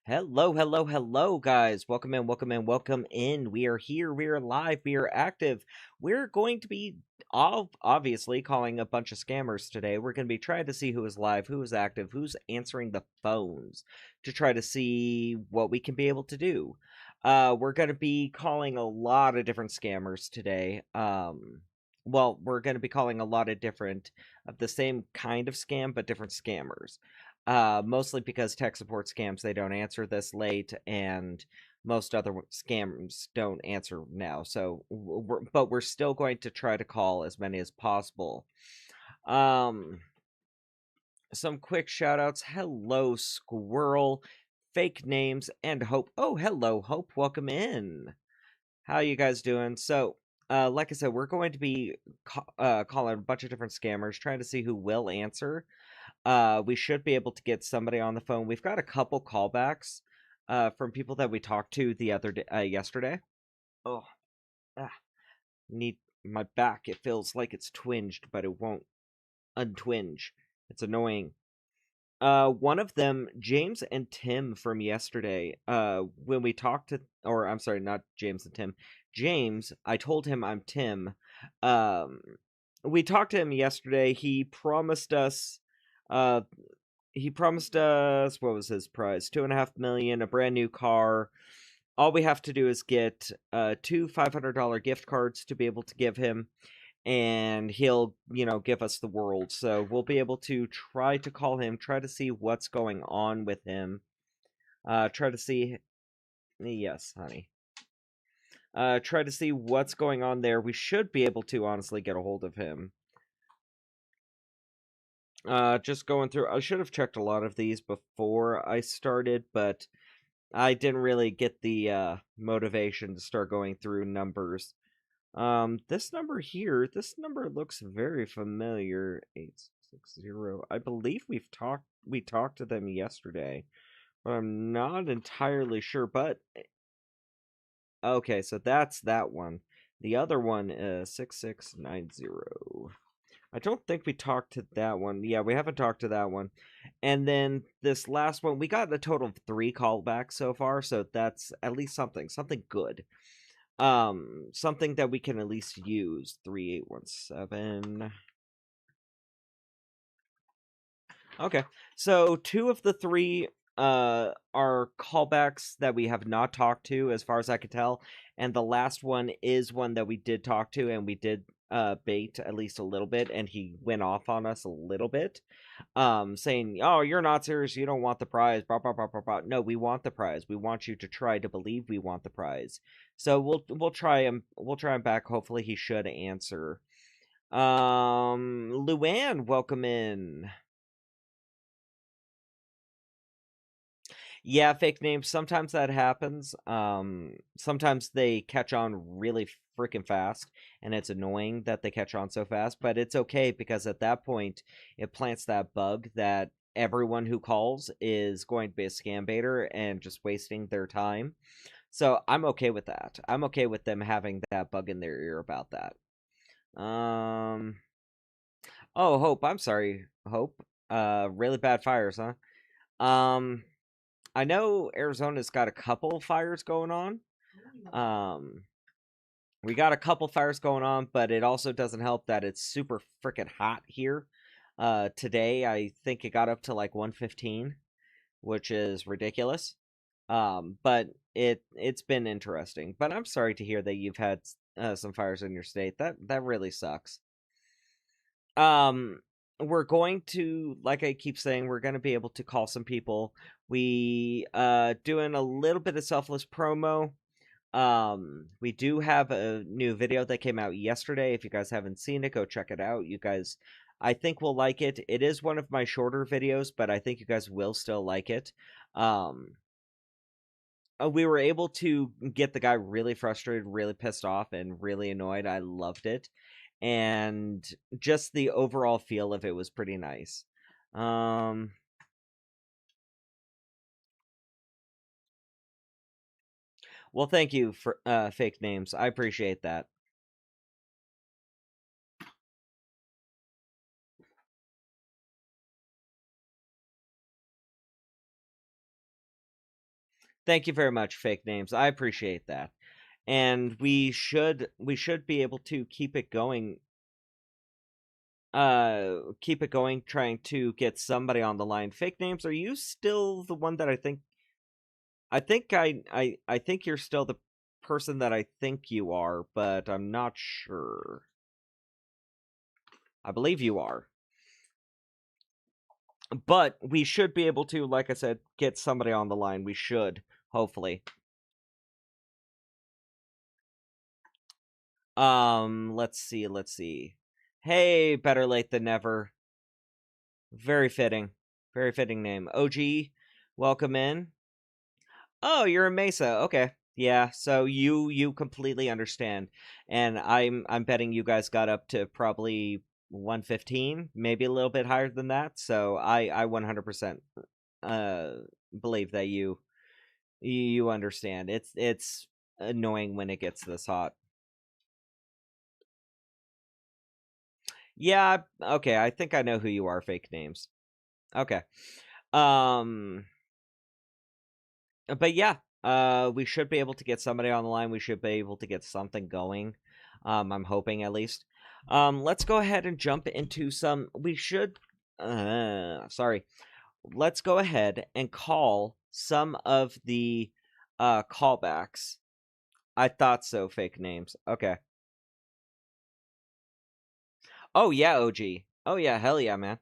Hello, hello, hello, guys. Welcome in, welcome in, welcome in. We are here, we are live, we are active. We're going to be obviously calling a bunch of scammers today. We're going to be trying to see who is live, who is active, who's answering the phones to try to see what we can be able to do. We're going to be calling a lot of different scammers today. Well, we're going to be calling a lot of different of the same kind of scam, but different scammers. Mostly because tech support scams, they don't answer this late, and most other scams don't answer now. So, but we're still going to try to call as many as possible. Um, some quick shout outs. Hello, Squirrel, Fake Names, and Hope. Oh, hello, Hope. Welcome in. How you guys doing? So, like I said, we're going to be calling a bunch of different scammers, trying to see who will answer. We should be able to get somebody on the phone. We've got a couple callbacks from people that we talked to the other day, yesterday. Oh, ah, need my back. It feels like it's twinged, but it won't untwinge. It's annoying. One of them, James and Tim from yesterday, when we talked to, or I'm sorry, not James and Tim. James, I told him I'm Tim. Um, we talked to him yesterday. Uh, he promised us, what was his prize? 2.5 million, a brand new car. All we have to do is get two $500 gift cards to be able to give him, and he'll, give us the world. So we'll be able to try to call him, try to see what's going on with him. Try to see, yes, honey. Try to see what's going on there. We should be able to honestly get a hold of him. Just going through, I should have checked a lot of these before I started, but I didn't really get the motivation to start going through numbers. This number here, this number looks very familiar. 860. I believe we talked to them yesterday, but I'm not entirely sure. But okay, so that's that one. The other one is 6690. I don't think we talked to that one. Yeah, we haven't talked to that one. And then this last one, we got a total of 3 callbacks so far, so that's at least something good. Something that we can at least use. 3817. Okay. So 2 of the 3 are callbacks that we have not talked to as far as I can tell, and the last one is one that we did talk to, and we did bait at least a little bit, and he went off on us a little bit, saying, "Oh, you're not serious, you don't want the prize, blah, blah, blah, blah, blah." No, we want the prize. We want you to try to believe we want the prize. So we'll try him back. Hopefully he should answer. Luann, welcome in. Yeah, fake names. Sometimes that happens. Sometimes they catch on really freaking fast, and it's annoying that they catch on so fast. But it's okay because at that point, it plants that bug that everyone who calls is going to be a scam baiter and just wasting their time. So I'm okay with that. I'm okay with them having that bug in their ear about that. Um. Oh, Hope. I'm sorry, Hope. Really bad fires, huh? Um. I know Arizona's got a couple fires going on. Um, we got a couple fires going on, but it also doesn't help that it's super freaking hot here. Today I think it got up to like 115, which is ridiculous. But it's been interesting. But I'm sorry to hear that you've had some fires in your state. That really sucks. Um, we're going to, like I keep saying, we're going to be able to call some people. We doing a little bit of selfless promo. We do have a new video that came out yesterday. If you guys haven't seen it, go check it out. You guys, I think will like it. It is one of my shorter videos, but I think you guys will still like it. We were able to get the guy really frustrated, really pissed off, and really annoyed. I loved it. And just the overall feel of it was pretty nice. Um, well, thank you for fake names. I appreciate that. Thank you very much, fake names. I appreciate that. And we should be able to keep it going, trying to get somebody on the line. Fake names, are you still the one that I think you're still the person that I think you are, but I'm not sure. I believe you are. But we should be able to, like I said, get somebody on the line. We should, hopefully. Let's see. Hey, better late than never. Very fitting. Very fitting name. OG, welcome in. Oh, you're in Mesa. Okay. Yeah, so you completely understand. And I'm betting you guys got up to probably 115, maybe a little bit higher than that. So I 100% uh believe that you understand. It's annoying when it gets this hot. Yeah, okay, I think I know who you are, fake names. Okay. Um but yeah, we should be able to get somebody on the line. We should be able to get something going. I'm hoping at least. Let's go ahead and jump into some. We should. Sorry. Let's go ahead and call some of the callbacks. I thought so. Fake names. Okay. Oh yeah, OG. Oh yeah, hell yeah, man.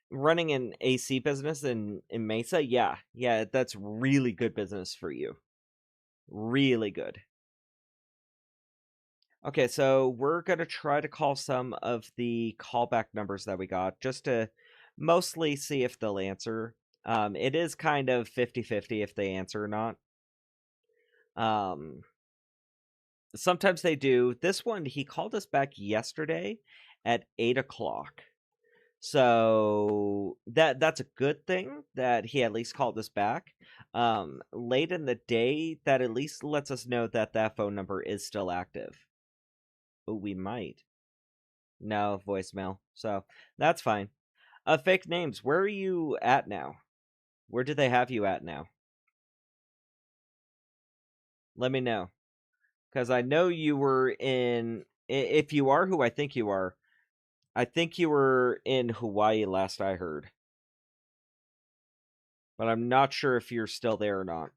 Running an AC business in Mesa. Yeah, yeah, that's really good business for you. Really good. Okay, so we're going to try to call some of the callback numbers that we got just to mostly see if they'll answer. It is kind of 50-50 if they answer or not. Um, Sometimes they do. This one, he called us back yesterday at 8 o'clock. So that's a good thing that he at least called us back. Late in the day, that at least lets us know that that phone number is still active. Oh, we might. No, voicemail. So that's fine. Fake names. Where are you at now? Where do they have you at now? Let me know. Because I know you were in. If you are who I think you are, I think you were in Hawaii last I heard. But I'm not sure if you're still there or not.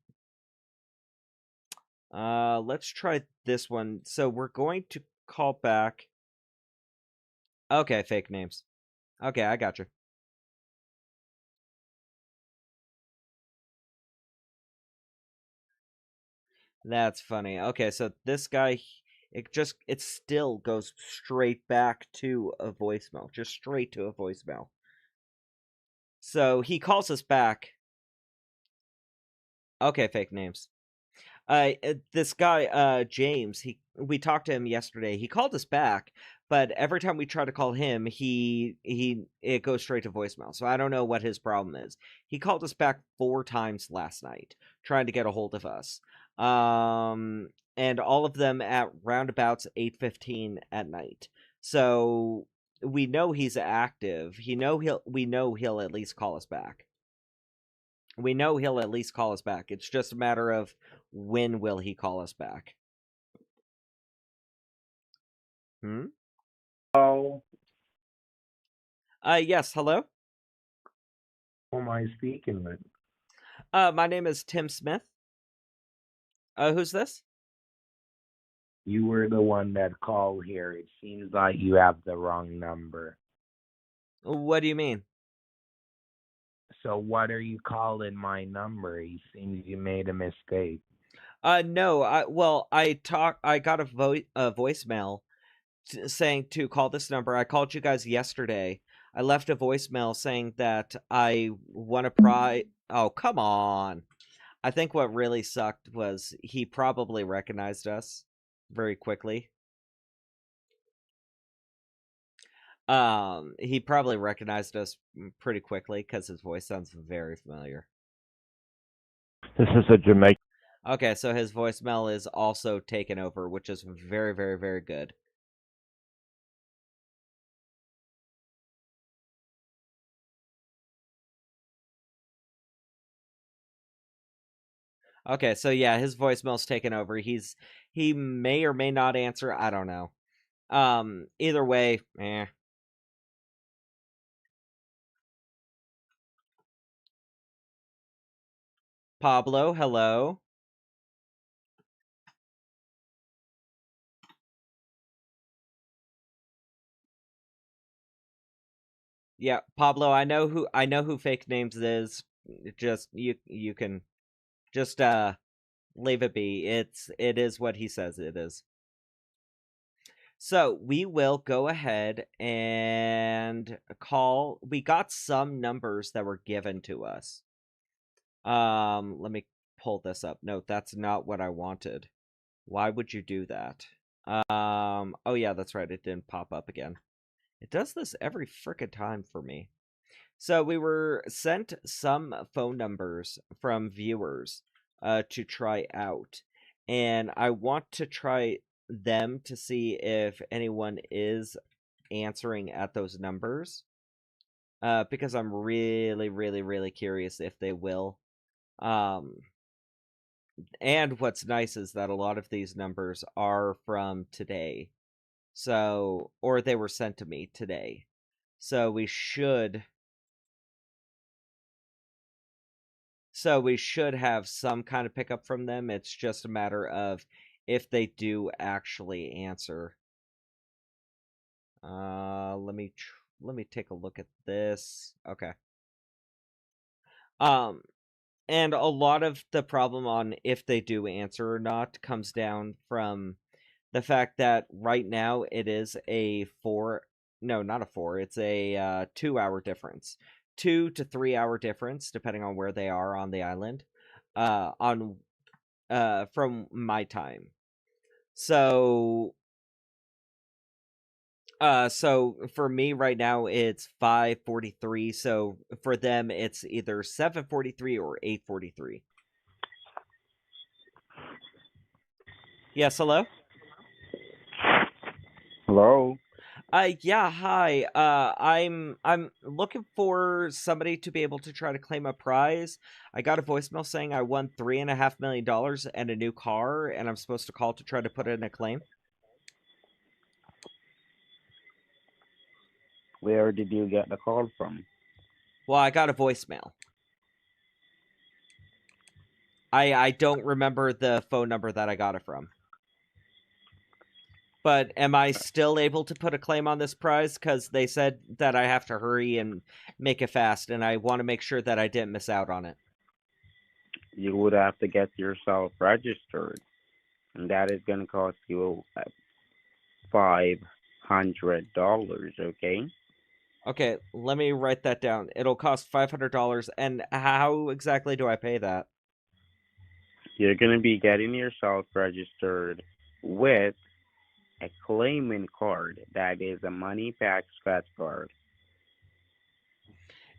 Let's try this one. So we're going to call back. Okay, fake names. Okay, I got you. That's funny. Okay, so this guy, it still goes straight back to a voicemail, just straight to a voicemail. So he calls us back. Okay, fake names. This guy, James, we talked to him yesterday. He called us back, but every time we try to call him, it goes straight to voicemail. So I don't know what his problem is. He called us back 4 times last night, trying to get a hold of us. And all of them at roundabouts 8:15 at night. So we know he's active. We know he'll at least call us back. We know he'll at least call us back. It's just a matter of when will he call us back. Hmm? Oh, Yes, hello? who am I speaking with? My name is Tim Smith. Who's this? You were the one that called here. It seems like you have the wrong number. What do you mean? So what are you calling my number? It seems you made a mistake. No, I got a voicemail saying to call this number. I called you guys yesterday. I left a voicemail saying that I want to Oh, come on. I think what really sucked was he probably recognized us very quickly. He probably recognized us pretty quickly because his voice sounds very familiar. This is a Jamaican. Okay, so his voicemail is also taken over, which is very, very, very good. Okay, so yeah, his voicemail's taken over. He may or may not answer. I don't know. Either way, eh. Pablo, hello. Yeah, Pablo, I know who fake names is. Just you can just leave it be. It is what he says it is. So we will go ahead and call. We got some numbers that were given to us. Let me pull this up. No, that's not what I wanted. Why would you do that? Oh yeah, that's right. It didn't pop up again. It does this every frickin' time for me. So we were sent some phone numbers from viewers to try out, and I want to try them to see if anyone is answering at those numbers. Because I'm really, really, really curious if they will. Um, and what's nice is that a lot of these numbers are from today. So, or they were sent to me today. So we should have some kind of pickup from them. It's just a matter of if they do actually answer. Let me take a look at this. Okay. Um and a lot of the problem on if they do answer or not comes down from the fact that right now it is a 4 no, not a 4, it's a 2-hour difference. 2 to 3 hour difference depending on where they are on the island. On From my time. So so for me right now it's 5:43, so for them it's either 7:43 or 8:43. Yes, hello? Hello? Yeah, hi. I'm looking for somebody to be able to try to claim a prize. I got a voicemail saying I won $3.5 million and a new car, and I'm supposed to call to try to put in a claim. Where did you get the call from? Well, I got a voicemail. I don't remember the phone number that I got it from. But am I still able to put a claim on this prize? Because they said that I have to hurry and make it fast, and I want to make sure that I didn't miss out on it. You would have to get yourself registered, and that is going to cost you $500, okay? Okay, let me write that down. It'll cost $500, and how exactly do I pay that? You're going to be getting yourself registered with a claiming card that is a money back scratch card.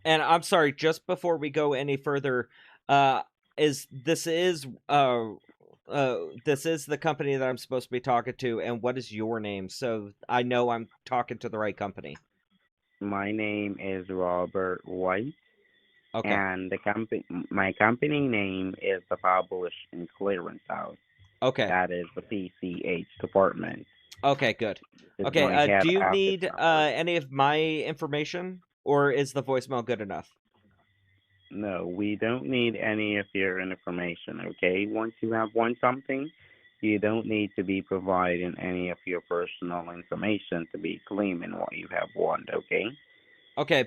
And I'm sorry, just before we go any further, uh, is this is this is the company that I'm supposed to be talking to, and what is your name? So I know I'm talking to the right company. My name is Robert White, Okay. and my company name is the Publish and Clearance House. Okay. That is the PCH department. Okay, good. It's Okay, my head do you office need number. any of my information, or is the voicemail good enough? No, we don't need any of your information, okay? Once you have won something, you don't need to be providing any of your personal information to be claiming what you have won, okay? Okay,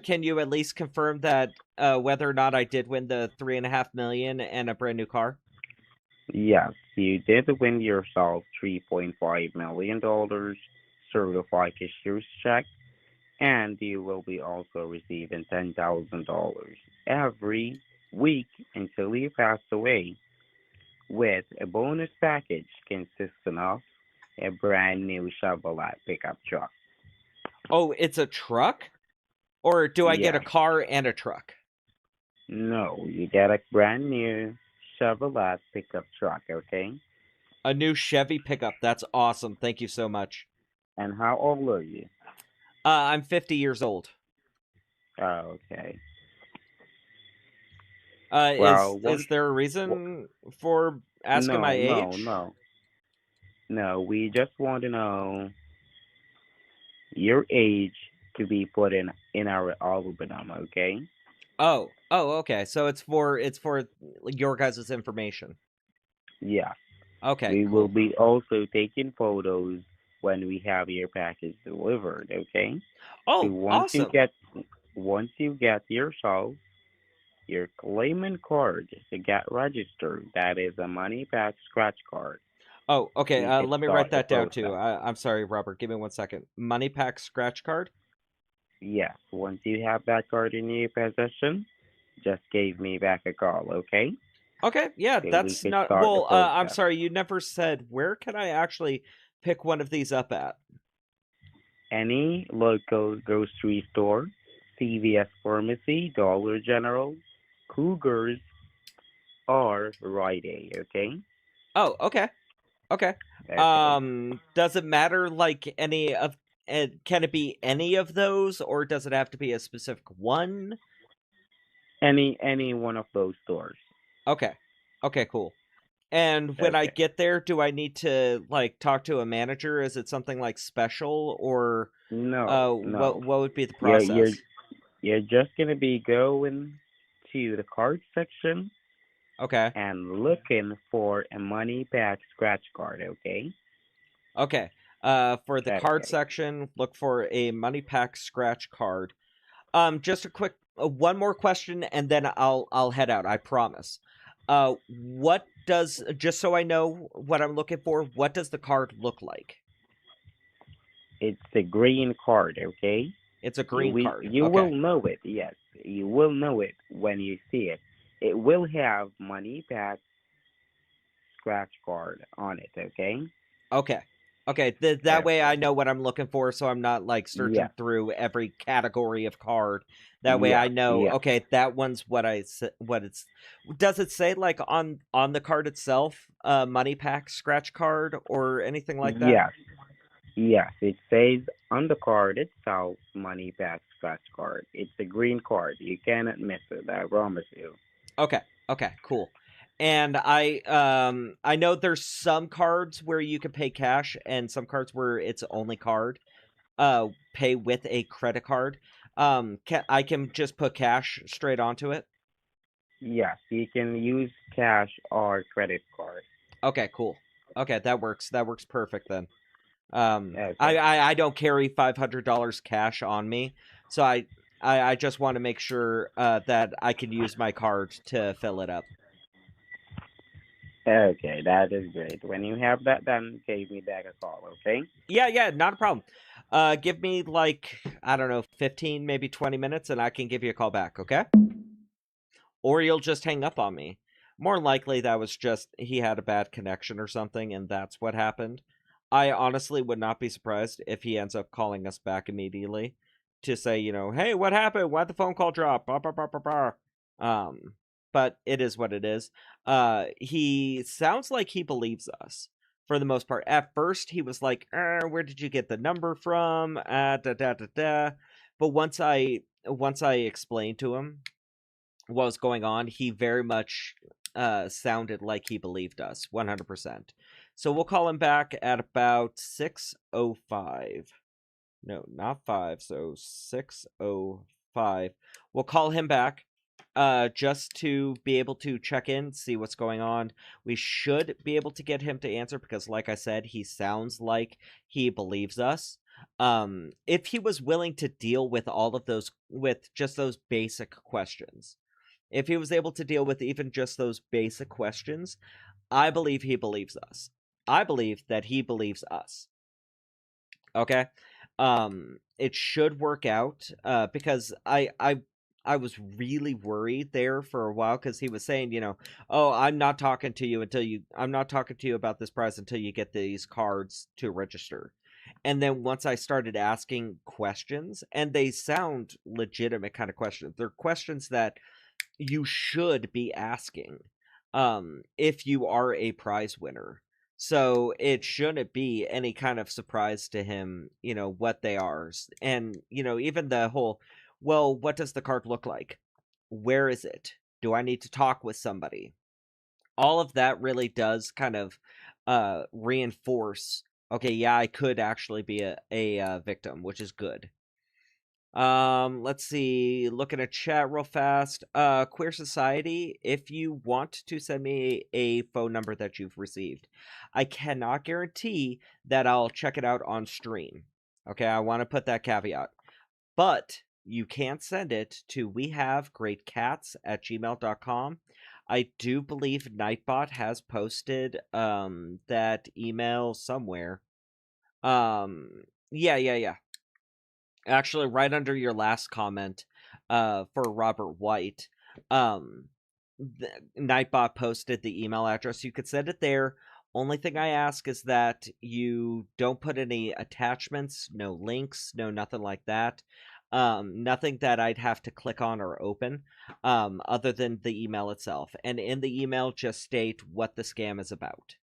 can you at least confirm that whether or not I did win the 3.5 million and a brand new car? Yes, you did win yourself $3.5 million certified cashier's check, and you will be also receiving $10,000 every week until you pass away, with a bonus package consisting of a brand new Chevrolet pickup truck. Oh, it's a truck? Or do I get a Yes, car and a truck? no, you get a brand new Chevrolet pickup truck, okay? A new Chevy pickup. That's awesome. Thank you so much. And how old are you? I'm 50 years old. Okay. Well, Is there a w- reason for asking my no, no, age? no, no. We just want to know your age to be put in our algorithm. Okay? Oh, okay. So it's for your guys' information. Yeah. Okay, We will cool. be also taking photos when we have your package delivered. Okay? So Oh, awesome. once you get yourself your claimant card to get registered, that is a money back scratch card. Oh, okay. We can Let me write start the that down too. process. I'm sorry, Robert. Give me 1 second. Money pack scratch card. Yes, once you have that card in your possession, just give me back a call, okay? Okay, yeah, So we that's can not start the well. I'm process. sorry, you never said where can I actually pick one of these up at? Any local grocery store, CVS Pharmacy, Dollar General, Cougars, or Rite Aid, okay? Oh, okay, okay. Okay. Does it matter like any of? Can it be any of those, or does it have to be a specific one? Any one of those stores. Okay, okay, cool. And when I Okay. get there, do I need to like talk to a manager? Is it something like special, or No, no. what would be the You're you're process? you're just gonna be going to the card section Okay. and looking for a money back scratch card, okay? Okay. For the card Okay. section, look for a money pack scratch card. Just a quick one more question, and then I'll head out. I promise. What does just so I know what I'm looking for? What does the card look like? It's a green card, okay? It's a You green will card. you will Okay. know it, yes. You will know it when you see it. It will have money back scratch card on it, okay? Okay. Okay. That way I Okay. know what I'm looking for, so I'm not like searching Yes, through every category of card. That way I yes, know. yes, Okay, that one's what it's. Does it say like on the card itself, money pack scratch card or anything like that? yes, yes. It says on the card itself, money back scratch card. It's a green card. You cannot miss it. I promise you. Okay. Okay. Cool. And I know there's some cards where you can pay cash and some cards where it's only card. Pay with a credit card. I can just put cash straight onto it. Yes, you can use cash or credit card. Okay, cool. Okay, that works. That works perfect then. Okay. I don't carry $500 cash on me, so I just want to make sure that I can use my card to fill it up. Okay, that is great. When you have that done, give me back a call, okay? Yeah, yeah, not a problem. Give me like I don't know, 15, maybe 20 minutes, and I can give you a call back. Okay? Or you'll just hang up on me. More likely, that was just he had a bad connection or something, and that's what happened. I honestly would not be surprised if he ends up calling us back immediately to say, hey, what happened? Why'd the phone call drop? Bah, bah, bah, bah, bah. But it is what it is. He sounds like he believes us for the most part. At first, he was like, "Where did you get the number from?" Da da da da. But once I explained to him what was going on, he very much sounded like he believed us 100%. So we'll call him back at about 6:05. No, not 5, so 6:05. We'll call him back just to be able to check in, see what's going on. We should be able to get him to answer because like I said, he sounds like he believes us. If he was willing to deal with all of those with just those basic questions, if he was able to deal with even just those basic questions, I believe he believes us. I believe that he believes us. Okay? It should work out because I was really worried there for a while cuz he was saying, "Oh, I'm not talking to you about this price until you get these cards to register." And then once I started asking questions, and they sound legitimate kind of questions. They're questions that you should be asking if you are a prize winner. So it shouldn't be any kind of surprise to him, what they are. And, even the whole, well, what does the card look like? Where is it? Do I need to talk with somebody? All of that really does kind of reinforce, okay, yeah, I could actually be a victim, which is good. Let's see, looking at chat real fast. Queer Society, if you want to send me a phone number that you've received, I cannot guarantee that I'll check it out on stream. Okay, I want to put that caveat. But you can send it to wehavegreatcats@gmail.com. I do believe Nightbot has posted that email somewhere. Yeah. Actually, right under your last comment for Robert White, Nightbot posted the email address. You could send it there. Only thing I ask is that you don't put any attachments, no links, no nothing like that. Nothing that I'd have to click on or open, other than the email itself. And in the email, just state what the scam is about.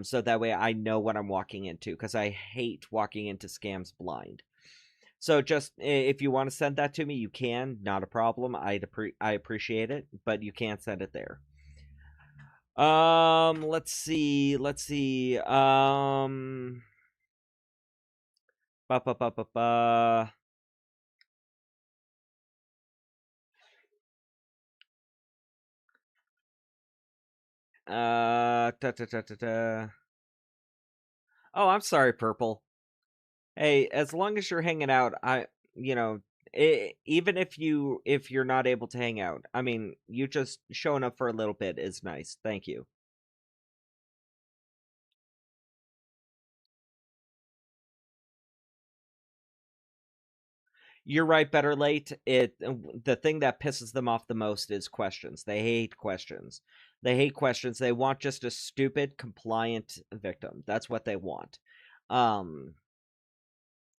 So that way I know what I'm walking into, because I hate walking into scams blind. So just if you want to send that to me, you can. Not a problem. I appreciate it, but you can send it there. Let's see. Ba ba ba ba ba. Ta ta ta ta ta. Oh, I'm sorry, Purple. Hey, as long as you're hanging out, you know, even if you're not able to hang out, I mean, you just showing up for a little bit is nice. Thank you. You're right, better late. The thing that pisses them off the most is questions. They hate questions. They hate questions. They want just a stupid, compliant victim. That's what they want.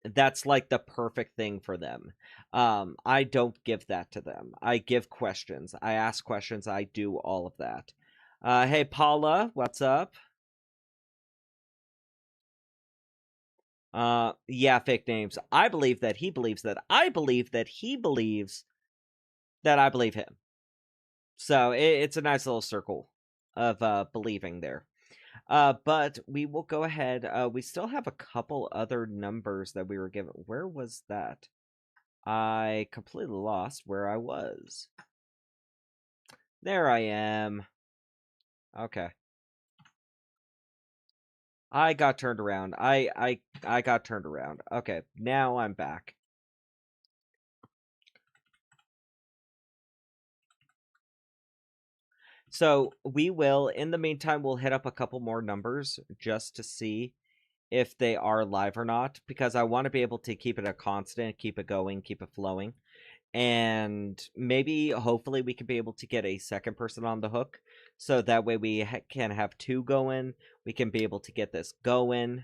That's like the perfect thing for them. I don't give that to them. I give questions. I ask questions. I do all of that. Hey Paula, what's up? Yeah, fake names. I believe that he believes that I believe that he believes that I believe him. So it's a nice little circle of believing there. But we will go ahead. We still have a couple other numbers that we were given. Where was that? I completely lost where I was. There I am. Okay. I got turned around. I got turned around. Okay, now I'm back. So we will, in the meantime, we'll hit up a couple more numbers just to see if they are live or not, because I want to be able to keep it a constant, keep it going, keep it flowing. And maybe, hopefully, we can be able to get a second person on the hook, so that way we can have two going. We can be able to get this going.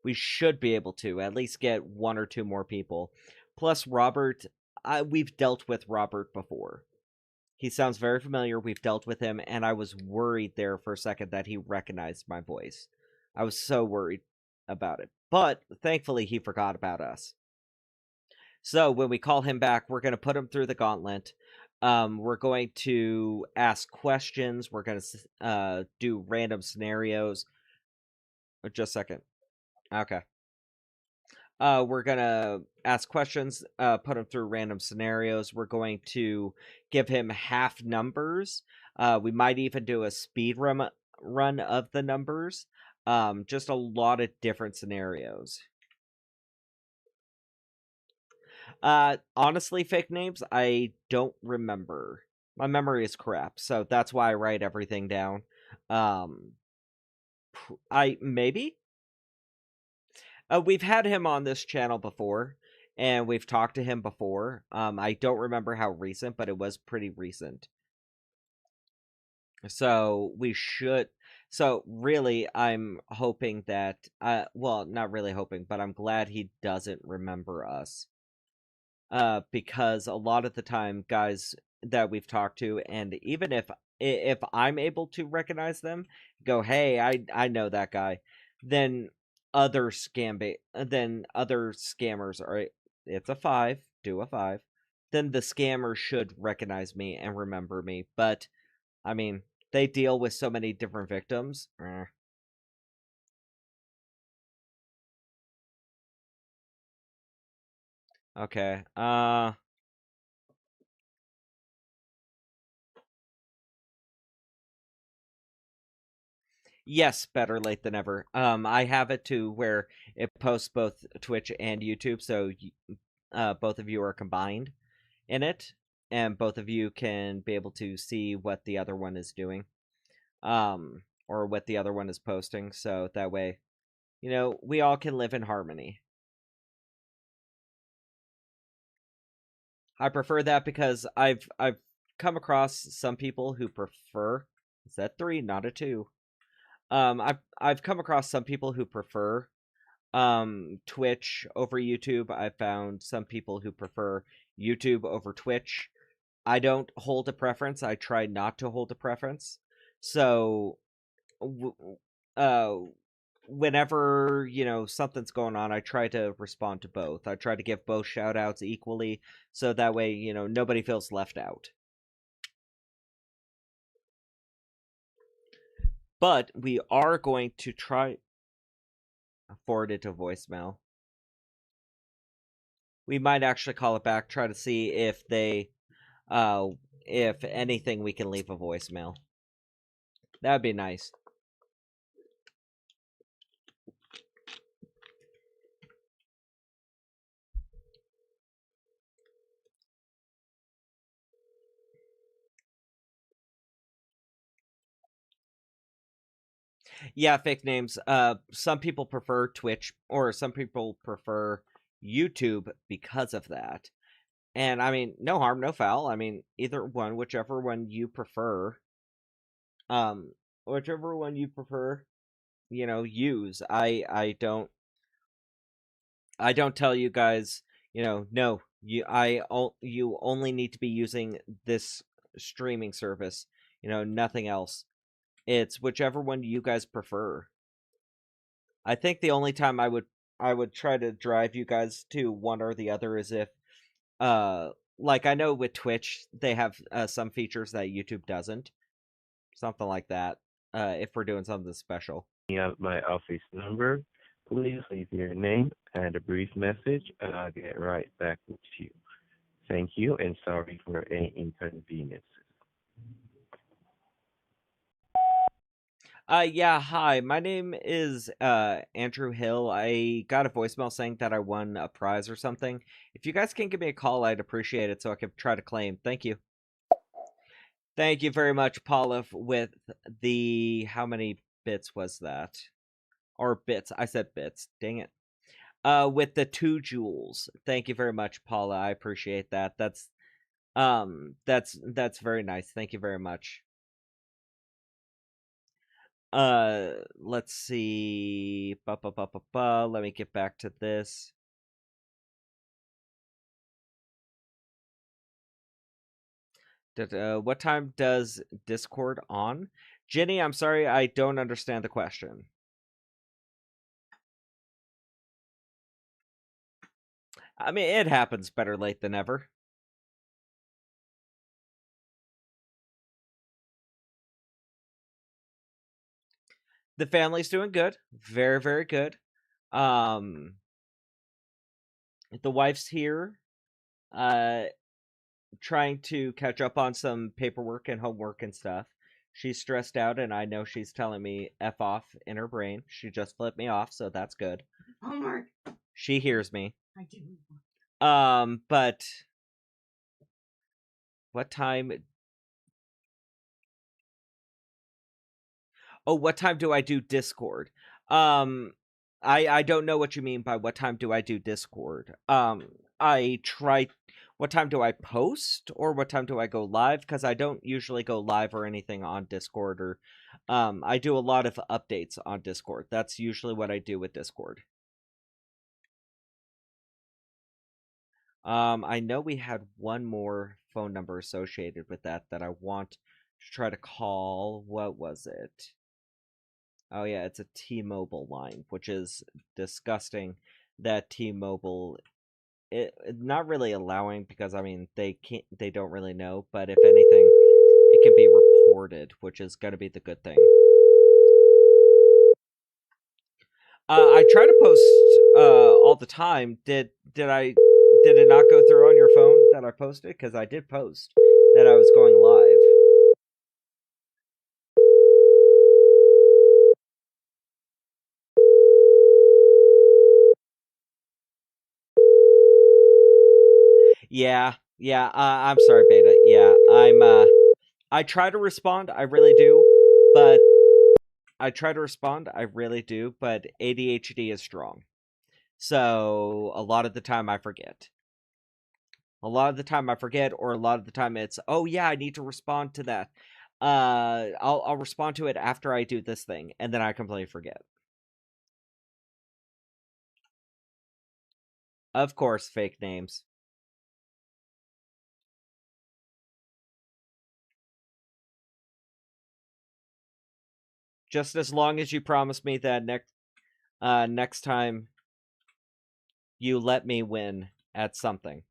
We should be able to at least get one or two more people. Plus, Robert, we've dealt with Robert before. He sounds very familiar. We've dealt with him, and I was worried there for a second that he recognized my voice. I was so worried about it. But thankfully, he forgot about us. So when we call him back, we're going to put him through the gauntlet. We're going to ask questions. We're going to do random scenarios. Just a second. Okay. We're gonna ask questions, put him through random scenarios. We're going to give him half numbers. We might even do a speed run of the numbers. Just a lot of different scenarios. Honestly, fake names, I don't remember. My memory is crap, so that's why I write everything down. I maybe we've had him on this channel before, and we've talked to him before. I don't remember how recent, but it was pretty recent. So we should. So really, I'm hoping that. Well, not really hoping, but I'm glad he doesn't remember us. Because a lot of the time, guys that we've talked to, and even if I'm able to recognize them, go, hey, I know that guy, then other then other scammers are. It's a 5, do a 5. Then the scammer should recognize me and remember me. But I mean, they deal with so many different victims. Okay. Yes, better late than never. I have it to where it posts both Twitch and YouTube, so both of you are combined in it, and both of you can be able to see what the other one is doing, or what the other one is posting. So that way, we all can live in harmony. I prefer that because I've come across some people who prefer. Is that 3, not a 2? I've come across some people who prefer Twitch over YouTube. I found some people who prefer YouTube over Twitch. I don't hold a preference. I try not to hold a preference. So uh whenever, something's going on, I try to respond to both. I try to give both shout outs equally, so that way, nobody feels left out. But we are going to try forward it to voicemail. We might actually call it back, try to see if if anything, we can leave a voicemail. That'd be nice. Yeah, fake names. Some people prefer Twitch, or some people prefer YouTube because of that. And I mean, no harm, no foul. I mean, either one, whichever one you prefer. Um, whichever one you prefer, use. I don't tell you guys, no, you only need to be using this streaming service, nothing else. It's whichever one you guys prefer. I think the only time I would try to drive you guys to one or the other is if like I know with Twitch they have some features that YouTube doesn't. Something like that. If we're doing something special. You have my office number. Please leave your name and a brief message, and I'll get right back with you. Thank you, and sorry for any inconvenience. Yeah, hi. My name is Andrew Hill. I got a voicemail saying that I won a prize or something. If you guys can give me a call, I'd appreciate it so I could try to claim. Thank you. Thank you very much, Paula, with the how many bits was that? Or bits. I said bits. Dang it. With the 2 jewels. Thank you very much, Paula. I appreciate that. That's very nice. Thank you very much. Let's see. Let me get back to this. What time does Discord on? Jenny, I'm sorry, I don't understand the question. I mean, it happens, better late than ever. The family's doing good. Very, very good. The wife's here, trying to catch up on some paperwork and homework and stuff. She's stressed out, and I know she's telling me F off in her brain. She just flipped me off, so that's good. Homework. She hears me. I do. But what time? Oh, what time do I do Discord? I don't know what you mean by what time do I do Discord. I try. What time do I post, or what time do I go live? Because I don't usually go live or anything on Discord, or I do a lot of updates on Discord. That's usually what I do with Discord. I know we had one more phone number associated with that I want to try to call. What was it? Oh yeah, it's a T-Mobile line, which is disgusting that T-Mobile not really allowing, because I mean they don't really know, but if anything it can be reported, which is going to be the good thing. I try to post all the time. Did it not go through on your phone that I posted? Because I did post that I was going live. Yeah. I'm sorry, Beta. Yeah, I try to respond. I really do, but ADHD is strong. So a lot of the time I forget. Or a lot of the time it's, oh yeah, I need to respond to that. I'll respond to it after I do this thing, and then I completely forget. Of course, fake names. Just as long as you promise me that next time you let me win at something.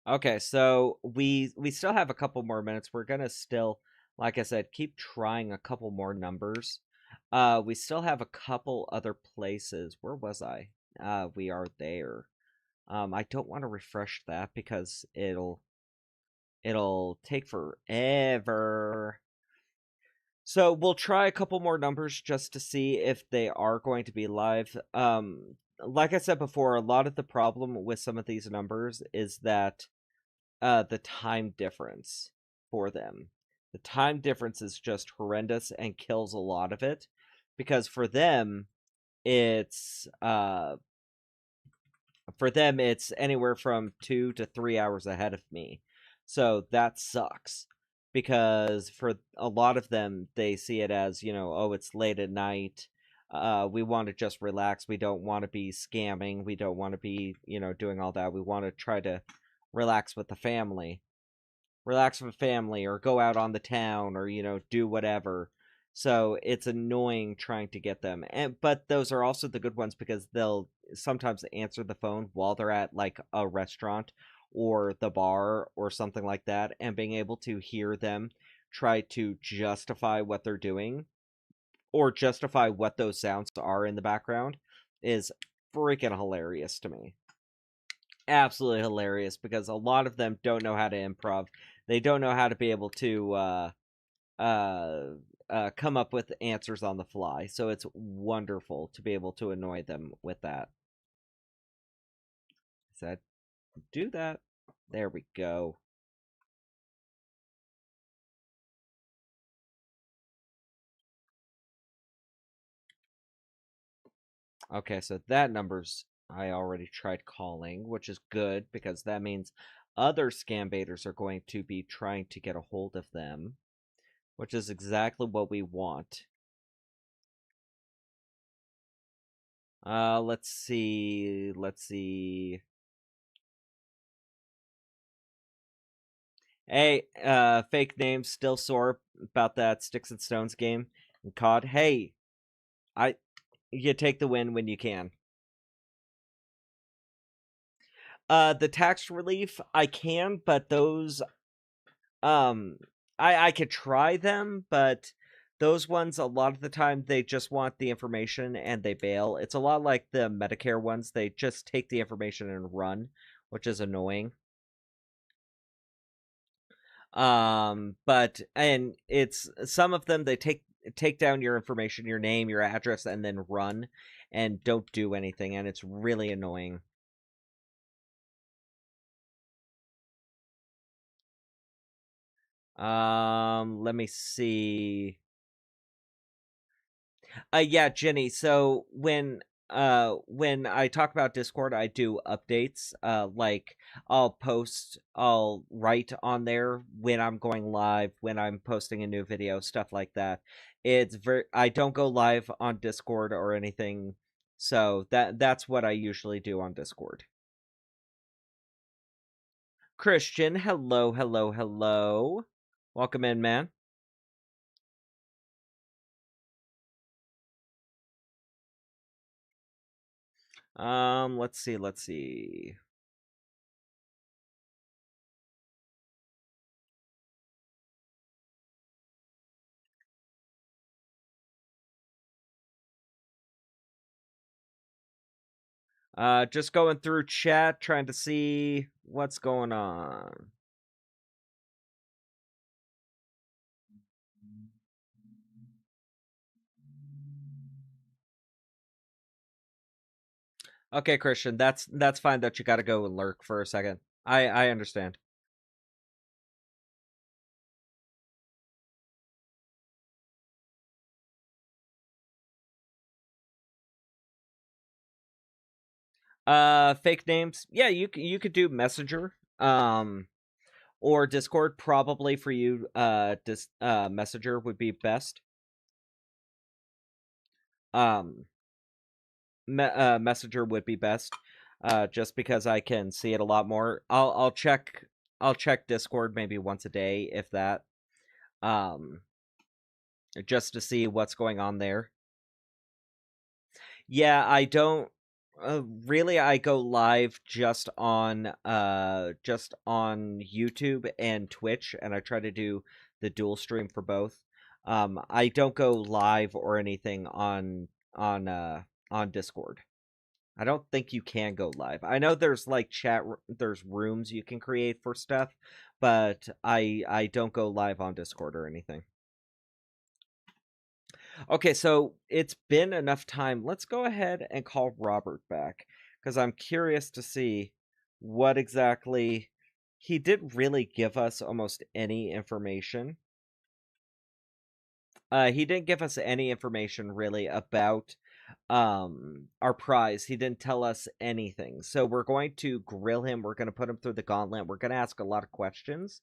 Okay, so we still have a couple more minutes. We're gonna still, like I said, keep trying a couple more numbers. We still have a couple other places. Where was I? We are there. I don't want to refresh that because it'll take forever. So we'll try a couple more numbers just to see if they are going to be live. Like I said before, a lot of the problem with some of these numbers is that the time difference for them. The time difference is just horrendous and kills a lot of it, because for them it's anywhere from 2 to 3 hours ahead of me. So that sucks, because for a lot of them they see it as, oh, it's late at night. We want to just relax. We don't want to be scamming. We don't want to be, doing all that. We want to try to relax with the family. Or go out on the town, or do whatever. So it's annoying trying to get them. But those are also the good ones, because they'll sometimes answer the phone while they're at like a restaurant or the bar or something like that, and being able to hear them try to justify what they're doing, or justify what those sounds are in the background, is freaking hilarious to me. Absolutely hilarious, because a lot of them don't know how to improv. They don't know how to be able to come up with answers on the fly. So it's wonderful to be able to annoy them with that. Said, do that. There we go. Okay, so that number's I already tried calling, which is good, because that means other scam baiters are going to be trying to get a hold of them, which is exactly what we want. Let's see. Hey, fake names, still sore about that Sticks and Stones game and COD. Hey, you take the win when you can. The tax relief, I can, but those, I could try them, but those ones, a lot of the time, they just want the information and they bail. It's a lot like the Medicare ones. They just take the information and run, which is annoying. But and it's some of them, they take down your information, your name, your address, and then run and don't do anything, and it's really annoying. Let me see. Yeah, Jenny. So when I talk about Discord, I do updates. Like I'll write on there when I'm going live, when I'm posting a new video, stuff like that. I don't go live on Discord or anything, so that's what I usually do on Discord. Christian, hello, hello, hello. Welcome in, man. Let's see. Just going through chat, trying to see what's going on. Okay, Christian, that's fine that you gotta go and lurk for a second. I understand. Fake names. Yeah, you could do Messenger. Or Discord. Probably for you, Messenger would be best. Messenger would be best. Just because I can see it a lot more. I'll check Discord maybe once a day, if that. Just to see what's going on there. Yeah, I don't really. I go live just on YouTube and Twitch, and I try to do the dual stream for both. I don't go live or anything on Discord. I don't think you can go live. I know there's like there's rooms you can create for stuff, but I don't go live on Discord or anything. Okay, so it's been enough time. Let's go ahead and call Robert back, because I'm curious to see what exactly he didn't really give us almost any information. He didn't give us any information really about our prize. He didn't tell us anything. So we're going to grill him. We're going to put him through the gauntlet. We're going to ask a lot of questions,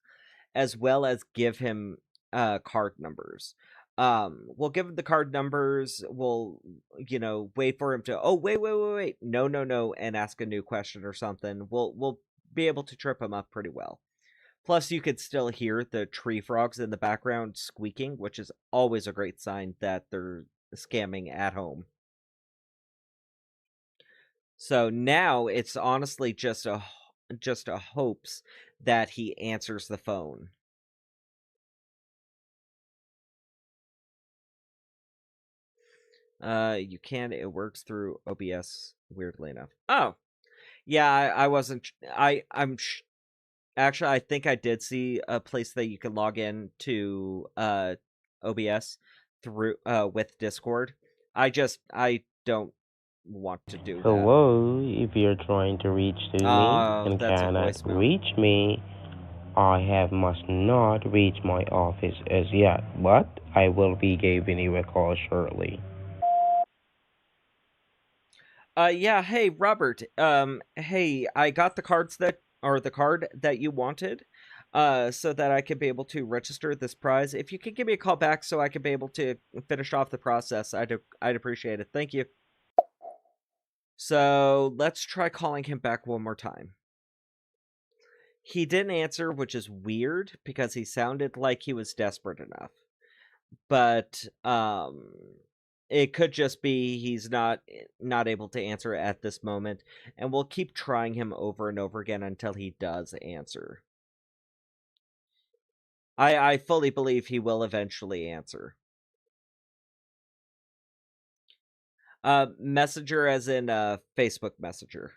as well as give him card numbers. We'll give him the card numbers. We'll, wait for him to, oh, wait, no, and ask a new question or something. We'll be able to trip him up pretty well. Plus, you could still hear the tree frogs in the background squeaking, which is always a great sign that they're scamming at home. So now it's honestly just a hopes that he answers the phone. You can. It works through OBS. Weirdly enough. Oh, yeah. I wasn't. Actually, I think I did see a place that you can log in to OBS through with Discord. I don't want to do that. Hello, if you're trying to reach to me and That's a cannot voicemail. reach me, I must not reach my office as yet, but I will be giving you a call shortly. Yeah, hey Robert. Hey, I got the card that you wanted, so that I could be able to register this prize. If you could give me a call back so I could be able to finish off the process, I'd appreciate it. Thank you. So let's try calling him back one more time. He didn't answer, which is weird because he sounded like he was desperate enough. But it could just be he's not able to answer at this moment, and we'll keep trying him over and over again until he does answer. I fully believe he will eventually answer. Messenger as in Facebook Messenger.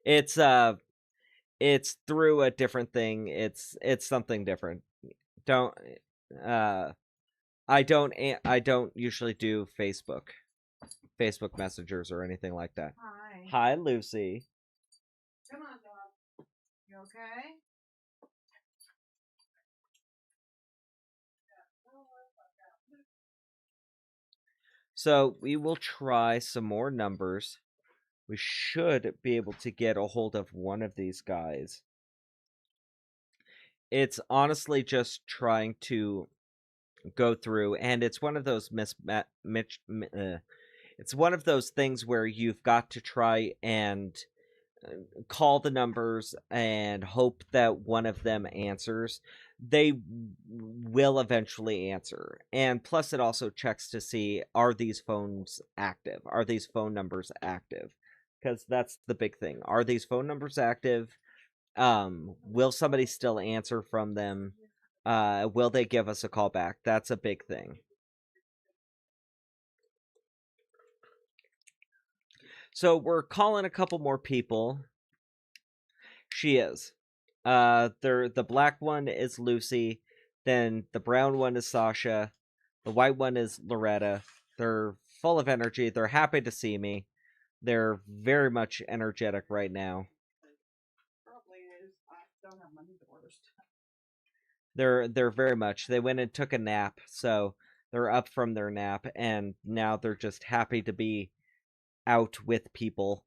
It's through a different thing. It's something different. I don't usually do Facebook messengers or anything like that. Hi, Lucy. Come on, dog. You okay? So we will try some more numbers. We should be able to get a hold of one of these guys. It's honestly just trying to go through, and it's one of those it's one of those things where you've got to try and call the numbers and hope that one of them answers, they will eventually answer. And plus, it also checks to see, are these phones active? Are these phone numbers active? Because that's the big thing. Are these phone numbers active? Will somebody still answer from them? Will they give us a call back? That's a big thing. So we're calling a couple more people. She is. The black one is Lucy. Then the brown one is Sasha. The white one is Loretta. They're full of energy. They're happy to see me. They're very much energetic right now. Probably is. I don't have money to order stuff. They're very much. They went and took a nap, so they're up from their nap, and now they're just happy to be out with people.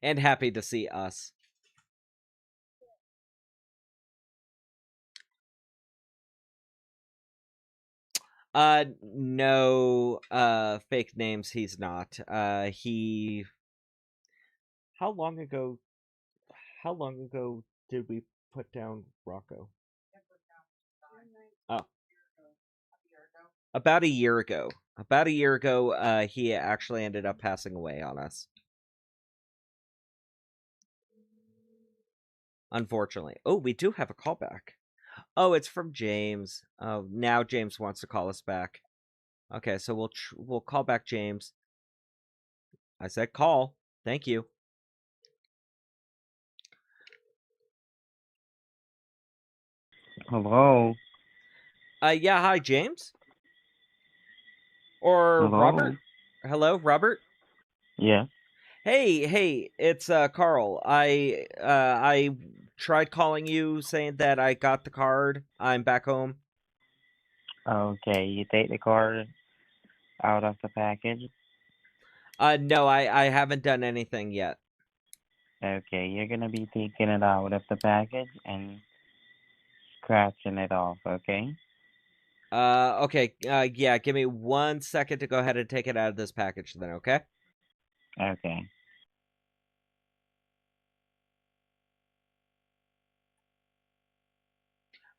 And happy to see us. No, fake names, he's not. How long ago did we put down Rocco? Oh. About a year ago. About a year ago, he actually ended up passing away on us. Unfortunately. Oh, we do have a callback. Oh, it's from James. Oh, now James wants to call us back. Okay, so we'll call back James. I said call. Thank you. Hello. Yeah, hi James. Or Hello. Robert. Hello, Robert. Yeah. Hey, it's Carl. I tried calling you saying that I got the card. I'm back home. Okay, you take the card out of the package. No, I haven't done anything yet. Okay, you're gonna be taking it out of the package and scratching it off, okay? Okay, yeah, give me 1 second to go ahead and take it out of this package then, okay? Okay.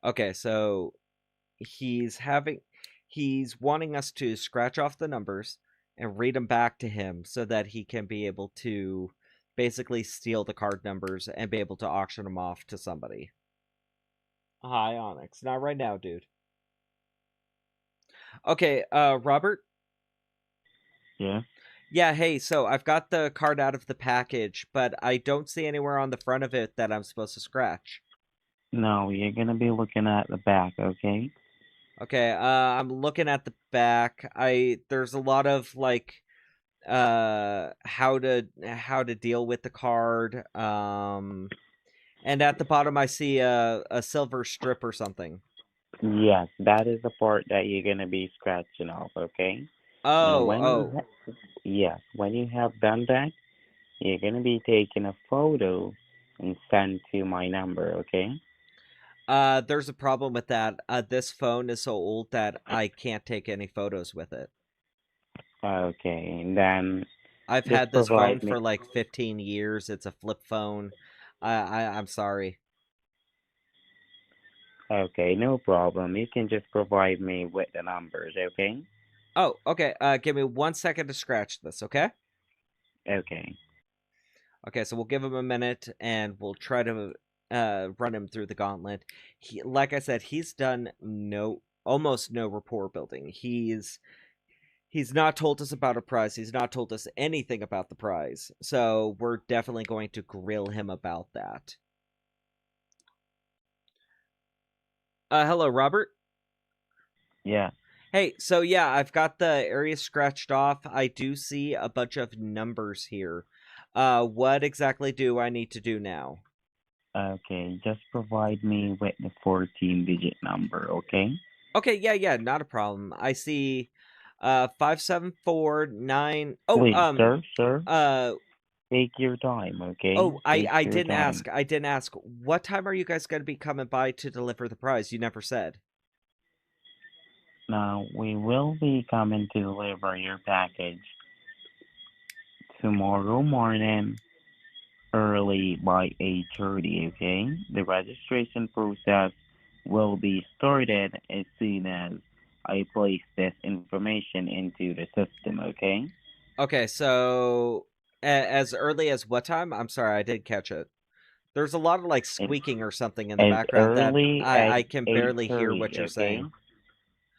Okay, so he's wanting us to scratch off the numbers and read them back to him so that he can be able to basically steal the card numbers and be able to auction them off to somebody. Hi, Onyx. Not right now, dude. Okay, Robert? Yeah. Yeah, hey, so I've got the card out of the package, but I don't see anywhere on the front of it that I'm supposed to scratch. No, you're gonna be looking at the back, okay? Okay, I'm looking at the back. There's a lot of like how to deal with the card. And at the bottom I see a silver strip or something. Yes, that is the part that you're gonna be scratching off, okay? And Oh. when you have done that, you're gonna be taking a photo and send to my number, okay? There's a problem with that. This phone is so old that I can't take any photos with it. Okay, and then I've just had this phone provide me. for like 15 years. It's a flip phone. I'm sorry. Okay, no problem. You can just provide me with the numbers, okay? Oh, okay. Give me 1 second to scratch this, okay? Okay. Okay, so we'll give him a minute and we'll try to run him through the gauntlet. Like I said, he's done almost no rapport building. He's not told us about a prize. He's not told us anything about the prize. So we're definitely going to grill him about that. Hello, Robert. Yeah. Hey, so yeah, I've got the area scratched off. I do see a bunch of numbers here. What exactly do I need to do now? Okay, just provide me with the 14-digit number, okay? Okay, yeah, not a problem. I see 5749. Oh, Wait, sir, uh take your time, okay? oh, Take I your didn't time. ask. I didn't ask. What time are you guys going to be coming by to deliver the prize? You never said. Now, we will be coming to deliver your package tomorrow morning early by 8:30, okay? The registration process will be started as soon as I place this information into the system, okay? Okay, so as early as what time? I'm sorry, I didn't catch it. There's a lot of like As, squeaking or something in the as background that early as I can barely hear 8:30, what you're okay? saying.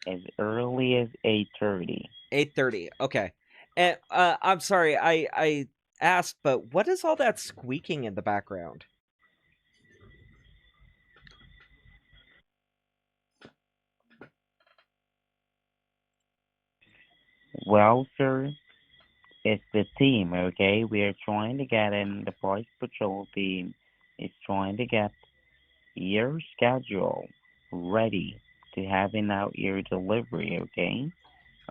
As early as 8:30. 8:30. Okay. And I'm sorry, I asked, but what is all that squeaking in the background? Well, sir, it's the team, okay? We are trying to get in, the Price Patrol team is trying to get your schedule ready to having out your delivery, okay?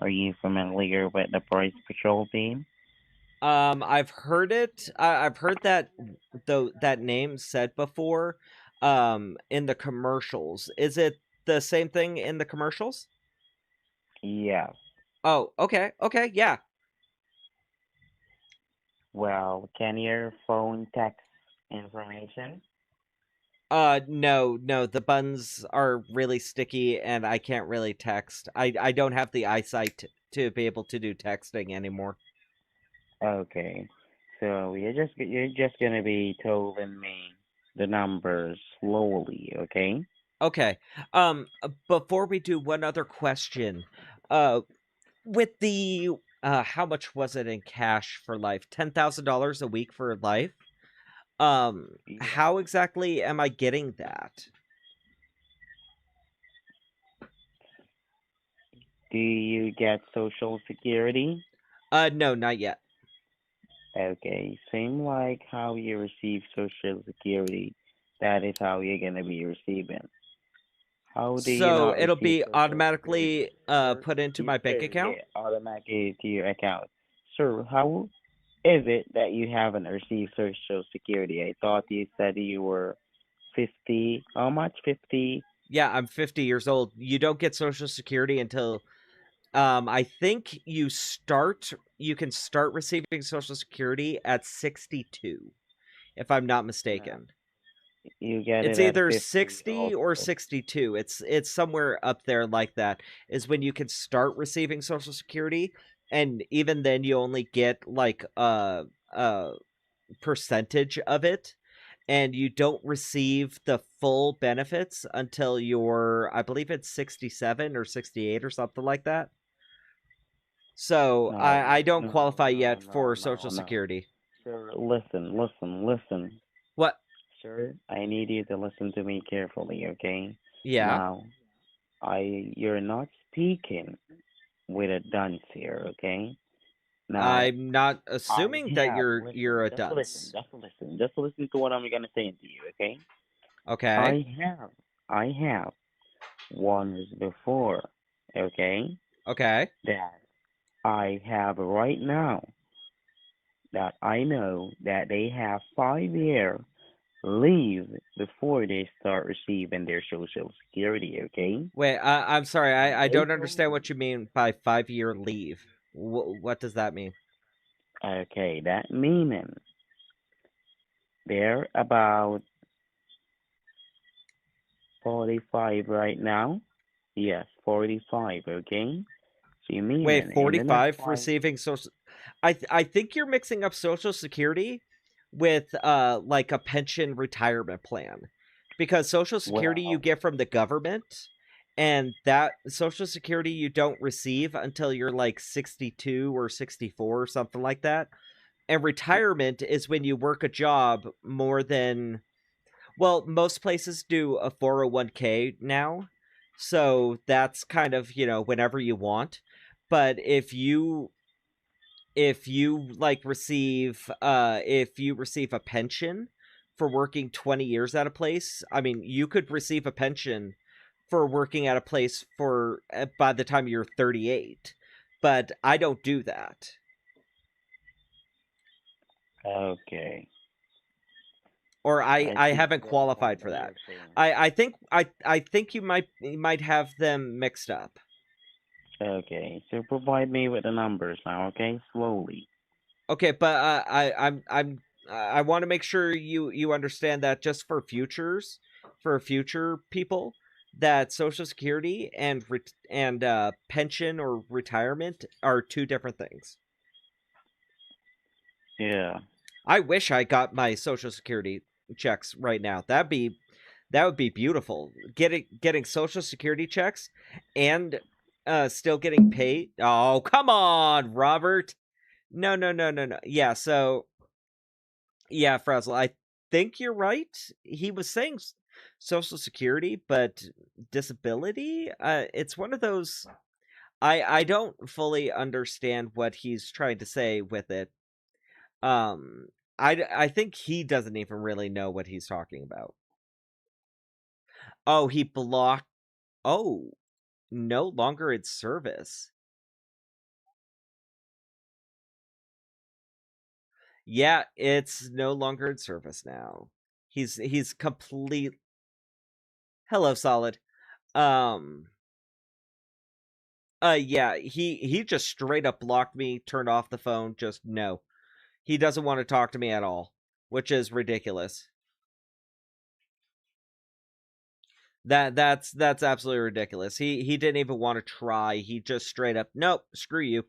Are you familiar with the Price Patrol team? I've heard it. I've heard that though that name said before in the commercials. Is it the same thing in the commercials? Yes. Oh, okay. Okay, yeah. Well, can your phone text information? No, the buttons are really sticky and I can't really text. I don't have the eyesight to be able to do texting anymore. Okay. So you're just gonna be telling me the numbers slowly, okay? Okay. Before we do, one other question. Uh with the how much was it in cash for life? $10,000 a week for life? Yeah. How exactly am I getting that? Do you get Social Security? No, not yet. Okay. Same like how you receive Social Security. That is how you're gonna be receiving. How do you So not it'll receive be Social Security? automatically Sir, put into my bank sir, account? get automatically to your account. Sir, how is it that you haven't received Social Security? I thought you said you were 50. How much? 50? Yeah, I'm 50 years old. You don't get Social Security until I think you can start receiving Social Security at 62, if I'm not No. mistaken. You get It's it at either 50 60 or also. 62. It's somewhere up there like that is when you can start receiving Social Security, and even then you only get like a percentage of it, and you don't receive the full benefits until you're, I believe it's 67 or 68 or something like that. So No, I don't no, qualify no, yet no, for no, Social no. Security. Sir, listen. What? Sir, I need you to listen to me carefully, okay? Yeah. Now, you're not speaking with a dunce here, okay? Now, I'm not I assuming that have, you're listen, a just listen, dunce. just listen, just listen to what I'm gonna say to you, okay? Okay. I have, I have ones before, okay? Okay. That I have right now that I know that they have 5 year leave before they start receiving their Social Security, okay? Wait, I'm sorry. And I they don't told understand me, what you mean by 5-year leave. What does that mean? okay, that meaning they're about 45 right now. Yes, 45, okay? So you Wait, meaning in the next 45 five, receiving social. I think you're mixing up Social Security with like a pension retirement plan, because Social Security you well, get from the government, and that Social Security you don't receive until you're like 62 or 64 or something like that. And retirement is when you work a job more than, well, most places do a 401k now. So that's kind of, whenever you want. But if you like receive if you receive a pension for working 20 years at a place, I mean, you could receive a pension for working at a place for by the time you're 38. But I don't do that. okay. Or I I I see haven't what point qualified for that that. you're saying. I think you might have them mixed up. Okay, so provide me with the numbers now, okay? Slowly. Okay, but I want to make sure you understand that just for future people, that Social Security and pension or retirement are two different things. Yeah. I wish I got my Social Security checks right now. That would be beautiful. Getting Social Security checks and still getting paid. Oh, come on, Robert. No, no, no, no, no. Yeah, so yeah, Frazzle, I think you're right. He was saying Social Security, but disability. It's one of those. I don't fully understand what he's trying to say with it. Um, I think he doesn't even really know what he's talking about. Oh, he blocked. Oh, no longer in service. Yeah, it's no longer in service now. He's complete. Hello, Solid. Um. Yeah, he just straight up blocked me, turned off the phone. Just no, he doesn't want to talk to me at all, which is ridiculous. That's absolutely ridiculous. He didn't even want to try. He just straight up, nope, screw you.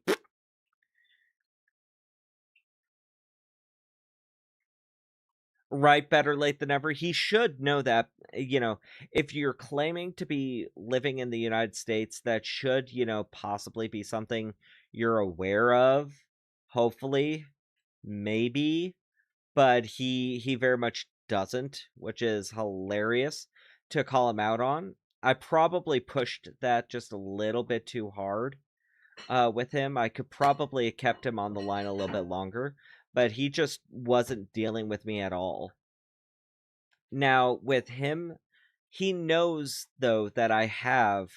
Right, better late than never. He should know that, if you're claiming to be living in the United States, that should, possibly be something you're aware of. Hopefully, maybe, but he very much doesn't, which is hilarious to call him out on. I probably pushed that just a little bit too hard with him. I could probably have kept him on the line a little bit longer, but he just wasn't dealing with me at all. Now, with him, he knows though that I have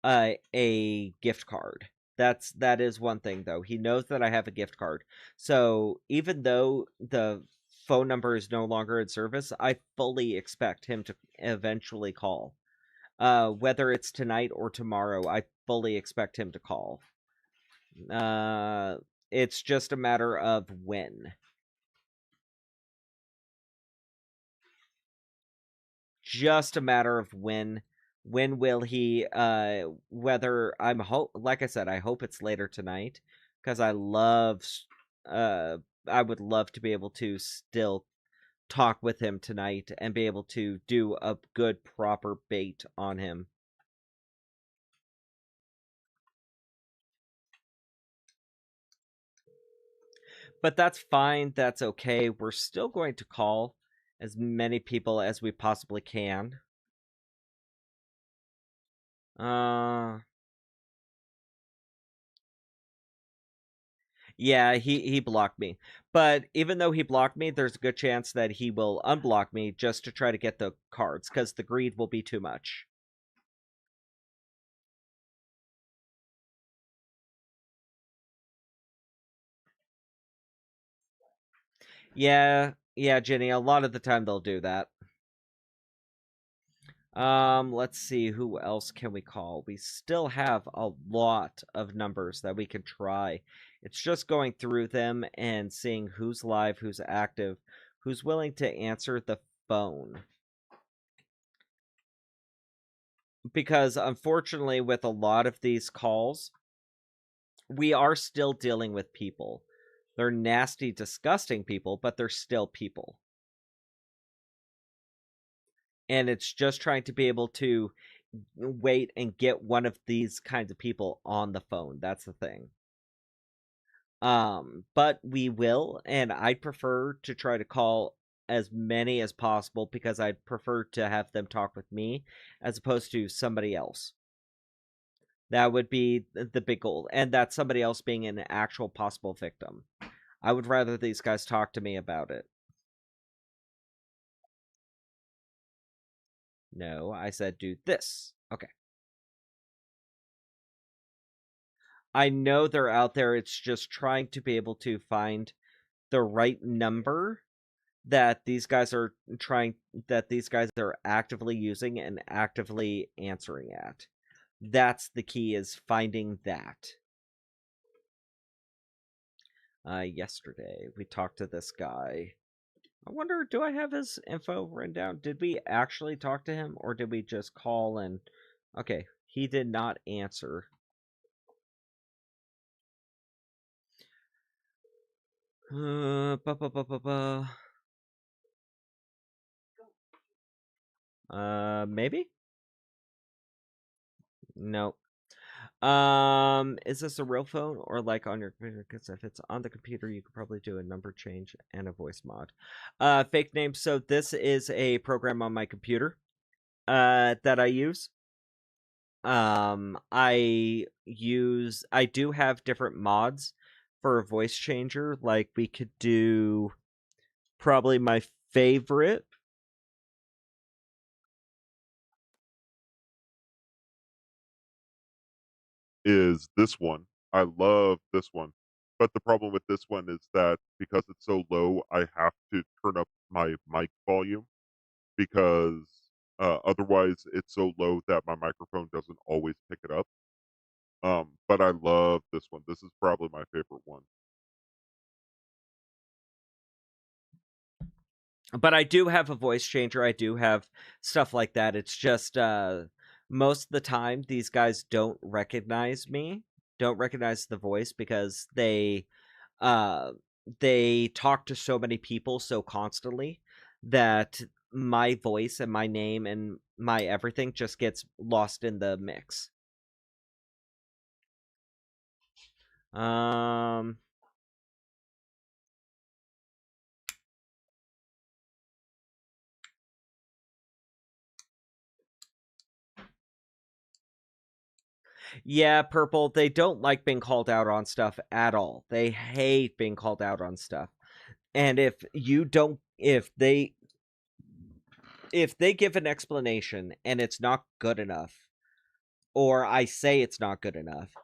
a gift card. That is one thing though. He knows that I have a gift card. So even though the phone number is no longer in service, I fully expect him to eventually call. Whether it's tonight or tomorrow, I fully expect him to call. It's just a matter of when. Just a matter of when. When will he whether like I said, I hope it's later tonight, because uh I would love to be able to still talk with him tonight and be able to do a good proper bait on him. But that's fine, that's okay. We're still going to call as many people as we possibly can. Yeah, he blocked me. But even though he blocked me, there's a good chance that he will unblock me just to try to get the cards, because the greed will be too much. Yeah, Jenny, a lot of the time they'll do that. Let's see, who else can we call? We still have a lot of numbers that we can try. It's just going through them and seeing who's live, who's active, who's willing to answer the phone. Because unfortunately, with a lot of these calls, we are still dealing with people. They're nasty, disgusting people, but they're still people. And it's just trying to be able to wait and get one of these kinds of people on the phone. That's the thing. But we will, and I'd prefer to try to call as many as possible, because I'd prefer to have them talk with me as opposed to somebody else. That would be the big goal, and that somebody else being an actual possible victim. I would rather these guys talk to me about it. No, I said do this. Okay. I know they're out there. It's just trying to be able to find the right number that these guys are actively using and actively answering at. That's the key, is finding that. Yesterday we talked to this guy. I wonder, do I have his info written down? Did we actually talk to him, or did we just call and... Okay, he did not answer. Maybe? No. Is this a real phone or like on your computer? Because if it's on the computer, you could probably do a number change and a voice mod. Fake name. So this is a program on my computer, that I use. I do have different mods for a voice changer. Like we could do probably my favorite. Is this one. I love this one. But the problem with this one is that because it's so low, I have to turn up my mic volume because otherwise it's so low that my microphone doesn't always pick it up. But I love this one. This is probably my favorite one. But I do have a voice changer. I do have stuff like that. It's just most of the time these guys don't recognize me, don't recognize the voice, because they talk to so many people so constantly that my voice and my name and my everything just gets lost in the mix. Yeah, Purple, they don't like being called out on stuff at all. They hate being called out on stuff. And if they give an explanation and it's not good enough, or I say it's not good enough,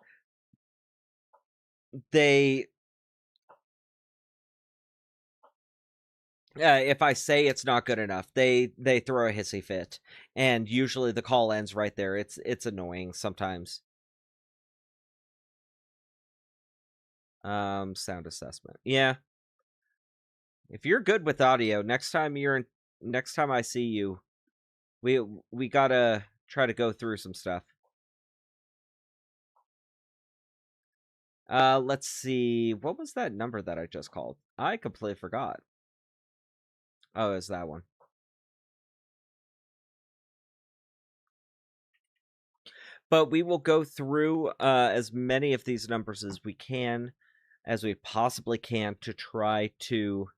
if I say it's not good enough, they throw a hissy fit, and usually the call ends right there. It's annoying sometimes. Sound assessment. Yeah. If you're good with audio, next time I see you, we gotta try to go through some stuff. Let's see. What was that number that I just called? I completely forgot. Oh, it's that one. But we will go through as many of these numbers as we can, as we possibly can, to try to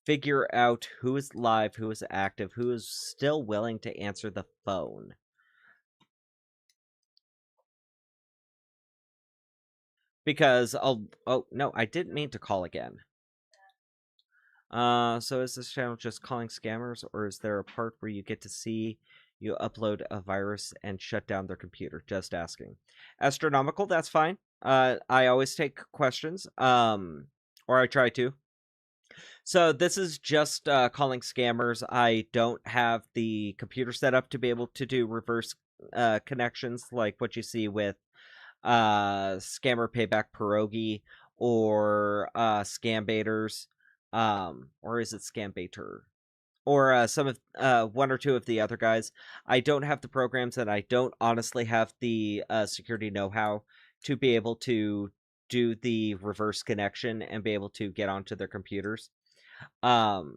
figure out who is live, who is active, who is still willing to answer the phone. Because oh no, I didn't mean to call again. So is this channel just calling scammers, or is there a part where you get to see you upload a virus and shut down their computer? Just asking. Astronomical, that's fine. I always take questions, or I try to. So this is just calling scammers. I don't have the computer set up to be able to do reverse connections like what you see with Scammer Payback Pierogi or Scam Baiters, or is it Scam Baiter? Or some of one or two of the other guys. I don't have the programs, and I don't honestly have the security know-how to be able to do the reverse connection and be able to get onto their computers. So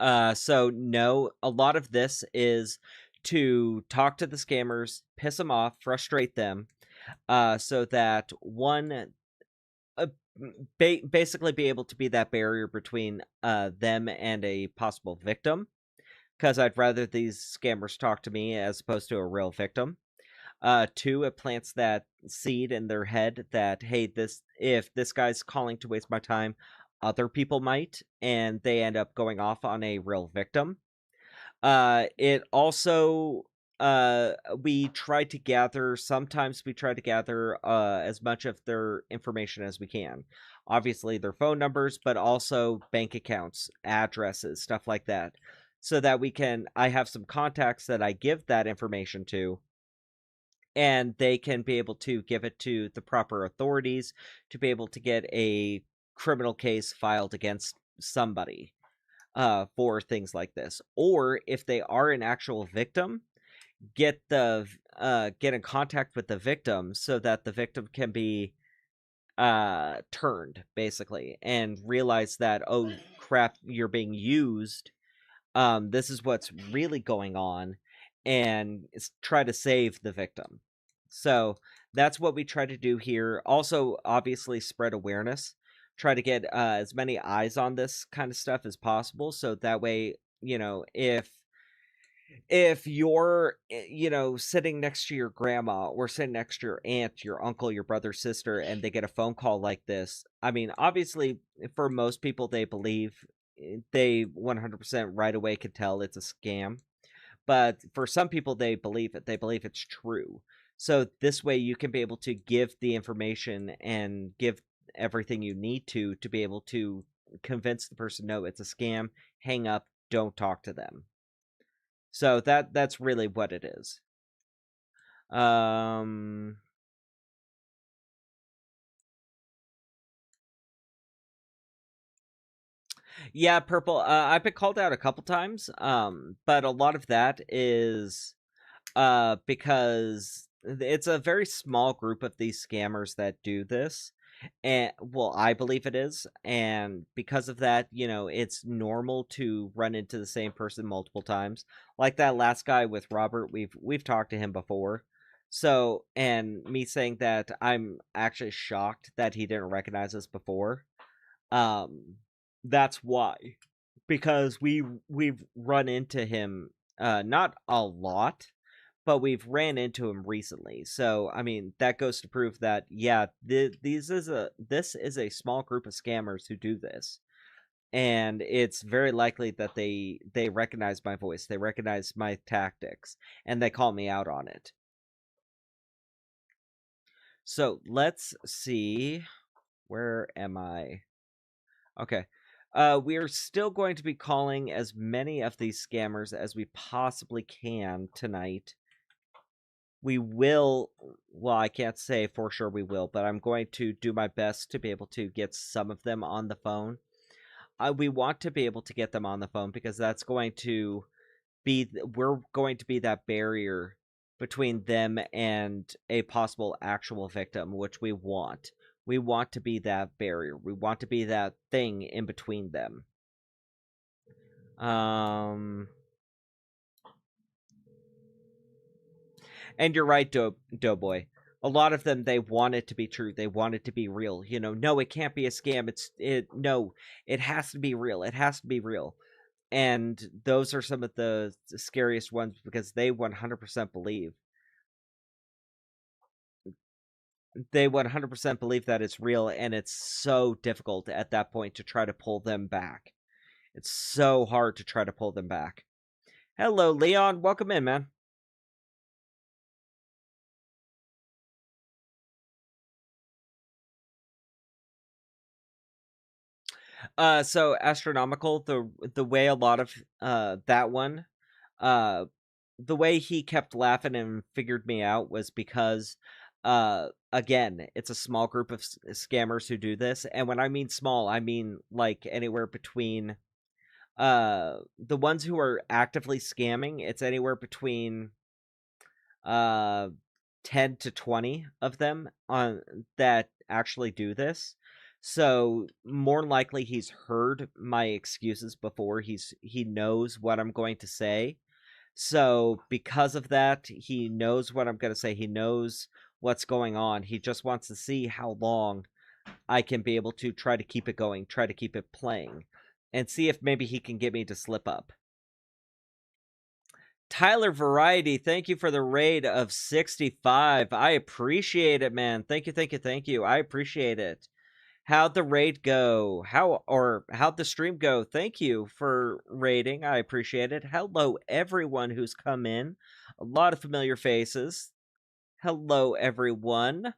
no, a lot of this is to talk to the scammers, piss them off, frustrate them, so that one, basically be able to be that barrier between them and a possible victim, because I'd rather these scammers talk to me as opposed to a real victim. Two, it plants that seed in their head that, hey, if this guy's calling to waste my time, other people might, and they end up going off on a real victim. It also, sometimes we try to gather as much of their information as we can. Obviously their phone numbers, but also bank accounts, addresses, stuff like that. so that I have some contacts that I give that information to, and they can be able to give it to the proper authorities to be able to get a criminal case filed against somebody for things like this. Or if they are an actual victim, get in contact with the victim so that the victim can be turned, basically, and realize that, oh crap, you're being used. This is what's really going on, and try to save the victim. So that's what we try to do here. Also, obviously, spread awareness. Try to get as many eyes on this kind of stuff as possible, so that way, if you're sitting next to your grandma or sitting next to your aunt, your uncle, your brother, sister, and they get a phone call like this, I mean, obviously for most people they 100% right away can tell it's a scam, but for some people they believe it's true. So this way you can be able to give the information and give everything you need to be able to convince the person, no, it's a scam, hang up, don't talk to them. So that's really what it is. Yeah, Purple, I've been called out a couple times, but a lot of that is because it's a very small group of these scammers that do this. And well, I believe it is, and because of that, it's normal to run into the same person multiple times. Like that last guy with Robert, we've talked to him before. So, and me saying that I'm actually shocked that he didn't recognize us before. That's why, because we've run into him not a lot, but we've ran into him recently. So, I mean, that goes to prove that, yeah, this is a small group of scammers who do this. And it's very likely that they recognize my voice, they recognize my tactics, and they call me out on it. So, let's see. Where am I? Okay. We are still going to be calling as many of these scammers as we possibly can tonight. We will, well, I can't say for sure we will, but I'm going to do my best to be able to get some of them on the phone. We want to be able to get them on the phone because that's going to we're going to be that barrier between them and a possible actual victim, which we want. We want to be that barrier. We want to be that thing in between them. And you're right, Doughboy. A lot of them, they want it to be true. They want it to be real. No, it can't be a scam. No, it has to be real. It has to be real. And those are some of the scariest ones because they 100% believe. They 100% believe that it's real, and it's so difficult at that point to try to pull them back. It's so hard to try to pull them back. Hello, Leon. Welcome in, man. So astronomical, the way a lot of that one, the way he kept laughing and figured me out was because again, it's a small group of scammers who do this, and when I mean small, I mean like anywhere between the ones who are actively scamming, it's anywhere between 10 to 20 of them on that actually do this. So more likely he's heard my excuses before. He knows what I'm going to say. So because of that, he knows what I'm going to say. He knows what's going on. He just wants to see how long I can be able to try to keep it going, try to keep it playing, and see if maybe he can get me to slip up. Tyler Variety, thank you for the raid of 65. I appreciate it, man. Thank you, thank you, thank you. I appreciate it. How'd the raid go? How'd the stream go? Thank you for raiding. I appreciate it. Hello, everyone who's come in. A lot of familiar faces. Hello, everyone.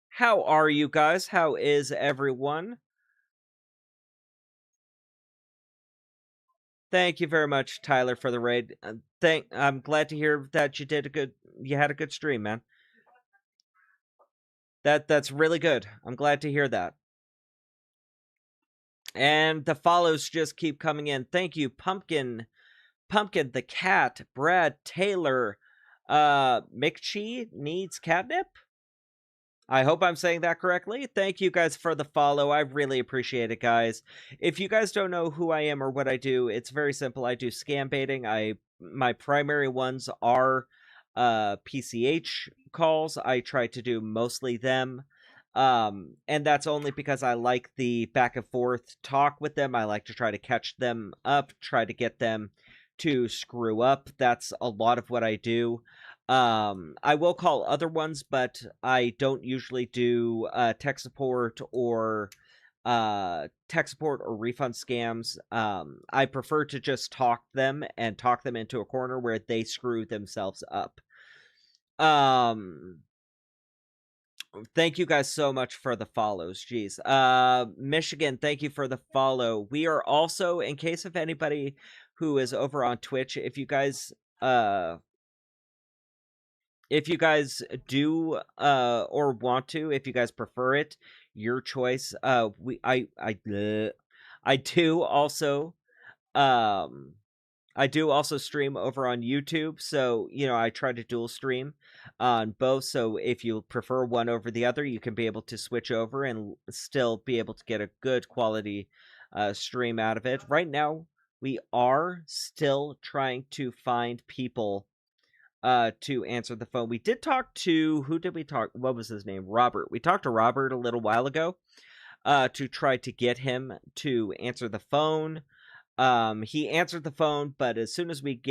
How are you guys? How is everyone? Thank you very much, Tyler, for the raid. I'm glad to hear that you had a good stream, man. That's really good. I'm glad to hear that. And the follows just keep coming in. Thank you, Pumpkin, the cat, Brad, Taylor, McChee needs catnip. I hope I'm saying that correctly. Thank you guys for the follow. I really appreciate it, guys. If you guys don't know who I am or what I do, it's very simple. I do scam baiting. My primary ones are PCH calls. I try to do mostly them. And that's only because I like the back and forth talk with them. I like to try to catch them up, try to get them to screw up. That's a lot of what I do. I will call other ones, but I don't usually do tech support or refund scams. I prefer to just talk them into a corner where they screw themselves up. Thank you guys so much for the follows. Jeez. Michigan, thank you for the follow. We are also, in case of anybody who is over on Twitch, if you guys do or want to, if you guys prefer it, your choice. I do also stream over on YouTube, so I try to dual stream on both. So if you prefer one over the other, you can be able to switch over and still be able to get a good quality stream out of it. Right now, we are still trying to find people to answer the phone. We did talk to, who did we talk? What was his name? Robert. We talked to Robert a little while ago to try to get him to answer the phone. He answered the phone, but as soon as we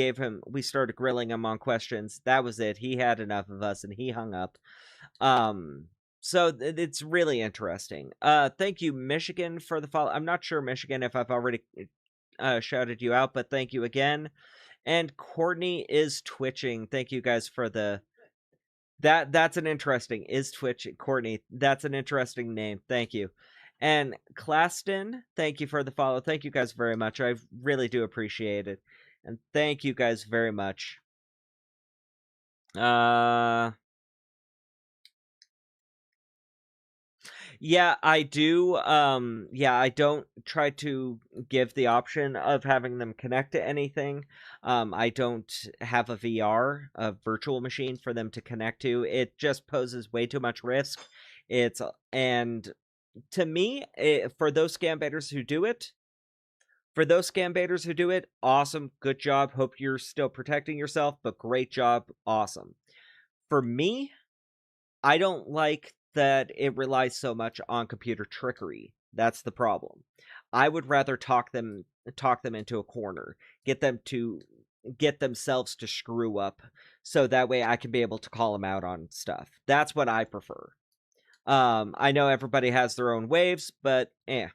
started grilling him on questions, that was it. He had enough of us and he hung up. So it's really interesting. Thank you, Michigan, for the follow. I'm not sure, Michigan, if I've already shouted you out, but thank you again. And Courtney is twitching. Thank you guys for the... That's an interesting... Is twitching. Courtney, that's an interesting name. Thank you. And Claston, thank you for the follow. Thank you guys very much. I really do appreciate it. And thank you guys very much. Yeah, I do. I don't try to give the option of having them connect to anything. I don't have a VR, a virtual machine for them to connect to. It just poses way too much risk. And to me, for those scam baiters who do it, awesome, good job. Hope you're still protecting yourself, but great job, awesome. For me, I don't like that it relies so much on computer trickery. That's the problem. I would rather talk them into a corner, get themselves to screw up, so that way I can be able to call them out on stuff. That's what I prefer. I know everybody has their own waves, but yeah,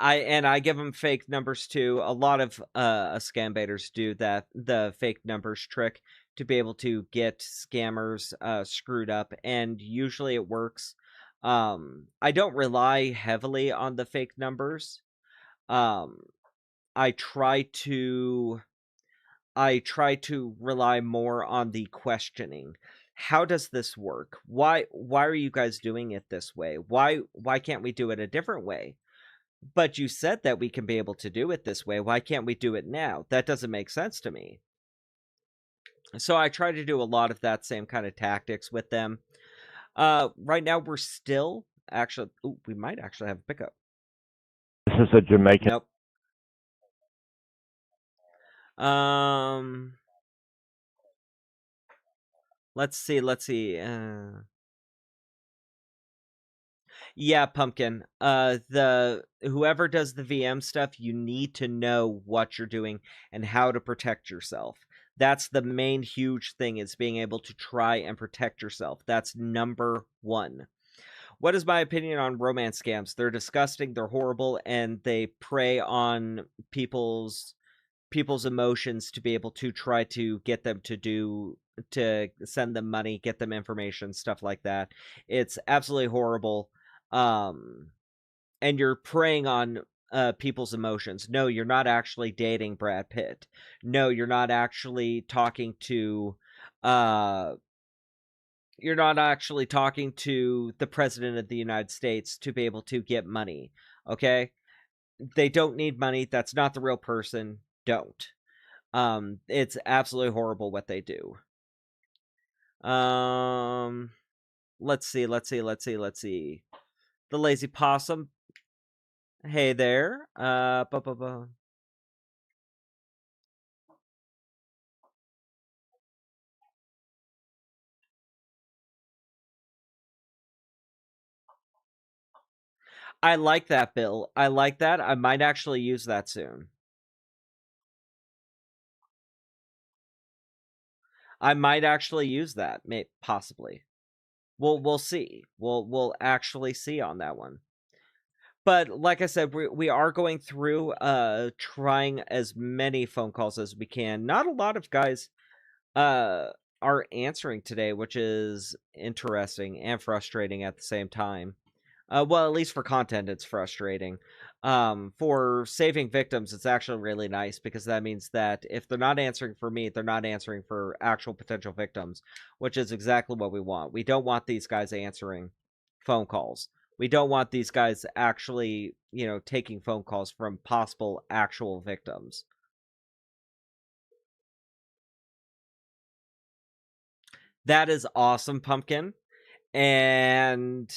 I give them fake numbers too. A lot of scam baiters do that, the fake numbers trick, to be able to get scammers screwed up, and usually it works. I don't rely heavily on the fake numbers. I try to rely more on the questioning. How does this work? Why are you guys doing it this way? Why can't we do it a different way? But you said that we can be able to do it this way. Why can't we do it now? That doesn't make sense to me. So I try to do a lot of that same kind of tactics with them. Right now we're still actually... Ooh, we might actually have a pickup. This is a Jamaican. Nope. Let's see. Yeah, Pumpkin. Whoever does the VM stuff, you need to know what you're doing and how to protect yourself. That's the main huge thing, is being able to try and protect yourself. That's number one. What is my opinion on romance scams? They're disgusting, they're horrible, and they prey on people's people's emotions to be able to try to get them to send them money, get them information, stuff like that. It's absolutely horrible. And you're preying on people's emotions. No, you're not actually dating Brad Pitt. No, you're not actually talking to you're not actually talking to the president of the United States to be able to get money. Okay? They don't need money. That's not the real person. Don't. It's absolutely horrible what they do. Let's see. The Lazy Possum. Hey there. I like that, Bill. I like that. I might actually use that soon. I might actually use that, possibly. We'll see. We'll actually see on that one. But like I said, we are going through trying as many phone calls as we can. Not a lot of guys are answering today, which is interesting and frustrating at the same time. Well, at least for content, it's frustrating. For saving victims, it's actually really nice because that means that if they're not answering for me, they're not answering for actual potential victims, which is exactly what we want. We don't want these guys answering phone calls. We don't want these guys actually, taking phone calls from possible actual victims. That is awesome, Pumpkin. And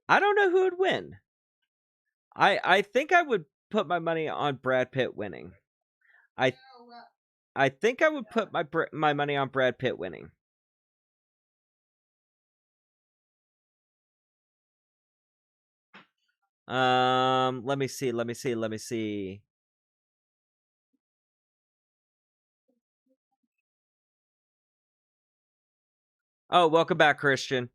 I don't know who would win. I think I would put my money on Brad Pitt winning. I think I would put my money on Brad Pitt winning. Let me see. Oh, welcome back, Christian.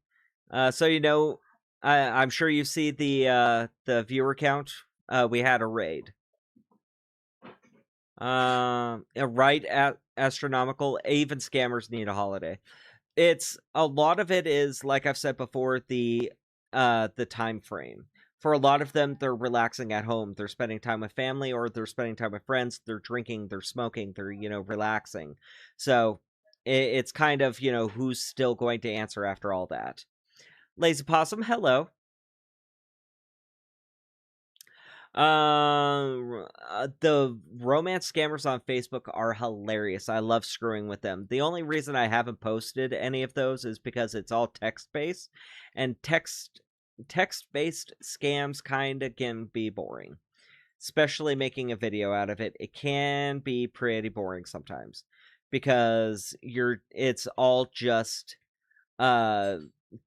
So I'm sure you see the viewer count. We had a raid. Right at astronomical. Even scammers need a holiday. It's a lot of it is, like I've said before, the time frame. For a lot of them, they're relaxing at home. They're spending time with family, or they're spending time with friends. They're drinking, they're smoking, they're relaxing. So it's kind of who's still going to answer after all that. Lazy Possum, hello. The romance scammers on Facebook are hilarious. I love screwing with them. The only reason I haven't posted any of those is because it's all text-based, and text-based scams kind of can be boring. Especially making a video out of it. It can be pretty boring sometimes because it's all just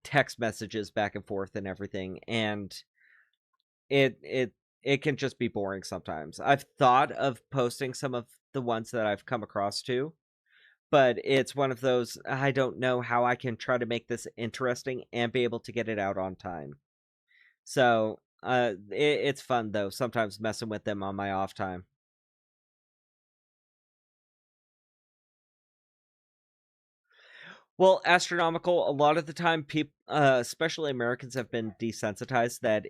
text messages back and forth and everything, and it can just be boring sometimes. I've thought of posting some of the ones that I've come across too, but it's one of those, I don't know how I can try to make this interesting and be able to get it out on time. So, it's fun though, sometimes messing with them on my off time. Well, astronomical, a lot of the time, people, especially Americans, have been desensitized that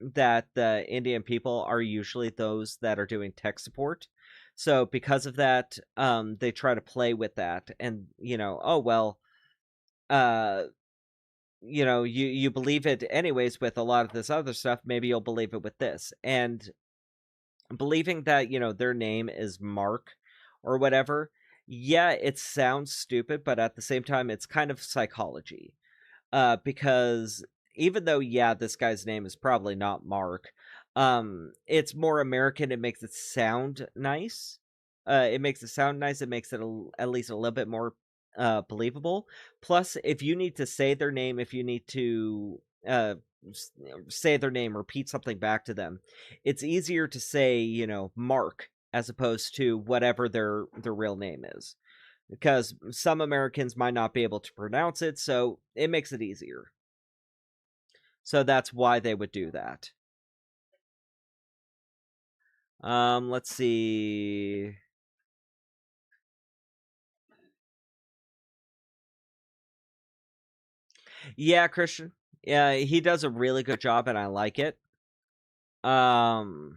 that the Indian people are usually those that are doing tech support. So because of that, they try to play with that, and oh well, you believe it anyways with a lot of this other stuff. Maybe you'll believe it with this, and believing that their name is Mark or whatever. Yeah, it sounds stupid, but at the same time, it's kind of psychology. Because even though, yeah, this guy's name is probably not Mark, it's more American. It makes it sound nice. It makes it sound nice. It makes it at least a little bit more believable. Plus, if you need to say their name, if you need to say their name, repeat something back to them, it's easier to say, Mark, as opposed to whatever their real name is, because some Americans might not be able to pronounce it, so it makes it easier. So that's why they would do that. Let's see. Yeah, Christian. Yeah, he does a really good job, and I like it. I've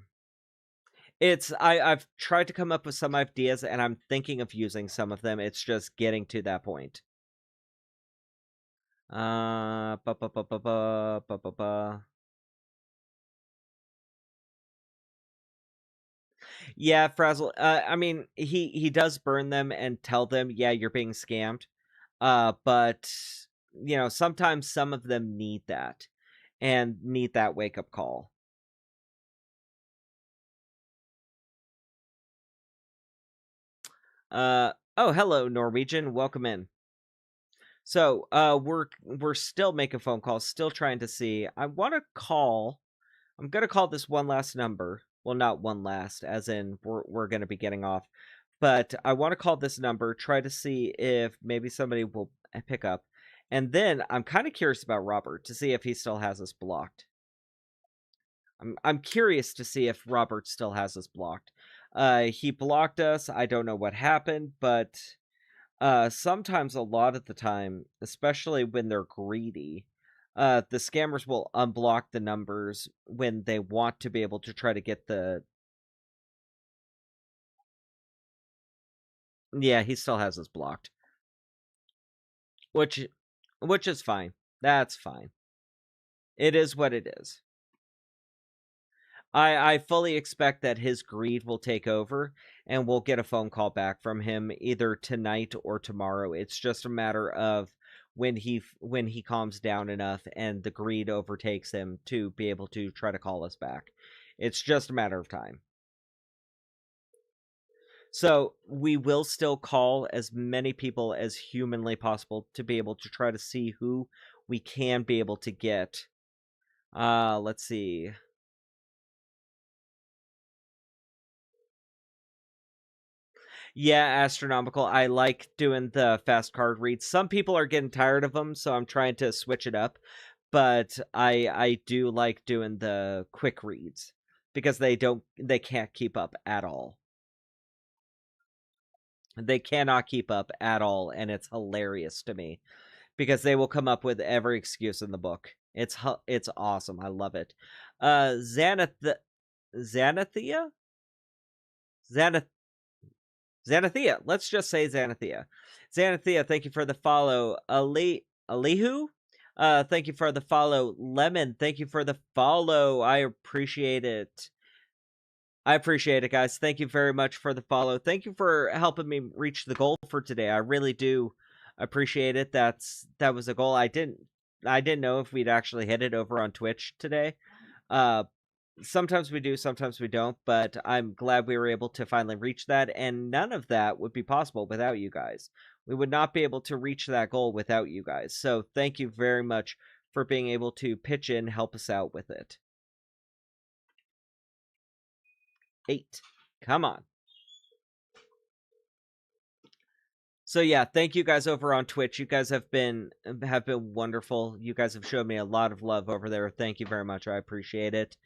tried to come up with some ideas, and I'm thinking of using some of them. It's just getting to that point. Ba ba ba ba ba ba ba ba. Yeah, Frazzle. I mean, he does burn them and tell them, yeah, you're being scammed. But sometimes some of them need that and need that wake up call. Oh, hello, Norwegian. Welcome in. So, we're still making phone calls, still trying to see. I'm gonna call this one last number. Well, not one last, as in we're gonna be getting off. But I want to call this number, try to see if maybe somebody will pick up. And then I'm kind of curious about Robert to see if he still has us blocked. I'm curious to see if Robert still has us blocked. He blocked us. I don't know what happened, but sometimes, a lot of the time, especially when they're greedy, the scammers will unblock the numbers when they want to be able to try to get the... Yeah, he still has us blocked. Which is fine. That's fine. It is what it is. I fully expect that his greed will take over, and we'll get a phone call back from him either tonight or tomorrow. It's just a matter of when he calms down enough and the greed overtakes him to be able to try to call us back. It's just a matter of time. So we will still call as many people as humanly possible to be able to try to see who we can be able to get. Let's see. Yeah, Astronomical. I like doing the fast card reads. Some people are getting tired of them, so I'm trying to switch it up. But I do like doing the quick reads because they can't keep up at all. They cannot keep up at all, and it's hilarious to me because they will come up with every excuse in the book. It's awesome. I love it. Xanathia? Xanathia. Let's just say Xanathia. Xanathia, thank you for the follow. Alihu? Thank you for the follow. Lemon, thank you for the follow. I appreciate it. Guys. Thank you very much for the follow. Thank you for helping me reach the goal for today. I really do appreciate it. That was a goal. I didn't know if we'd actually hit it over on Twitch today. Sometimes we do, sometimes we don't, but I'm glad we were able to finally reach that, and none of that would be possible without you guys. We would not be able to reach that goal without you guys. So thank you very much for being able to pitch in, help us out with it. 8. Come on. So yeah, thank you guys over on Twitch. You guys have been wonderful. You guys have showed me a lot of love over there. Thank you very much. I appreciate it.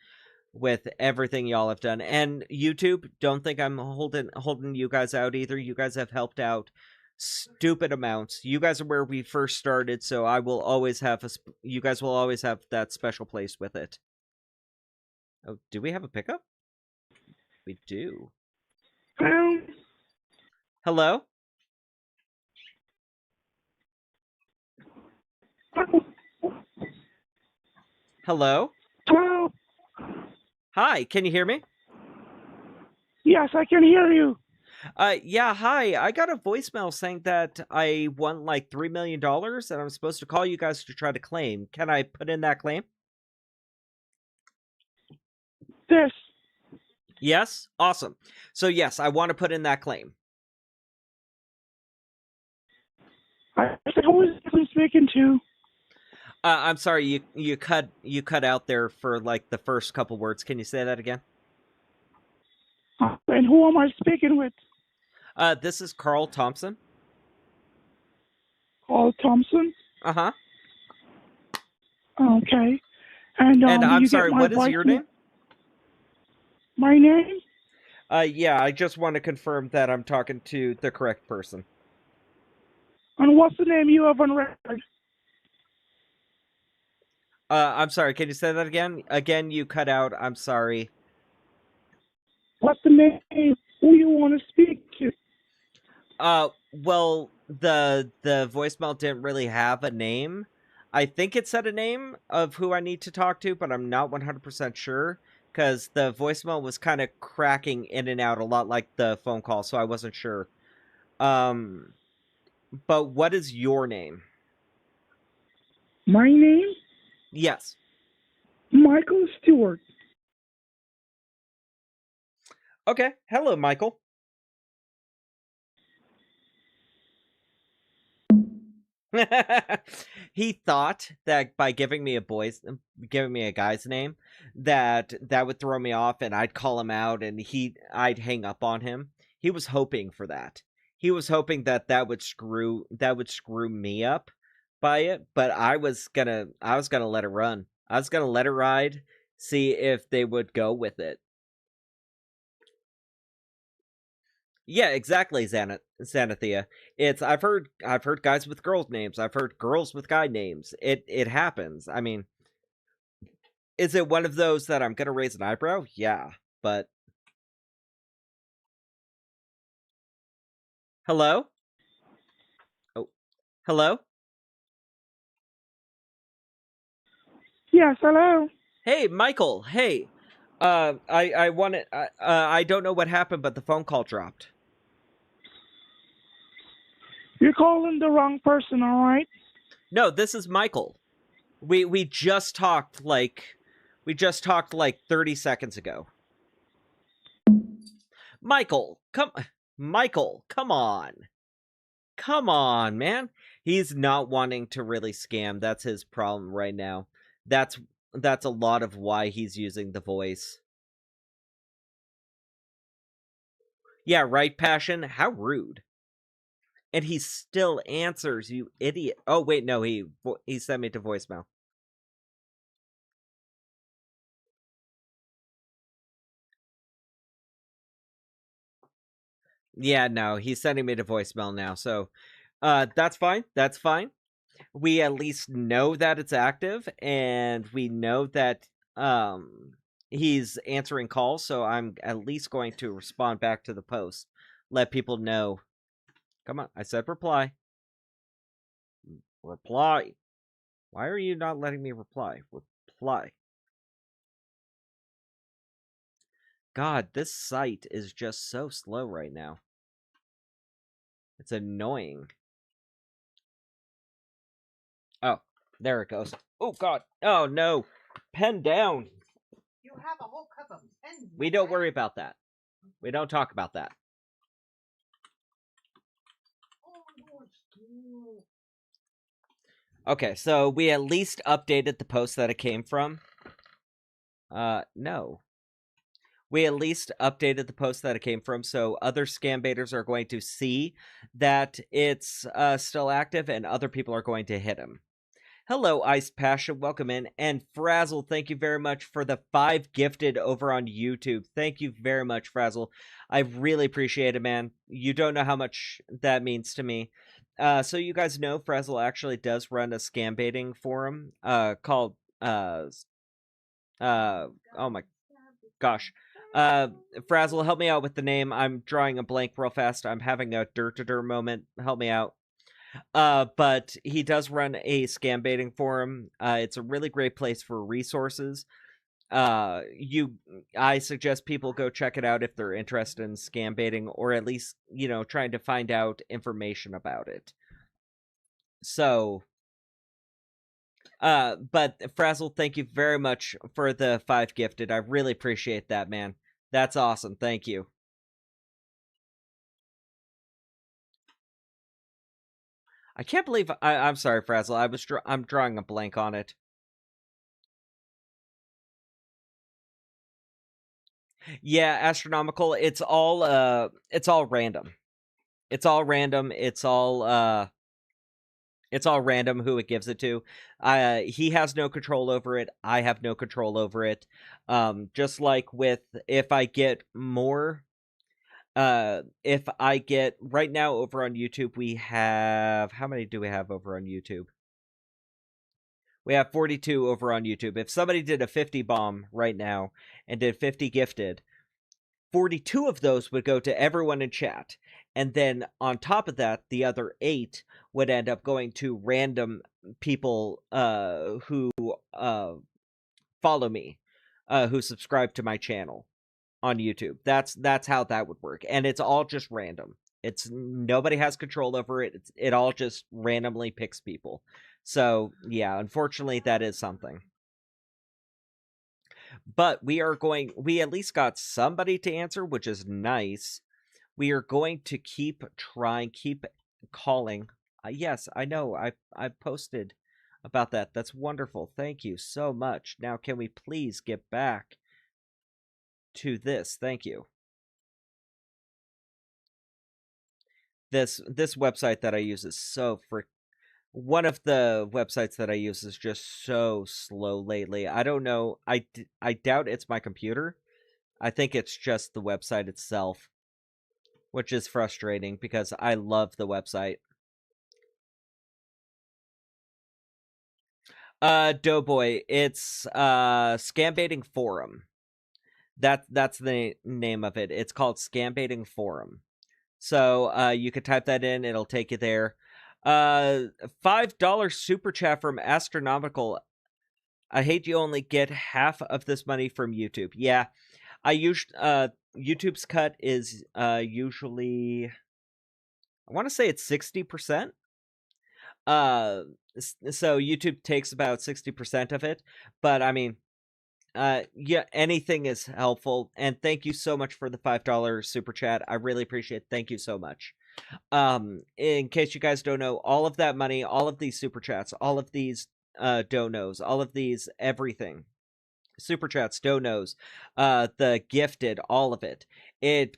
With everything y'all have done. And YouTube, don't think I'm holding you guys out either. You guys have helped out stupid amounts. You guys are where we first started, so I will always have you guys will always have that special place with it. Oh, do we have a pickup? We do. Hello? Hello? Hello? Hi, can you hear me? Yes, I can hear you. Yeah, hi. I got a voicemail saying that I won like $3 million and I'm supposed to call you guys to try to claim. Can I put in that claim? This. Yes? Awesome. So yes, I want to put in that claim. I said, who is this speaking to? I'm sorry, you cut out there for like the first couple words. Can you say that again? And who am I speaking with? This is Carl Thompson. Carl Thompson? Uh-huh. Okay. And I'm sorry, what is your name? My name? Yeah, I just want to confirm that I'm talking to the correct person. And what's the name you have on record? I'm sorry, can you say that again? Again, you cut out. I'm sorry. What's the name? Who you want to speak to? Well, the voicemail didn't really have a name. I think it said a name of who I need to talk to, but I'm not 100% sure because the voicemail was kind of cracking in and out a lot like the phone call, so I wasn't sure. But what is your name? My name? Yes. Michael Stewart. Okay. Hello, Michael. He thought that by giving me a guy's name, that would throw me off and I'd call him out and I'd hang up on him. He was hoping for that. He was hoping that would screw me up by it, but I was gonna let it run. I was gonna let it ride, see if they would go with it. Yeah, exactly, Xanathia. It's I've heard guys with girls names. I've heard girls with guy names. It happens. I mean, is it one of those that I'm gonna raise an eyebrow? Yeah, but hello? Oh, hello? Yes, hello. Hey, Michael. Hey. I wanted I don't know what happened, but the phone call dropped. You're calling the wrong person, all right? No, this is Michael. We just talked like 30 seconds ago. Michael, come on. Come on, man. He's not wanting to really scam. That's his problem right now. That's a lot of why he's using the voice. Yeah, right, Passion? How rude. And he still answers, you idiot. Oh, wait, no, he sent me to voicemail. Yeah, no, he's sending me to voicemail now. So, that's fine. That's fine. We at least know that it's active, and we know that he's answering calls. So I'm at least going to respond back to the post, let people know. Come on, I said reply. Reply. Why are you not letting me reply? Reply. God, this site is just so slow right now. It's annoying. Oh, there it goes. Oh, God. Oh, no. Pen down. You have a whole cup of pens. We don't worry about that. We don't talk about that. Okay, so we at least updated the post that it came from. No. We at least updated the post that it came from, so other scam baiters are going to see that it's still active, and other people are going to hit him. Hello, Ice Passion. Welcome in. And Frazzle, thank you very much for the 5 gifted over on YouTube. Thank you very much, Frazzle. I really appreciate it, man. You don't know how much that means to me. So you guys know Frazzle actually does run a scam baiting forum called oh my gosh. Frazzle, help me out with the name. I'm drawing a blank real fast. I'm having a dirt moment. Help me out. But he does run a scam baiting forum. It's a really great place for resources. I suggest people go check it out if they're interested in scam baiting, or at least, trying to find out information about it. So, but Frazzle, thank you very much for the 5 gifted. I really appreciate that, man. That's awesome. Thank you. I can't believe I'm sorry, Frazzle. I'm drawing a blank on it. Yeah, astronomical. It's all random. It's all random. It's all random who it gives it to. He has no control over it. I have no control over it. Just like with if I get more if I get right now over on YouTube, we have, how many do we have over on YouTube? We have 42 over on YouTube. If somebody did a 50 bomb right now and did 50 gifted, 42 of those would go to everyone in chat. And then on top of that, the other 8 would end up going to random people who follow me, who subscribe to my channel on YouTube. That's how that would work. And it's all just random. It's nobody has control over it. It all just randomly picks people. So, yeah, unfortunately that is something. But we at least got somebody to answer, which is nice. We are going to keep trying, keep calling. Yes, I know. I posted about that. That's wonderful. Thank you so much. Now, can we please get back to this? Thank you. This website that I use is so one of the websites that I use is just so slow lately. I don't know. I doubt it's my computer. I think it's just the website itself, which is frustrating because I love the website. Doughboy, it's Scam Baiting Forum. That's the name of it. It's called Scam Baiting Forum. So you could type that in, it'll take you there. $5 super chat from Astronomical. I hate you only get half of this money from YouTube. Yeah, I YouTube's cut is usually, I want to say it's 60%. So YouTube takes about 60% of it, but I mean, yeah, anything is helpful. And thank you so much for the $5 super chat. I really appreciate it. Thank you so much. In case you guys don't know, all of that money, all of these super chats, all of these donos, all of these everything, super chats, donos, the gifted, all of it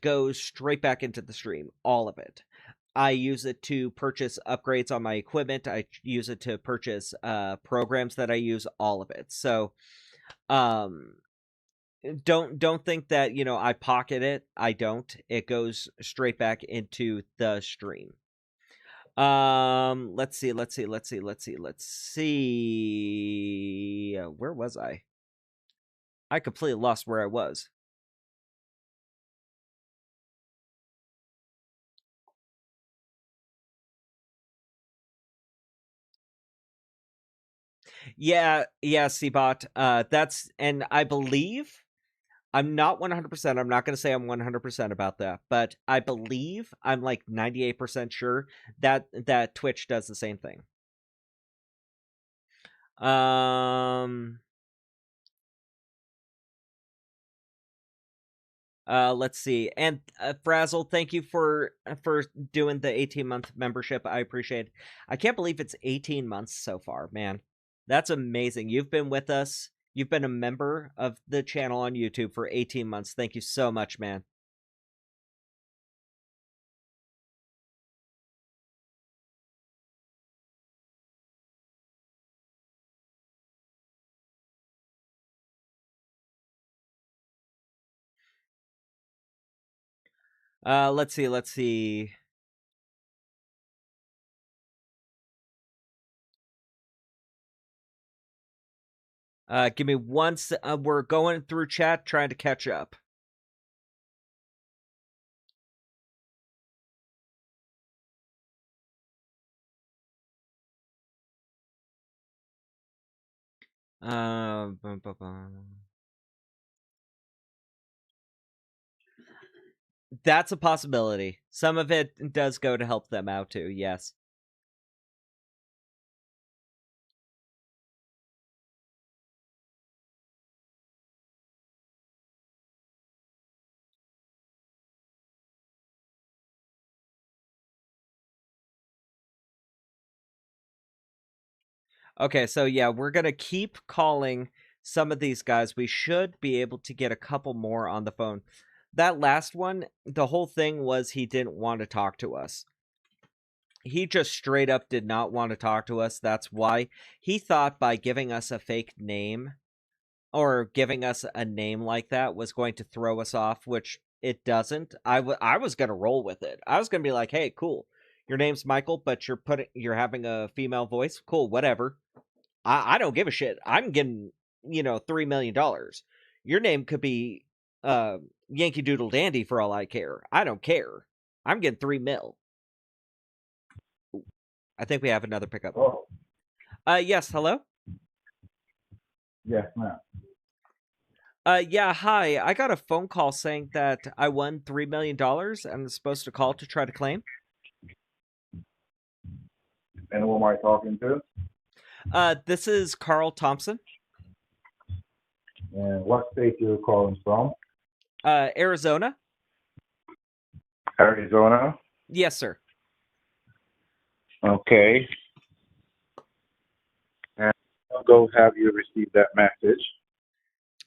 goes straight back into the stream, all of it. I use it to purchase upgrades on my equipment. I use it to purchase programs that I use, all of it. So don't think that, you know, I pocket it. I don't. It goes straight back into the stream. Let's see. Where was I? I completely lost where I was. Yeah, Cbot. That's, and I believe, I'm not 100%. I'm not going to say I'm 100% about that, but I believe, I'm like 98% sure that Twitch does the same thing. Let's see. And Frazzle, thank you for doing the 18-month membership. I appreciate it. I can't believe it's 18 months so far, man. That's amazing. You've been with us. You've been a member of the channel on YouTube for 18 months. Thank you so much, man. Let's see. Give me one we're going through chat trying to catch up. That's a possibility. Some of it does go to help them out too, yes. Okay, so yeah, we're gonna keep calling some of these guys. We should be able to get a couple more on the phone. That last one, the whole thing was he didn't want to talk to us. He just straight up did not want to talk to us. That's why he thought by giving us a fake name or giving us a name like that was going to throw us off, which it doesn't. I was gonna roll with it. I was gonna be like, hey, cool. Your name's Michael, but you're having a female voice. Cool, whatever. I don't give a shit. I'm getting, $3 million. Your name could be Yankee Doodle Dandy for all I care. I don't care. I'm getting 3 mil. I think we have another pickup. Oh, Yes, hello? yes, ma'am. Yeah, hi. I got a phone call saying that I won $3 million and I'm supposed to call to try to claim. And who am I talking to? This is Carl Thompson. And what state you're calling from? Arizona? Arizona. Yes, sir. Okay. And how ago have you received that message?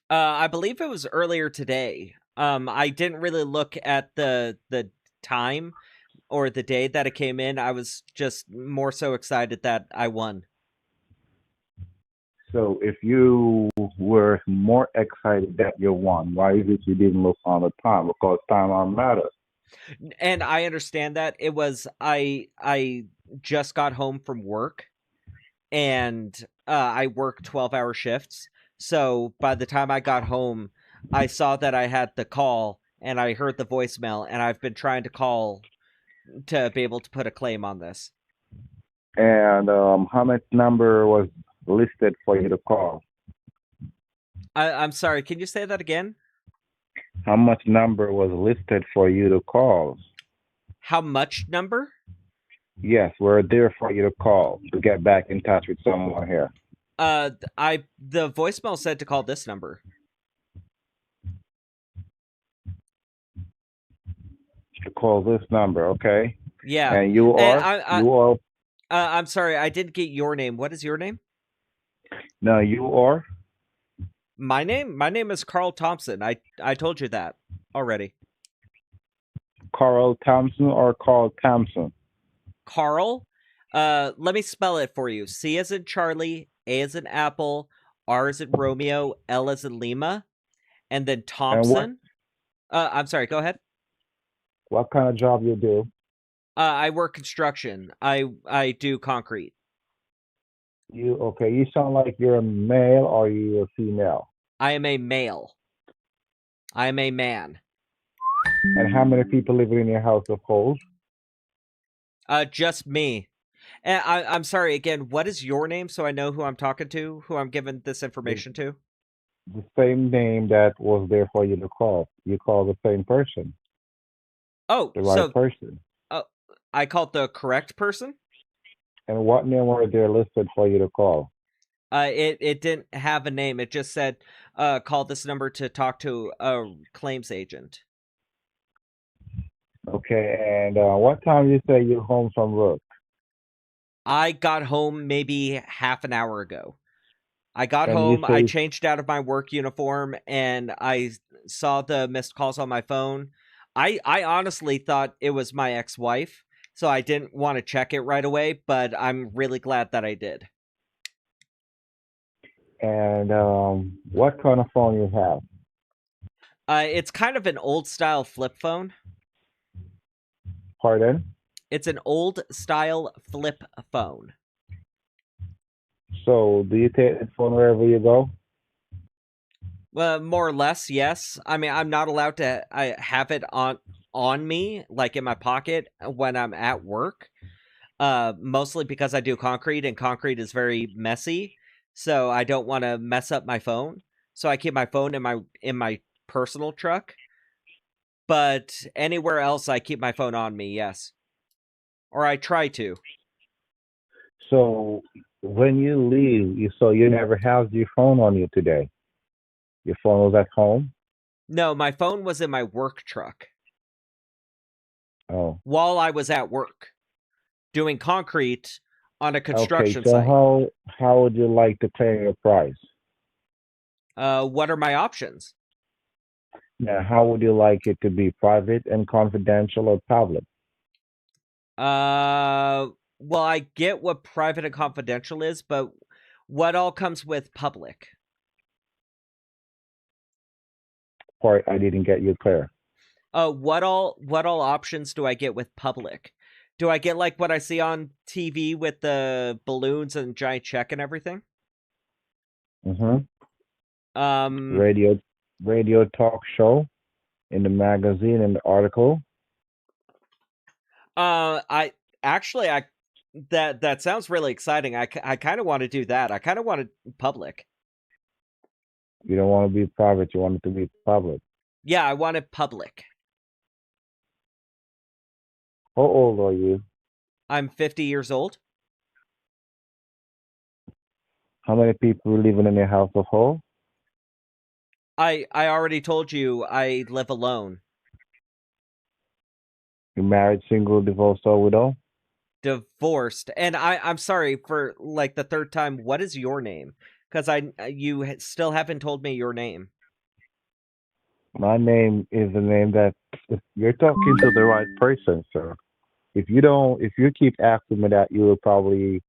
I believe it was earlier today. I didn't really look at the time or the day that it came in. I was just more so excited that I won. So if you were more excited that you won, why is it you didn't look on the time? Because time don't matter. And I understand that. It was I just got home from work and I work 12-hour shifts. So by the time I got home, I saw that I had the call and I heard the voicemail, and I've been trying to call to be able to put a claim on this. And how much number was listed for you to call? I'm sorry, can you say that again? How much number was listed for you to call? How much number? Yes, we're there for you to call to get back in touch with someone here. The voicemail said to call this number. To call this number, okay? Yeah. And you are I'm sorry, I didn't get your name. What is your name? No, you are. My name is Carl Thompson. I told you that already. Carl Thompson or Carl Thompson? Carl. Let me spell it for you. C as in Charlie, A as in Apple, R as in Romeo, L as in Lima, and then Thompson. I'm sorry, go ahead. What kind of job you do? I work construction. I do concrete. You sound like you're a male or you're a female. I am a male. I am a man. And how many people live in your household? Just me. And I'm sorry, again, what is your name so I know who I'm talking to, who I'm giving this information to? The same name that was there for you to call. You call the same person. Oh, the right person. I called the correct person? And what name were there listed for you to call? It didn't have a name. It just said, call this number to talk to a claims agent. Okay, and what time you say you're home from work? I got home maybe half an hour ago. I got And home, I changed out of my work uniform, and I saw the missed calls on my phone. I honestly thought it was my ex-wife, so I didn't want to check it right away, but I'm really glad that I did. And what kind of phone you have? It's kind of an old-style flip phone. Pardon? It's an old-style flip phone. So, do you take the phone wherever you go? Well, more or less, yes. I mean, I'm not allowed to have it on me, like in my pocket, when I'm at work. Mostly because I do concrete, and concrete is very messy. So I don't want to mess up my phone. So I keep my phone in my personal truck. But anywhere else, I keep my phone on me, yes. Or I try to. So, when you leave, you never have your phone on you today? Your phone was at home? No, my phone was in my work truck. Oh. While I was at work, doing concrete on a construction site. So how would you like to claim your price? What are my options? Now, how would you like it to be, private and confidential or public? Well, I get what private and confidential is, but what all comes with public? Or I didn't get you clear. what all options do I get with public? Do I get like what I see on TV with the balloons and giant check and everything? Mm-hmm. Um, Radio talk show in the magazine and the article. I actually I that sounds really exciting. I kind of want to do that. I kind of want it public. You don't want to be private. You want it to be public. Yeah, I want it public. How old are you? I'm 50 years old. How many people living in your household? I already told you I live alone. You married, single, divorced, or widow? Divorced. And I'm sorry for like the third time. What is your name? Because still haven't told me your name. My name is the name that you're talking to the right person, sir. If you keep asking me that, you will probably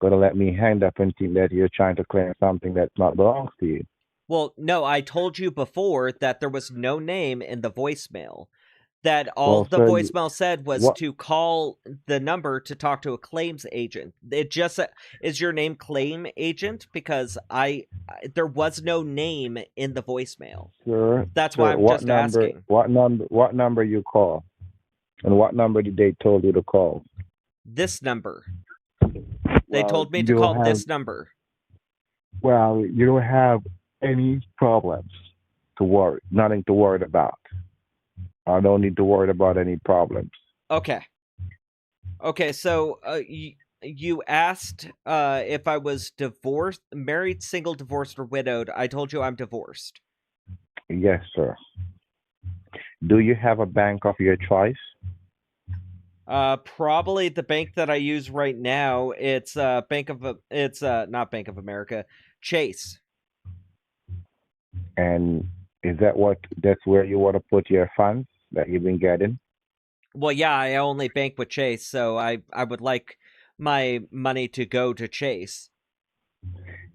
gonna let me hang up and think that you're trying to claim something that not belongs to you. Well, no, I told you before that there was no name in the voicemail. That all Well, the sir, voicemail said was what? to call the number to talk to a claims agent. It just is your name claim agent because there was no name in the voicemail. Sir, That's why sir, I'm just asking. what number you call, and what number did they told you to call? This number. They Well, told me to you call have this number. well, you don't have any problems to worry, nothing to worry about. I don't need to worry about any problems. Okay. Okay, so you asked if I was divorced, married, single, divorced, or widowed. I told you I'm divorced. Yes, sir. Do you have a bank of your choice? Probably the bank that I use right now. It's it's not Bank of America, Chase. And is that's where you want to put your funds that you've been getting? Well, yeah, I only bank with Chase, so I would like my money to go to Chase.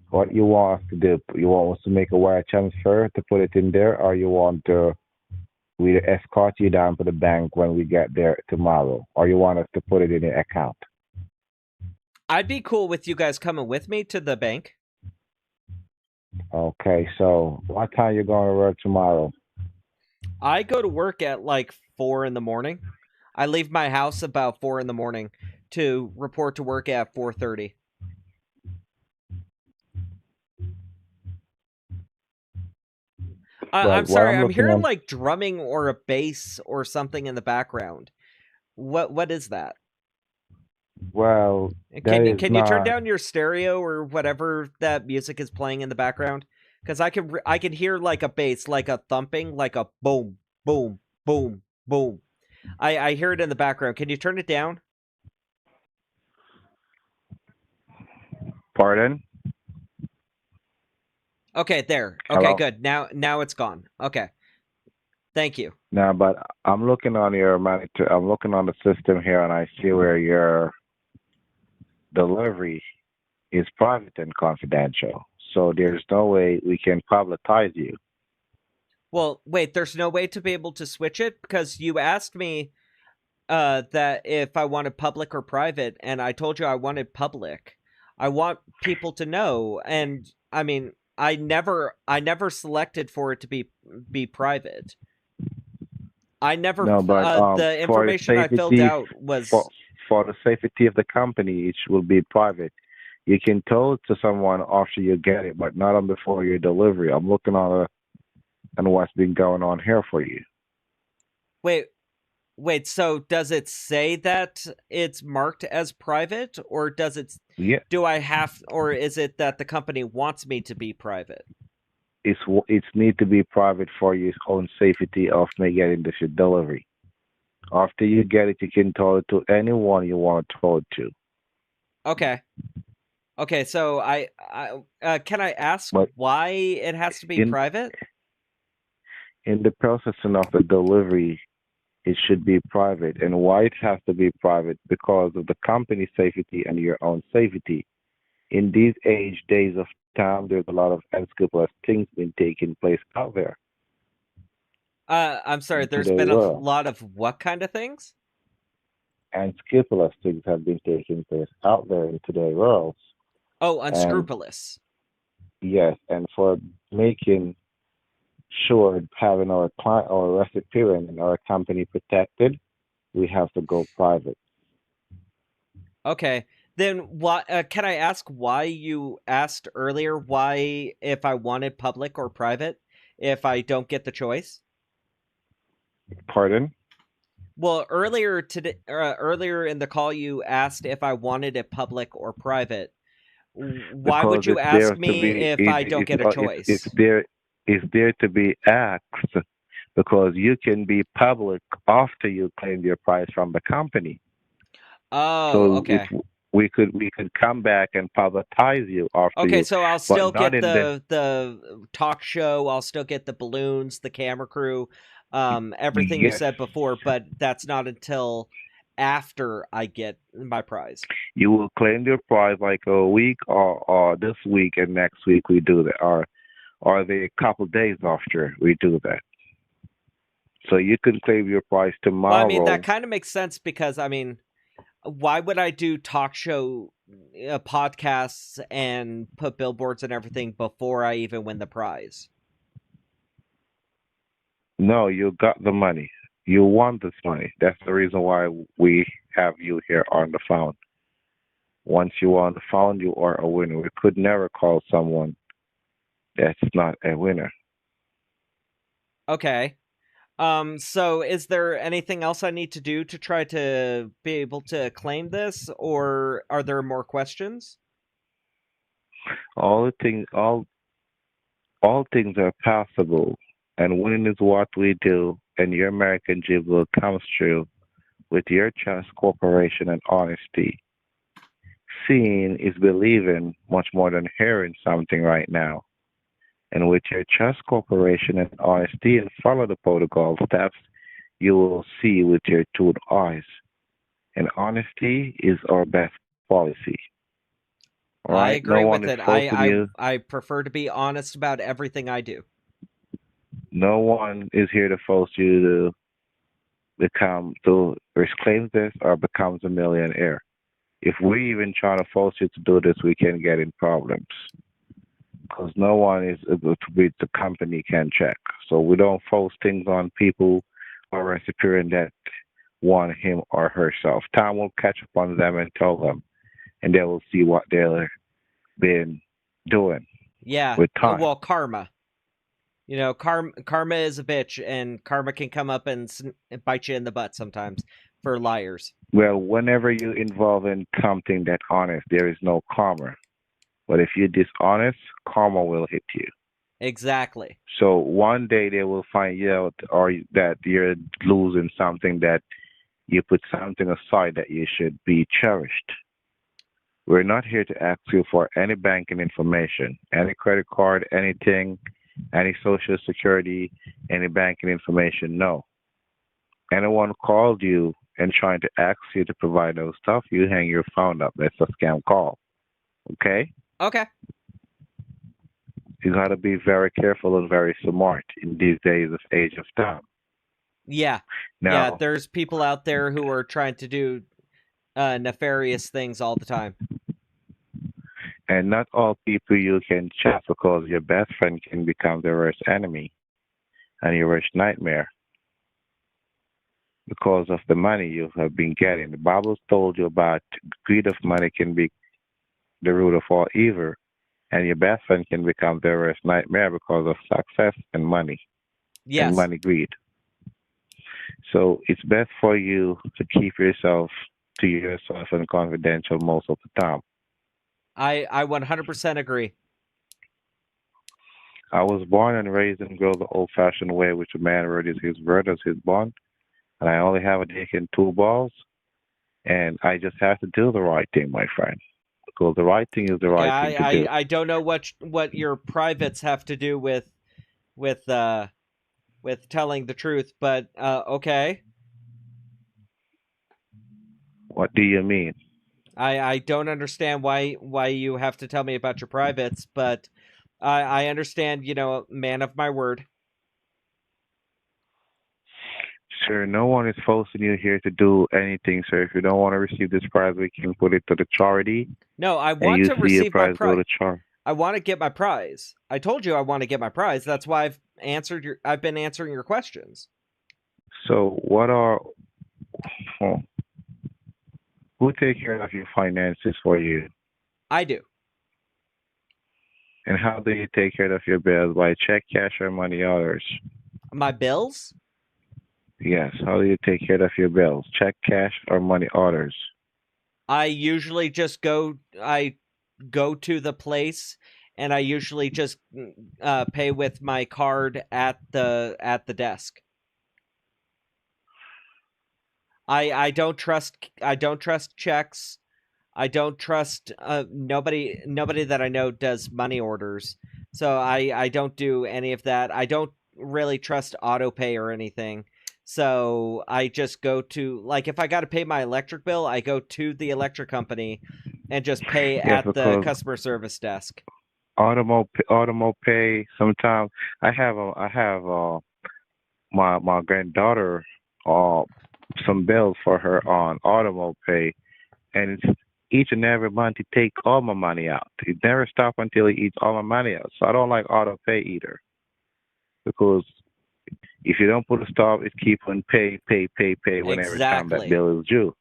What you want us to do? You want us to make a wire transfer to put it in there, or you want we escort you down to the bank when we get there tomorrow, or you want us to put it in your account? I'd be cool with you guys coming with me to the bank. Okay, so what time you going to work tomorrow? I go to work at like 4 in the morning. I leave my house about 4 in the morning to report to work at 4:30. Well, I'm what sorry, I'm I'm looking hearing on, like drumming or a bass or something in the background. What is that? well, that Can is can you turn not. down your stereo or whatever that music is playing in the background? Because I can hear like a bass, like a thumping, like a boom, boom, boom, boom. I hear it in the background. Can you turn it down? Pardon? Okay, there. Okay, Hello. good. Now it's gone. Okay. Thank you. No, but I'm looking on your monitor. I'm looking on the system here, and I see where your delivery is private and confidential. So there's no way we can publicize you. Well, wait, there's no way to be able to switch it because you asked me that if I wanted public or private, and I told you I wanted public. I want people to know, and I mean, I never selected for it to be private. I never No, but the for the information I filled out for was for the safety of the company, it will be private. You can tell it to someone after you get it, but not on before your delivery. I'm looking on what's been going on here for you. wait, wait, so does it say that it's marked as private or does it Yeah, do I have or is it that the company wants me to be private? it's need to be private for your own safety of me getting this delivery. After you get it, you can tell it to anyone you want to tell it to. Okay. Okay, so I can I ask But why it has to be in private? in the processing of the delivery, it should be private. And why it has to be private? Because of the company safety and your own safety. In these days of time, there's a lot of unscrupulous things been taking place out there. I'm sorry. in There's today's been a world. lot of what kind of things? Unscrupulous things have been taking place out there in today's world. Oh, And unscrupulous. yes, and for making sure having our client, our recipient, and our company protected, we have to go private. Okay. Then why can I ask why you asked earlier why if I wanted public or private if I don't get the choice? Pardon? Well, earlier in the call you asked if I wanted it public or private. Why Because would you it's there ask to me be if I don't get a it's choice? there to be asked because you can be public after you claim your price from the company. Oh, So if okay. we could come back and publicize you after Okay, you, so I'll but still not get in the the talk show, I'll still get the balloons, the camera crew, everything you yes. said before, but that's not until after I get my prize. You will claim your prize like a week or this week and next week we do that or the couple days after we do that. So you can claim your prize Well, I mean, that tomorrow. kind of makes sense because, I mean, why would I do talk show podcasts and put billboards and everything before I even win the prize? No, you got the money. You want this money. That's the reason why we have you here on the phone. Once you are on the phone, you are a winner. We could never call someone that's not a winner. Okay. So is there anything else I need to do to try to be able to claim this, or are there more questions? All the things, all things are possible, and winning is what we do. And your American dream will come true with your trust, cooperation, and honesty. Seeing is believing much more than hearing something right now. And with your trust, cooperation, and honesty, and follow the protocol steps, you will see with your two eyes. And honesty is our best policy. All I right? No agree one with is it. forcing you. I prefer to be honest about everything I do. No one is here to force you to reclaim this or becomes a millionaire. If we even try to force you to do this, we can get in problems because no one is able to beat the company can check. So we don't force things on people or recipient that want him or herself. Time will catch up on them and tell them, and they will see what they've been doing Yeah. with time. Well, karma. You know, karma is a bitch, and karma can come up and bite you in the butt sometimes for liars. Well, whenever you involve in something that honest, there is no karma. But if you're dishonest, karma will hit you. Exactly. So one day they will find you out or that you're losing something that you put something aside that you should be cherished. We're not here to ask you for any banking information, any credit card, anything, any social security, any banking information. No. Anyone called you and trying to ask you to provide those stuff, you hang your phone up. That's a scam call. Okay? Okay. You gotta be very careful and very smart in these days of age of time. Yeah. Yeah, Now, there's people out there who are trying to do nefarious things all the time. and not all people you can trust because your best friend can become their worst enemy and your worst nightmare because of the money you have been getting. The Bible told you about greed of money can be the root of all evil, and your best friend can become their worst nightmare because of success and money and Yes. money greed. So it's best for you to keep yourself to yourself and confidential most of the time. I 100% agree. I was born and raised and grew the old-fashioned way, which a man reads his word as his bond, and I only have a dick and two balls, and I just have to do the right thing, my friend, because the right thing is the right Yeah, thing to do. I don't know what your privates have to do with telling the truth, but okay. What do you mean? I don't understand why you have to tell me about your privates, but I understand, you know, man of my word. Sir, no one is forcing you here to do anything, sir. If you don't want to receive this prize, we can put it to the charity, No, I and want you to see your receive my prize go prize. to charity. I want to get my prize. I told you I want to get my prize. That's why I've been answering your questions. So, huh, who take care of your finances for you? I do. And how do you take care of your bills? By check, cash, or money orders? My bills? Yes. How do you take care of your bills? Check, cash, or money orders? I usually just go to the place and I usually just pay with my card at the desk. I don't trust checks. I don't trust nobody that I know does money orders. So I don't do any of that. I don't really trust auto pay or anything. So I just go to, like, if I got to pay my electric bill, I go to the electric company and just pay Yes, at the because customer service desk. automo pay. Sometimes I have my granddaughter some bills for her on automo pay, and it's each and every month he take all my money out. He never stop until he eats all my money out. So I don't like auto pay either, because if you don't put a stop, it keep on pay when every time that Exactly. bill is due.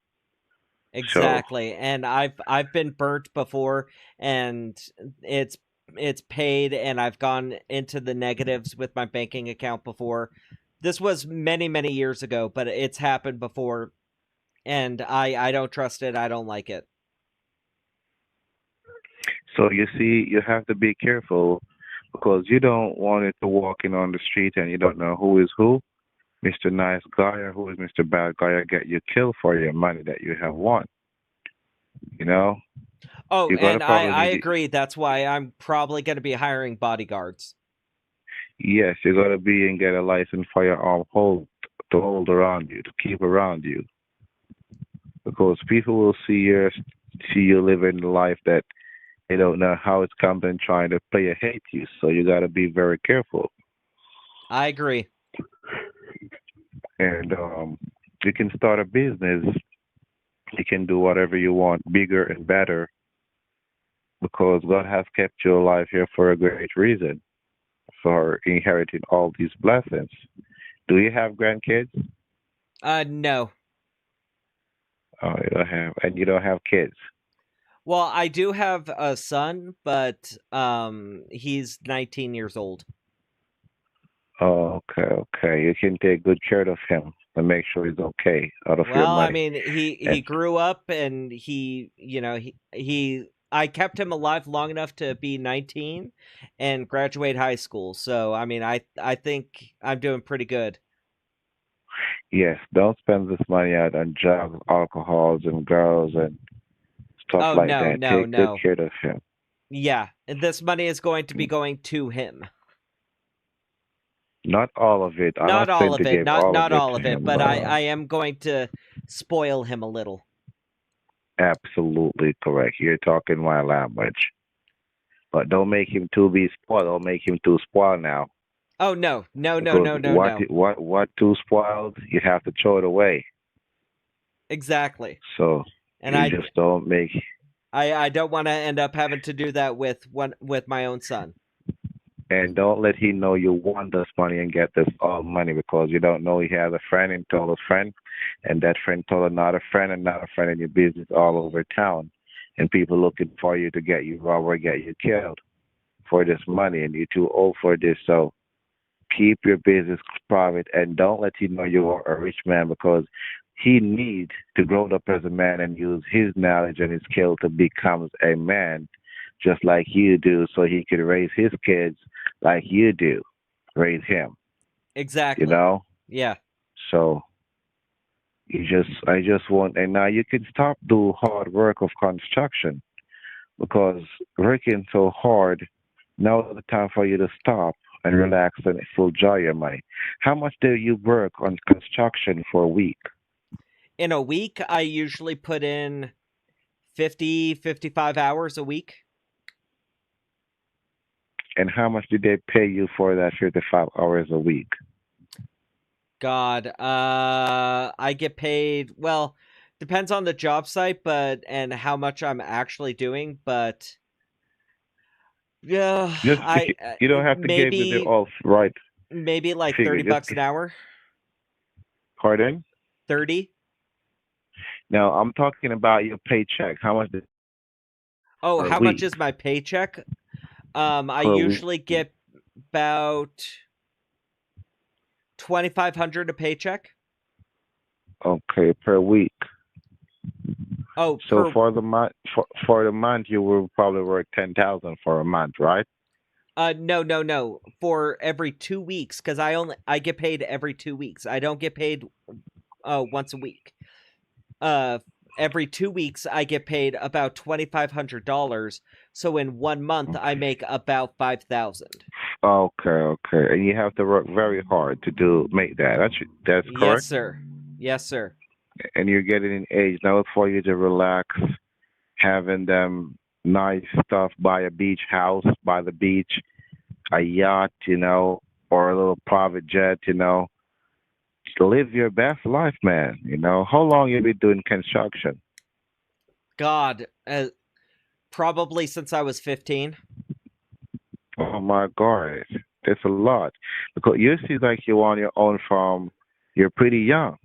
Exactly. And I've been burnt before, and it's paid, and I've gone into the negatives with my banking account before. This was many years ago, but it's happened before, and I don't trust it. I don't like it. So you see, you have to be careful, because you don't want it to walking on the street and you don't know who is who, Mr. Nice Guy or who is Mr. Bad Guy, or get you killed for your money that you have won. You know, Oh, you gotta and I probably agree. That's why I'm probably going to be hiring bodyguards. yes, you gotta be and get a licensed firearm hold to hold around you, to keep around you, because people will see you living the life that they don't know how it's coming and trying to play a hate you. So you gotta be very careful. I agree. And you can start a business. You can do whatever you want, bigger and better, because God has kept you alive here for a great reason, for inheriting all these blessings. Do you have grandkids? No. Oh, you don't have, and you don't have kids. Well, I do have a son, but he's 19 years old. Oh, okay. You can take good care of him and make sure he's okay out of your Well, I money. mean, he And grew up, and I kept him alive long enough to be 19 and graduate high school. So, I mean, I think I'm doing pretty good. yes, don't spend this money out on drugs, alcohols, and girls and stuff Oh, like no, that. no, Take good no. care of him. Yeah, and this money is going to be going to him. Not all of it. I'm Not not all saying of to it, give all of not it all to of it, him. but I am going to spoil him a little. Absolutely correct. You're talking my language. But don't make him too be spoiled. Don't make him too spoiled now. Oh, no, no, no, Because no, no, no. what too spoiled, you have to throw it away. Exactly. So And you just don't make. I don't want to end up having to do that with my own son. And don't let him know you want this money and get this all money, because you don't know he has a friend and told a friend, and that friend told another friend and another friend, in your business all over town, and people looking for you to get you robbed or get you killed for this money, and you're too old for this. So keep your business private and don't let him know you're a rich man, because he needs to grow up as a man and use his knowledge and his skill to become a man just like you do, so he could raise his kids like you do. Raise him. Exactly. You know? Yeah. So I just want, and now you can stop do hard work of construction, because working so hard, now is the time for you to stop and relax and enjoy your money. How much do you work on construction for a week? In a week, I usually put in 55 hours a week. And how much do they pay you for that 55 hours a week? God, I get paid. Well, depends on the job site, and how much I'm actually doing. But yeah, Just you don't have to give me the off right maybe like figure. 30 bucks an hour. Pardon? 30. Now I'm talking about your paycheck. How much Oh, per how much week? is my paycheck? I Per usually week. get about 2,500 a paycheck. Okay, per week. Oh, So per for the month, for the month, you will probably work 10,000 for a month, right? no. For every 2 weeks, because I get paid every 2 weeks. I don't get paid once a week. Every 2 weeks I get paid about $2,500. So in 1 month I make about 5,000. Okay, and you have to work very hard to make that. That's Yes, correct. sir. Yes, sir. And you're getting in age now. It's for you to relax, having them nice stuff, buy a beach house by the beach, a yacht, or a little private jet, to live your best life, man. How long you been doing construction? God, probably since I was 15. Oh my God, that's a lot. Because you seem like you're on your own from you're pretty young.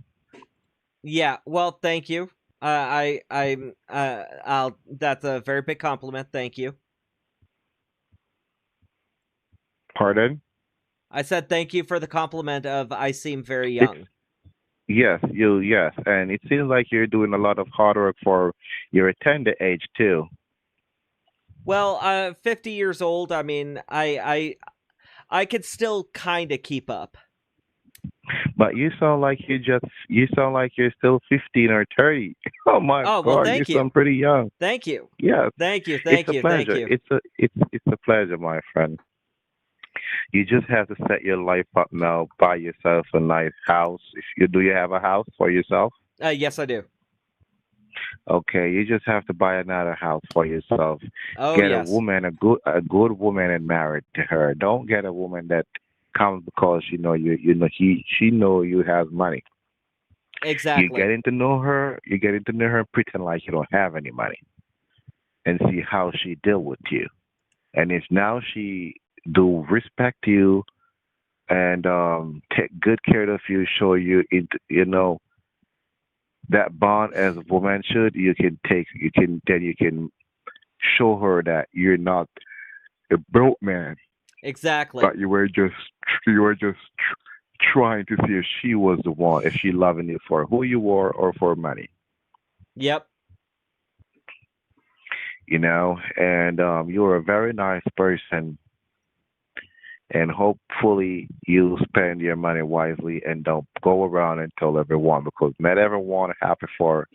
Yeah, well, thank you. I'll. That's a very big compliment. Thank you. Pardon? I said thank you for the compliment of I seem very It's young. yes, and it seems like you're doing a lot of hard work for your tender age too. Well, 50 years old. I mean, I could still kind of keep up. But you sound like you're still 15 or 30. Oh my Oh, well, God, you thank you. sound pretty young. Thank you. Yes, Thank you. it's Thank a you. Thank pleasure. you. It's a pleasure, my friend. You just have to set your life up now. Buy yourself a nice house. If you do, you have a house for yourself. Yes, I do. Okay, you just have to buy another house for yourself. Oh, Get a yes. woman, a good woman, and marry to her. Don't get a woman that comes because she know you have money. You Exactly. getting to know her. You getting to know her. Pretend like you don't have any money, and see how she deal with you. And if now she do respect you and take good care of you, show you that bond as a woman should. You can show her that you're not a broke man, Exactly. but you were just trying to see if she was the one, if she loving you for who you are or for money, Yep. And you're a very nice person, and hopefully you spend your money wisely and don't go around and tell everyone because not everyone happy for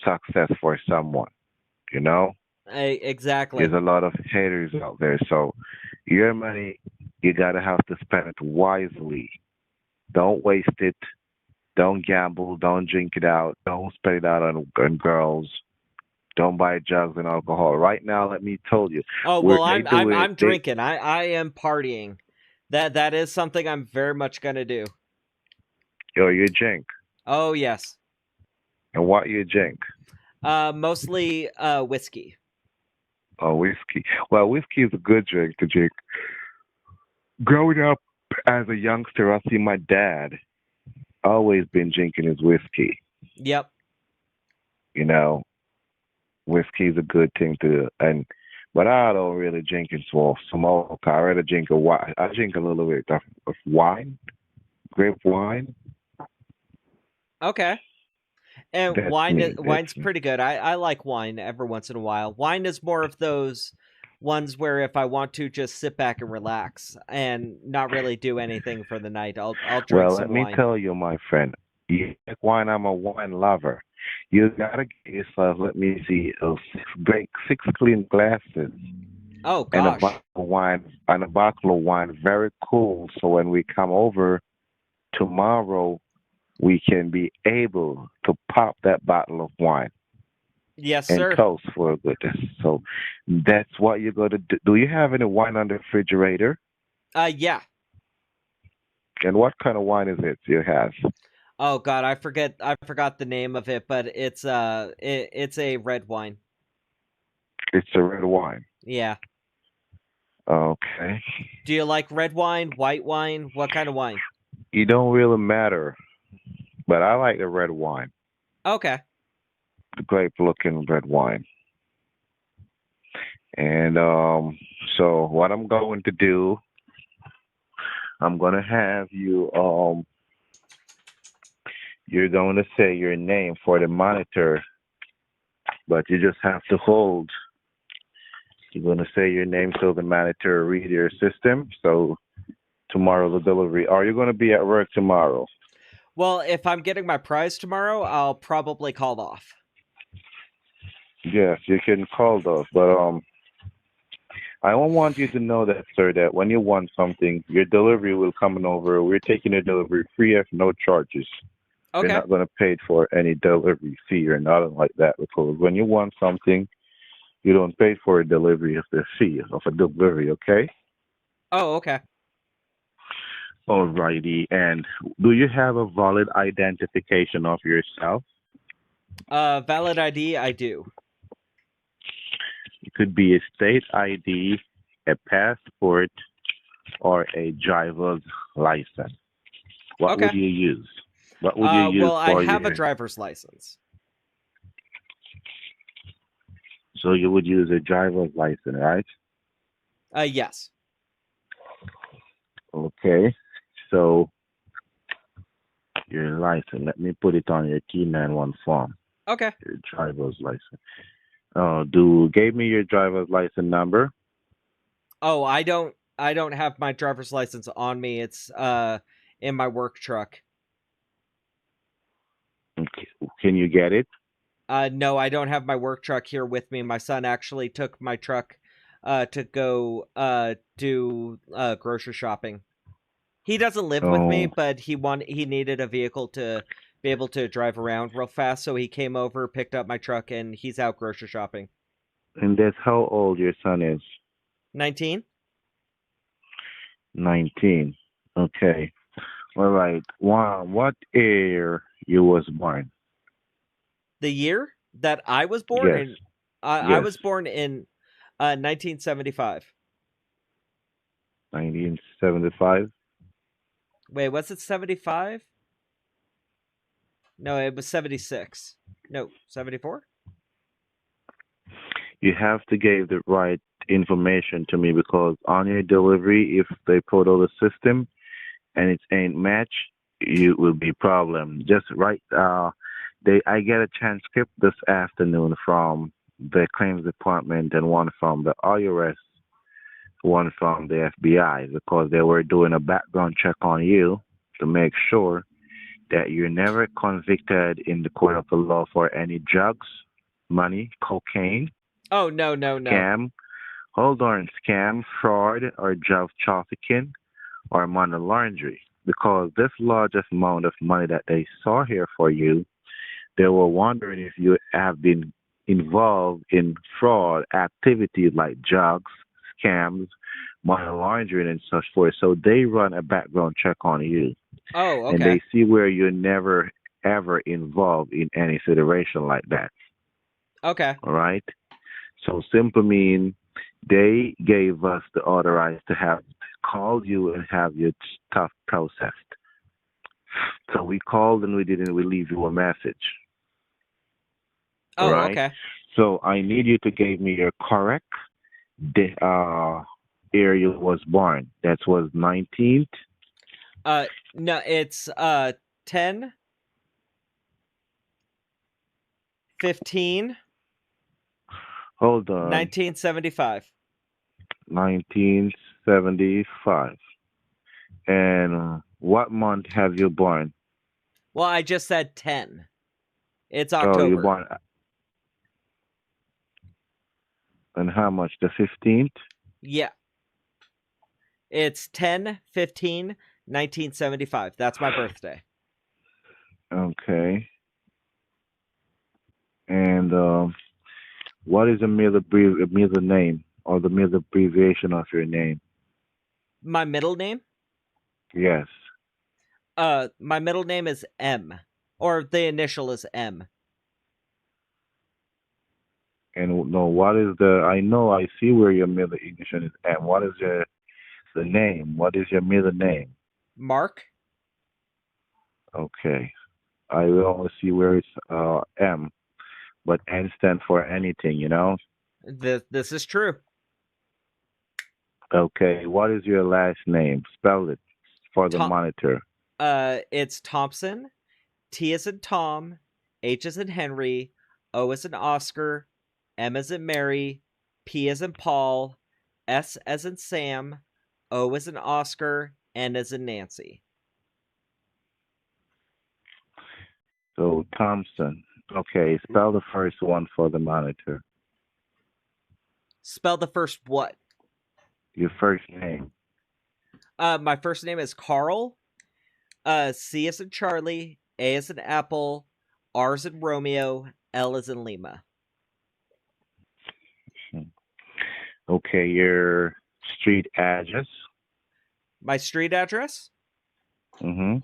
success for someone, you know. Exactly. There's a lot of haters out there. So your money, you gotta have to spend it wisely. Don't waste it. Don't gamble. Don't drink it out. Don't spend it out on girls. Don't buy drugs and alcohol. Right now, let me tell you, Oh, where well, they do it, I'm drinking. I am partying. That is something I'm very much gonna do. you drink. Oh, yes. And what you drink? Mostly whiskey. Oh, whiskey. Well, whiskey is a good drink to drink. Growing up as a youngster, I see my dad always been drinking his whiskey. Yep. Whiskey is a good thing to, but I don't really drink it for smoke. I rather drink a wine. I drink a little bit of wine, grape wine. Okay. And That's me. wine's pretty good. I like wine every once in a while. Wine is more of those ones where if I want to just sit back and relax and not really do anything for the night, I'll drink Well, some let me wine. tell you, my friend. You like wine? I'm a wine lover. You gotta get yourself. Let me see, six clean glasses Oh and a gosh. bottle of wine very cool. So when we come over tomorrow, we can be able to pop that bottle of wine Yes, and sir. toast for goodness. So that's what you're going to do. Do you have any wine on the refrigerator? Yeah. And what kind of wine is it you have? Oh God, I forgot the name of it, but it's it's a red wine. It's a red wine. Yeah. Okay. Do you like red wine, white wine? What kind of wine? It don't really matter, but I like the red wine, Okay. the grape-looking red wine. And so what I'm going to do, I'm gonna have you you're going to say your name for the monitor, but you just have to hold. You're going to say your name so the monitor read your system. So tomorrow the delivery. Are you going to be at work tomorrow? Well, if I'm getting my prize tomorrow, I'll probably call off. Yes, you can call those, but I don't want you to know that, sir, that when you want something, your delivery will come over. We're taking your delivery free of no charges. You're Okay. not going to pay for any delivery fee or nothing like that, because when you want something, you don't pay for a delivery of the fee of a delivery, okay? Oh, okay. Alrighty. And do you have a valid identification of yourself? Valid ID, I do. It could be a state ID, a passport, or a driver's license. What Okay. would you use? What would you use Well, I for have your... a driver's license. So you would use a driver's license, right? Yes. Okay. So your license, let me put it on your T91 form. Okay. Your driver's license. Gave me your driver's license number. Oh, I don't have my driver's license on me. It's in my work truck. Okay. Can you get it? No, I don't have my work truck here with me. My son actually took my truck to go do grocery shopping. He doesn't live with me, Oh, but he needed a vehicle to be able to drive around real fast, so he came over, picked up my truck, and he's out grocery shopping. and that's how old your son is? 19? 19. Okay. All right. Wow. What year you was born? The year that I was born Yes. in, I Yes. was born in 1975. 1975. Wait, was it 75? No, it was 76. No, 74? You have to give the right information to me, because on your delivery, if they put all the system and it ain't match, it will be problem. Just right. I get a transcript this afternoon from the claims department and one from the IRS, one from the FBI, because they were doing a background check on you to make sure that you're never convicted in the court of the law for any drugs, money, cocaine, Oh, no. scam, scam, fraud, or drug trafficking, or money laundering. Because this large amount of money that they saw here for you, they were wondering if you have been involved in fraud activities like drugs, scams, money laundering, and such forth. So they run a background check on you, Oh, and okay. they see where you're never ever involved in any situation like that. Okay. All right. So simply mean they gave us the authorized to have called you and have your stuff processed. So we called and we leave you a message. All Oh, right. okay. So I need you to give me your correct year you was born. That was 19th. No, it's 10 15 Hold on. 1975. 1975. And what month have you born? Well, I just said 10. It's Oh, you October. born. And how much? The 15th? Yeah. It's 10/15/1975. That's my birthday. Okay. And what is the middle name or the middle abbreviation of your name? My middle name? Yes. My middle name is M, or the initial is M. And no, what is the? I know I see where your middle initial is M. What is the name? What is your middle name? Mark. Okay, I will only see where it's M, but N stand for anything, you know. This is true. Okay, what is your last name? Spell it for the Tom- monitor. It's Thompson. T as in Tom, H as in Henry, O as in Oscar, M as in Mary, P as in Paul, S as in Sam, O as in Oscar, N as in Nancy. So Thompson. Okay, spell the first one for the monitor. Spell the first what? Your first name. My first name is Carl. C as in Charlie, A as in Apple, R as in Romeo, L as in Lima. Okay, your street address. My street address? Mm-hmm.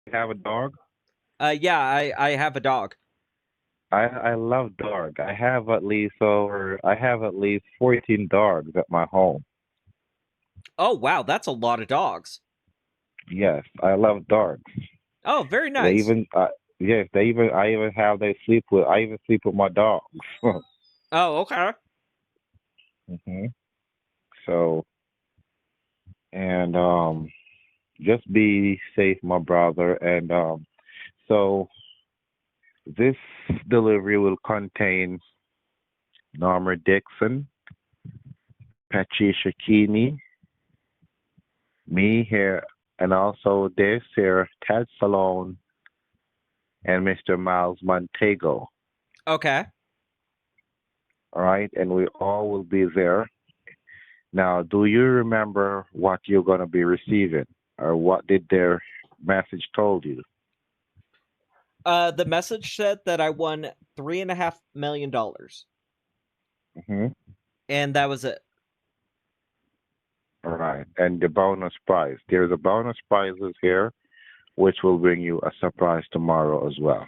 You have a dog? Yeah, I have a dog. I love dog. I have at least 14 dogs at my home. Oh, wow, that's a lot of dogs. Yes, I love dogs. Oh, very They nice. even yes, I even have they I even sleep with my dogs. Oh, okay. hmm So and just be safe, my brother. And so this delivery will contain Norma Dixon, Patricia Keeney, me here, and also there's here Ted Salone and Mr. Miles Montego. Okay. All right, and we all will be there. Now, do you remember what you're going to be receiving, or what did their message told you? The message said that I won $3.5 million, hmm and that was it. All right, and the bonus prize. There's a bonus prizes here, which will bring you a surprise tomorrow as well.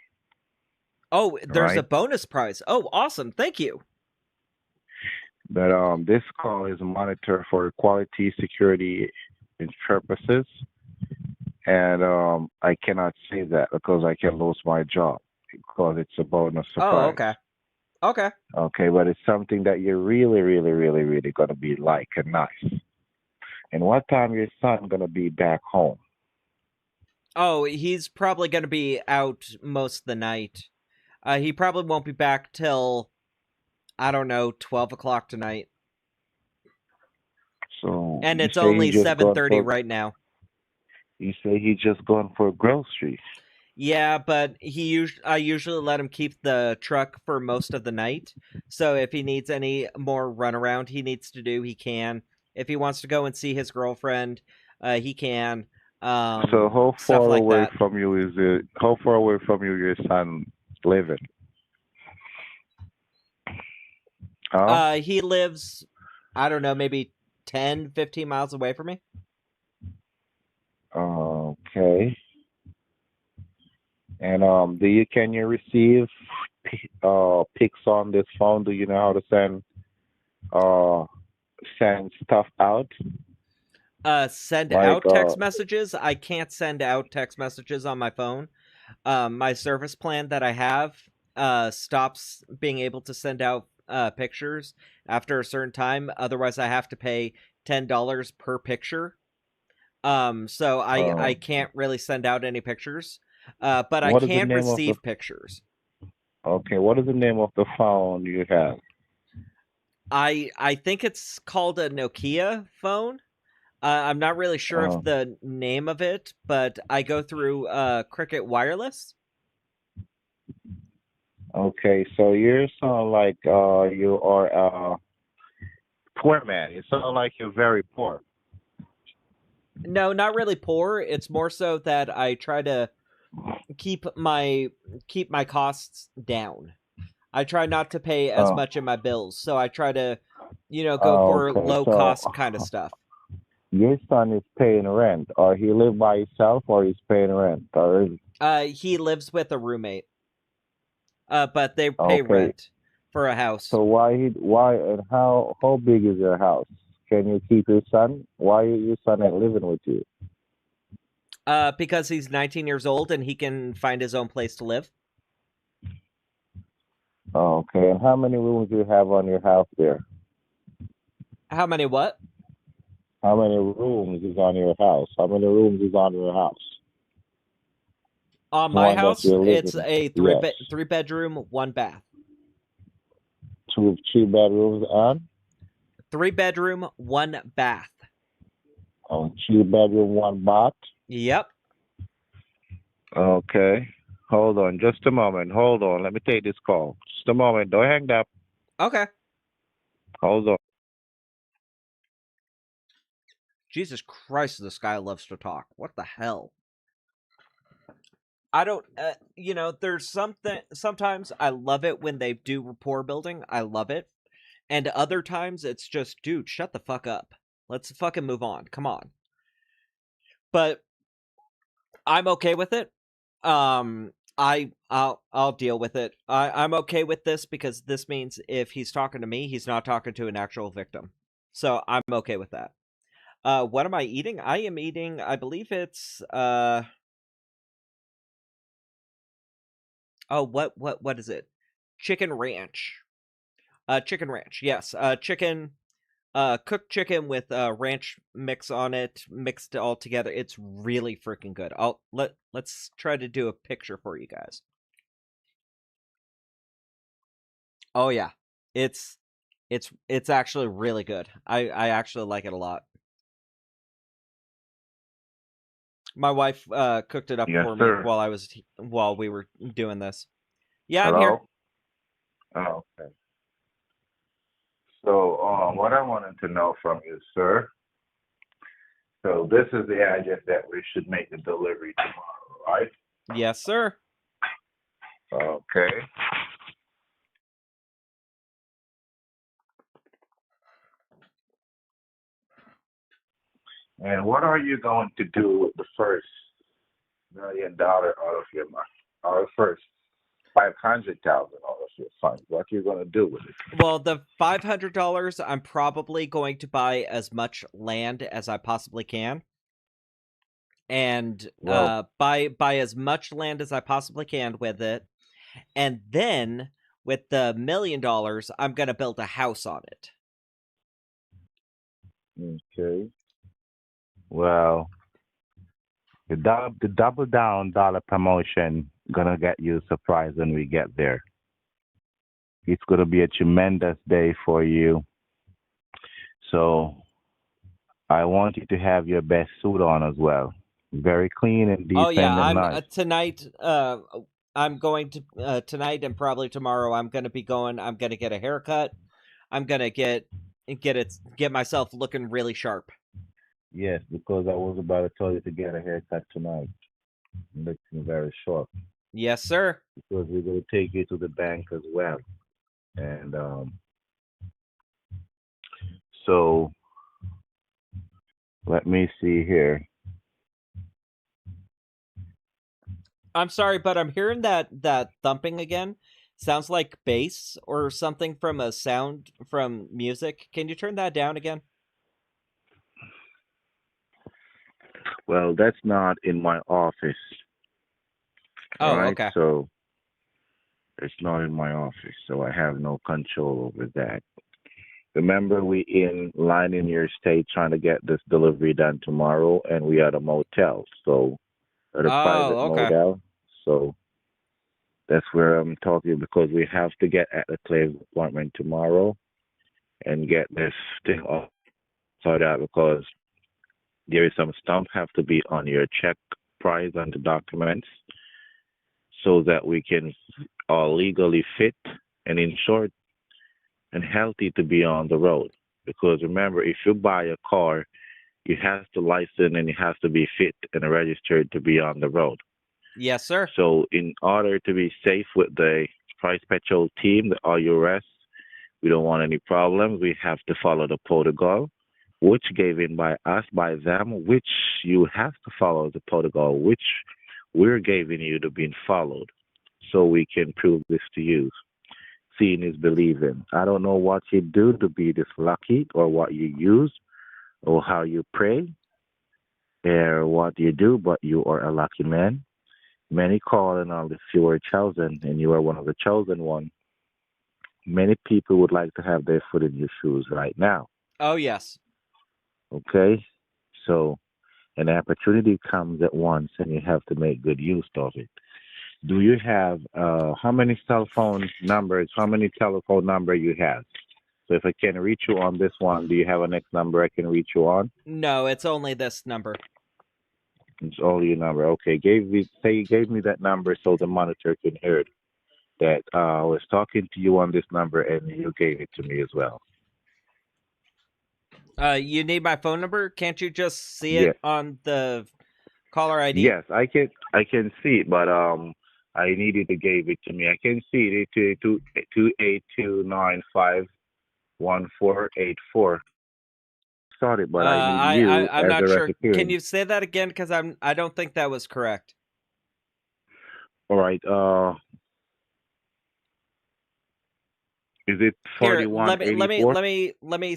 Oh, there's a right. bonus prize. Oh, awesome. Thank you. But this call is monitored for quality, security, and purposes. and I cannot say that because I can lose my job because it's a bonus Oh, surprise. okay. Okay. Okay, but it's something that you're really, really, really, really gonna be like and nice. And what time your son gonna be back home? Oh, he's probably going to be out most of the night. He probably won't be back till, I don't know, 12 o'clock tonight. So And you it's say he only just gone 7:30 for right now. you say he just gone for groceries. Yeah, but I usually let him keep the truck for most of the night. So if he needs any more runaround he needs to do, he can. If he wants to go and see his girlfriend, he can. So how Stuff far like away that. from you is it? How far away from you your son living? Huh? He lives, I don't know, maybe 10, 15 miles away from me. Okay. And can you receive pics on this phone? Do you know how to send stuff out? Send Like out text messages. I can't send out text messages on my phone. My service plan that I have stops being able to send out pictures after a certain time. Otherwise, I have to pay $10 per picture. So I uh can't really send out any pictures. But I what is the can name of the receive pictures. okay, what is the name of the phone you have? I think it's called a Nokia phone. I'm not really sure of Uh, the name of it, but I go through Cricket Wireless. okay, so you sound like you are poor man. You sound like you're very poor. No, not really poor. It's more so that I try to keep my costs down. I try not to pay as Uh, much in my bills, so I try to, go for okay, low so cost kind of stuff. your son is paying rent, or he live by himself, or he's paying rent, or is He lives with a roommate, but they pay okay. rent for a house. So why and how big is your house? Can you keep your son? Why your son not living with you? Because he's 19 years old and he can find his own place to live. Okay, and how many rooms do you have on your house there? How many what? How many rooms is on your house? How many rooms is on your house? On The my one that house, you're it's living. a Yes, three bedroom, one bath. two bedrooms and 3 bedroom, one bath. 2 bedroom, one bath. Yep. Okay. Hold on, just a moment. Hold on. Let me take this call. Just a moment. Don't hang up. Okay. Hold on. Jesus Christ, this guy loves to talk. What the hell? I don't, there's sometimes I love it when they do rapport building. I love it. And other times it's just, dude, shut the fuck up. Let's fucking move on. Come on. But I'm okay with it. I'll deal with it. I'm okay with this because this means if he's talking to me, he's not talking to an actual victim. So I'm okay with that. What am I eating? I am eating, I believe it's what is it? Chicken ranch. Chicken ranch. Yes. Chicken cooked chicken with ranch mix on it, mixed all together. It's really freaking good. Let's try to do a picture for you guys. Oh yeah. It's it's actually really good. I actually like it a lot. My wife cooked it up Yes, for me sir. while we were doing this. Yeah, I'm here. Hello? Oh, okay. So, what I wanted to know from you, sir. So, this is the address that we should make the delivery tomorrow, right? Yes, sir. Okay. And what are you going to do with the first $1 million out of your money, or first 500,000 out of your funds? What you going to do with it? Well, the $500, I'm probably going to buy as much land as I possibly can. and Well, buy as much land as I possibly can with it, and then with the $1 million, I'm gonna build a house on it. okay. Well, the double down dollar promotion gonna get you a surprise when we get there. It's gonna be a tremendous day for you. So I want you to have your best suit on as well. Very clean and Oh yeah, decent and I'm nice. tonight. I'm going to tonight and probably tomorrow. I'm gonna be going. I'm gonna get a haircut. I'm gonna get myself looking really sharp. Yes, because I was about to tell you to get a haircut tonight. Looking very short. Yes, sir. Because we're gonna take you to the bank as well. And so let me see here. I'm sorry, but I'm hearing that thumping again. Sounds like bass or something from a sound from music. Can you turn that down again? Well, that's not in my office. All Oh, right, okay. so it's not in my office, so I have no control over that. Remember, we in line in your state trying to get this delivery done tomorrow, and we at a motel, so at a private Oh, okay. motel. So that's where I'm talking because we have to get at the claims department tomorrow and get this thing all sorted out because there is some stamp have to be on your check price on the documents so that we can all legally fit and insured and healthy to be on the road. Because remember, if you buy a car, you have to license and it has to be fit and registered to be on the road. Yes, sir. So in order to be safe with the Price Petrol team, the IRS, we don't want any problems. We have to follow the protocol, which given by us, by them, which you have to follow the protocol, which we're giving you to be followed, so we can prove this to you. Seeing is believing. I don't know what you do to be this lucky, or what you use, or how you pray, or what you do, but you are a lucky man. Many call and all the few are chosen, and you are one of the chosen one. Many people would like to have their foot in your shoes right now. Oh, yes. Okay? So an opportunity comes at once and you have to make good use of it. Do you have how many cell phone numbers, how many telephone number you have? So if I can reach you on this one, do you have a next number I can reach you on? No, it's only this number. It's only your number. Okay, gave me that number so the monitor can hear it. That I was talking to you on this number and you gave it to me as well. You need my phone number? Can't you just see Yes. it on the caller ID? Yes, I can see it, but I needed to give it to me. I can see it to 282951484. Sorry, but I need you I'm as not a sure. Can recipientant. you say that again? Because I don't think that was correct. All right. Is it Here, 4184? let me.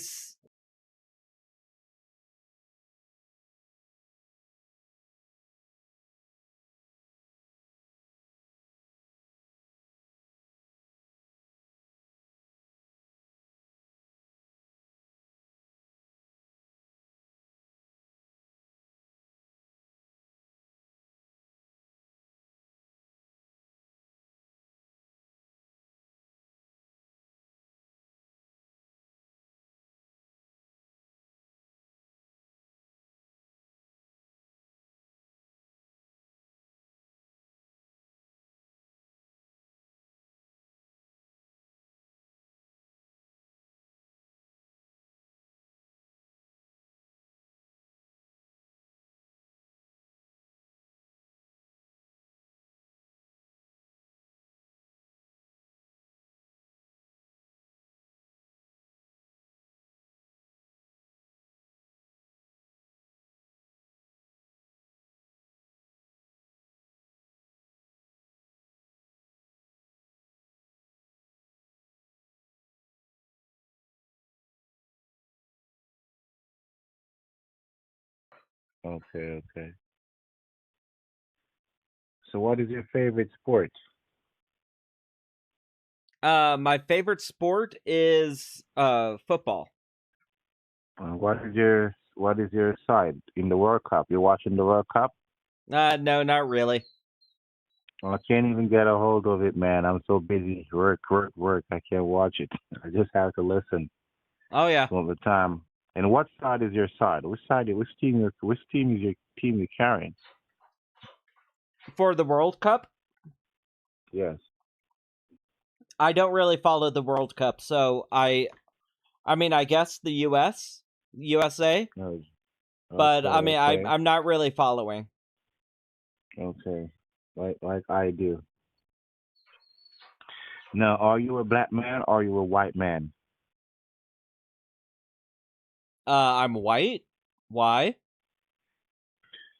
Okay, okay. So, what is your favorite sport? My favorite sport is football. What is your side in the World Cup? You're watching the World Cup? No, not really. I can't even get a hold of it, man. I'm so busy. Work, work, work. I can't watch it. I just have to listen Oh yeah, some of the time. And what side is your side? Which side? Which team is your team you're carrying? for the World Cup, Yes. I don't really follow the World Cup, so I mean, I guess the USA, No. but Okay. I mean, Okay. I'm not really following. Okay. Like I do. Now, are you a black man or are you a white man? I'm white. Why?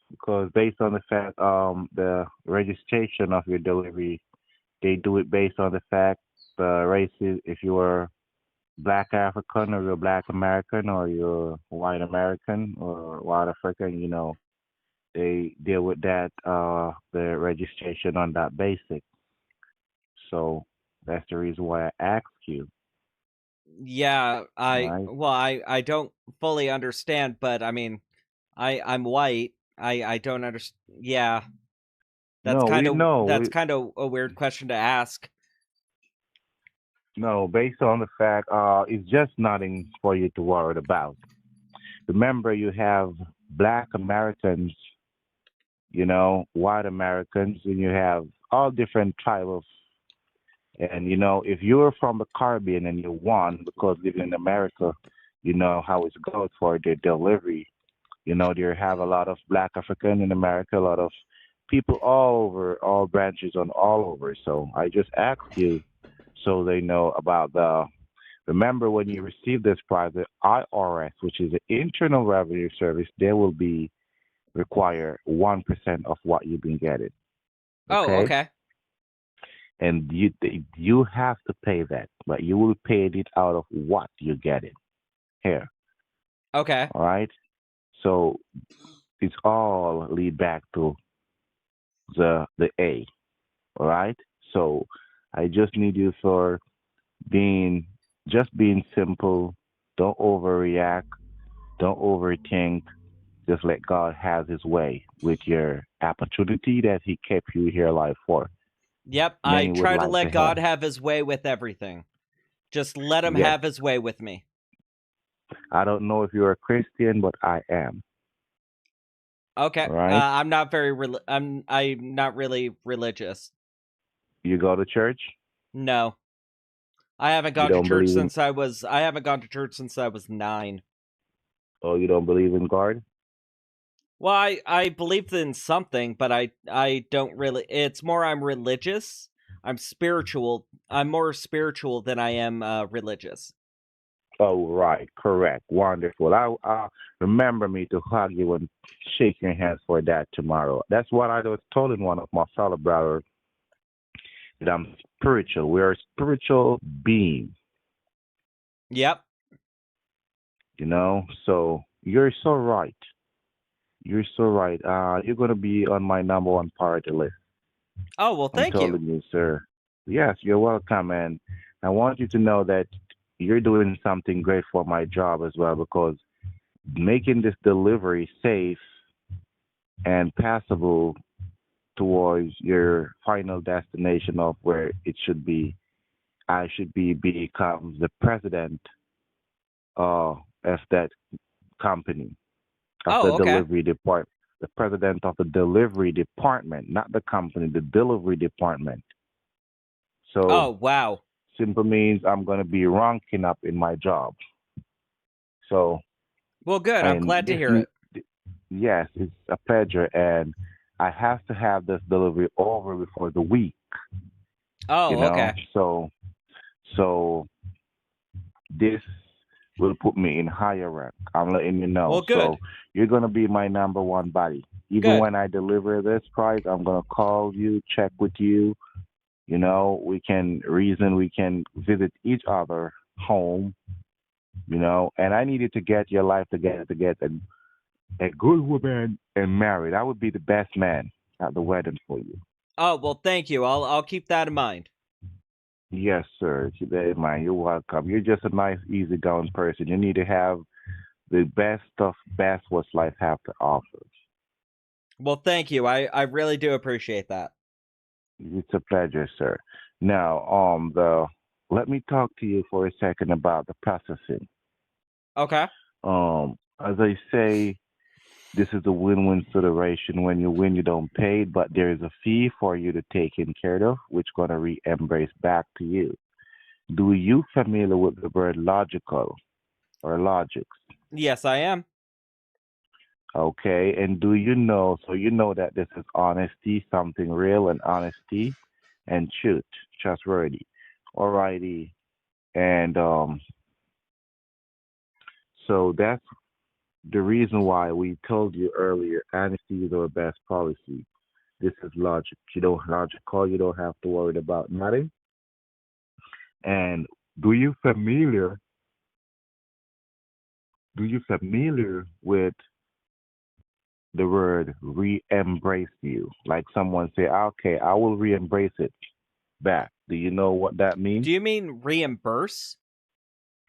Because based on the fact the registration of your delivery, they do it based on the fact the races if you were black African or you're black American or you're white American or white African, they deal with that the registration on that basic. So that's the reason why I asked you, Yeah, right? I don't fully understand, but I mean, I'm white. I don't understand. Yeah, No, we know. that's kind of a weird question to ask. No, based on the fact, it's just nothing for you to worry about. Remember, you have black Americans, white Americans, and you have all different type of. And if you're from the Caribbean and you won because living in America, you know how it goes for the delivery. There have a lot of black African in America, a lot of people all over, all branches on all over. So I just asked you so they know about the. Remember, when you receive this prize, the IRS, which is the Internal Revenue Service, they will be require 1% of what you've been getting. Oh, Okay, okay, and you have to pay that, but you will pay it out of what you're getting here. okay. All right. So it's all lead back to the A. All right. So I just need you for being being simple. Don't overreact. Don't overthink. Just let God have His way with your opportunity that He kept you here alive for. Yep, I Many would try to like to let God have. have his way with everything. Just let him Yes. have his way with me. I don't know if you're a Christian, but I am. Okay. All right. I'm not very I'm not really religious. You go to church. No. I haven't You gone to don't church believe in, since I haven't gone to church since I was 9. or you don't believe in God. Well, I believed in something, but I don't really. It's more I'm religious. I'm spiritual. I'm more spiritual than I am religious. Oh, right, correct, wonderful. I remember me to hug you and shake your hands for that tomorrow. That's what I was told in one of my fellow brothers that I'm spiritual. We are spiritual beings, Yep. So you're so right. You're so right. You're gonna be on my number one priority list. Oh, well, I'm thank you. telling you, sir. Yes, you're welcome, and I want you to know that you're doing something great for my job as well because making this delivery safe and passable towards your final destination of where it should be. I should be become the president of that company, of the Oh, okay. delivery department, the president of the delivery department, not the company, the delivery department. Oh, So wow. simple means I'm going to be ranking up in my job. So, Well, good. I'm and glad to this, hear it. yes, it's a pleasure, and I have to have this delivery over before the week. Oh, okay. So this will put me in higher rank. I'm letting you know. Well, good. So you're gonna be my number one buddy. Even Good. when I deliver this prize, I'm gonna call you, check with you. We can reason, we can visit each other home. And I needed to get your life together to get a good woman and married. I would be the best man at the wedding for you. Oh, well, thank you. I'll keep that in mind. Yes, sir. Keep that in mind. You're welcome. You're just a nice, easygoing person. You need to have the best of best what life have to offer. Well, thank you. I really do appreciate that. It's a pleasure, sir. Now, let me talk to you for a second about the processing. Okay. As I say, this is a win-win situation. When you win, you don't pay, but there is a fee for you to take in care of, which gonna reimburse back to you. Do you familiar with the word logical or logics? Yes, I am. Okay, and do you know? So you know that this is honesty, something real, and honesty and truth, trustworthy. Alrighty, and so that's the reason why we told you earlier. Honesty is our best policy. This is logic. You don't logical. You don't have to worry about nothing. And do you familiar? Do you familiar with the word re-embrace you? Like someone say, okay, I will re-embrace it back. Do you know what that means? Do you mean reimburse?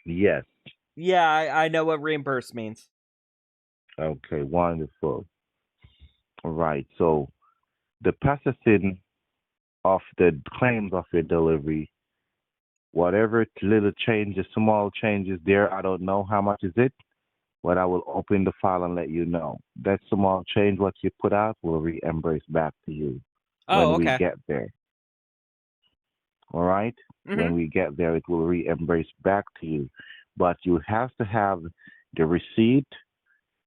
Yes. Yeah, I know what reimburse means. Okay, wonderful. All right. So the processing of the claims of your delivery, whatever little changes, small changes there, I don't know how much is it, but I will open the file and let you know. That small change what you put out will reimburse back to you Oh, when we okay. get there. All right? When we get there, it will reimburse back to you. But you have to have the receipt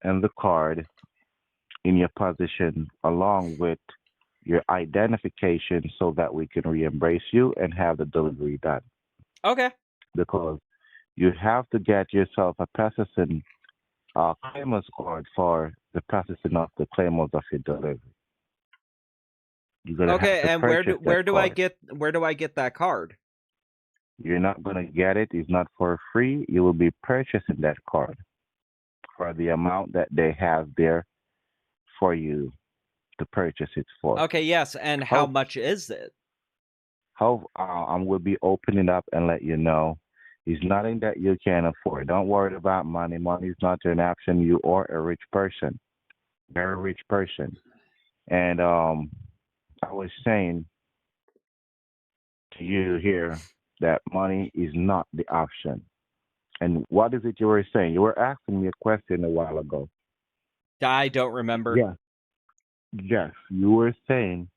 and the card in your possession along with your identification so that we can reimburse you and have the delivery done. Okay. Because you have to get yourself a processing claimers card for the processing of the claimers of your delivery. You're gonna Okay, have to and purchase where that do I card. get that card? You're not gonna get it. It's not for free. You will be purchasing that card for the amount that they have there for you to purchase it for. Okay, yes, and how How much is it? I will be opening up and let you know. It's nothing that you can afford. Don't worry about money. Money is not an option. You are a rich person, very rich person. And I was saying to you here that money is not the option. And what is it you were saying? You were asking me a question a while ago. I don't remember. Yeah. Yes, you were saying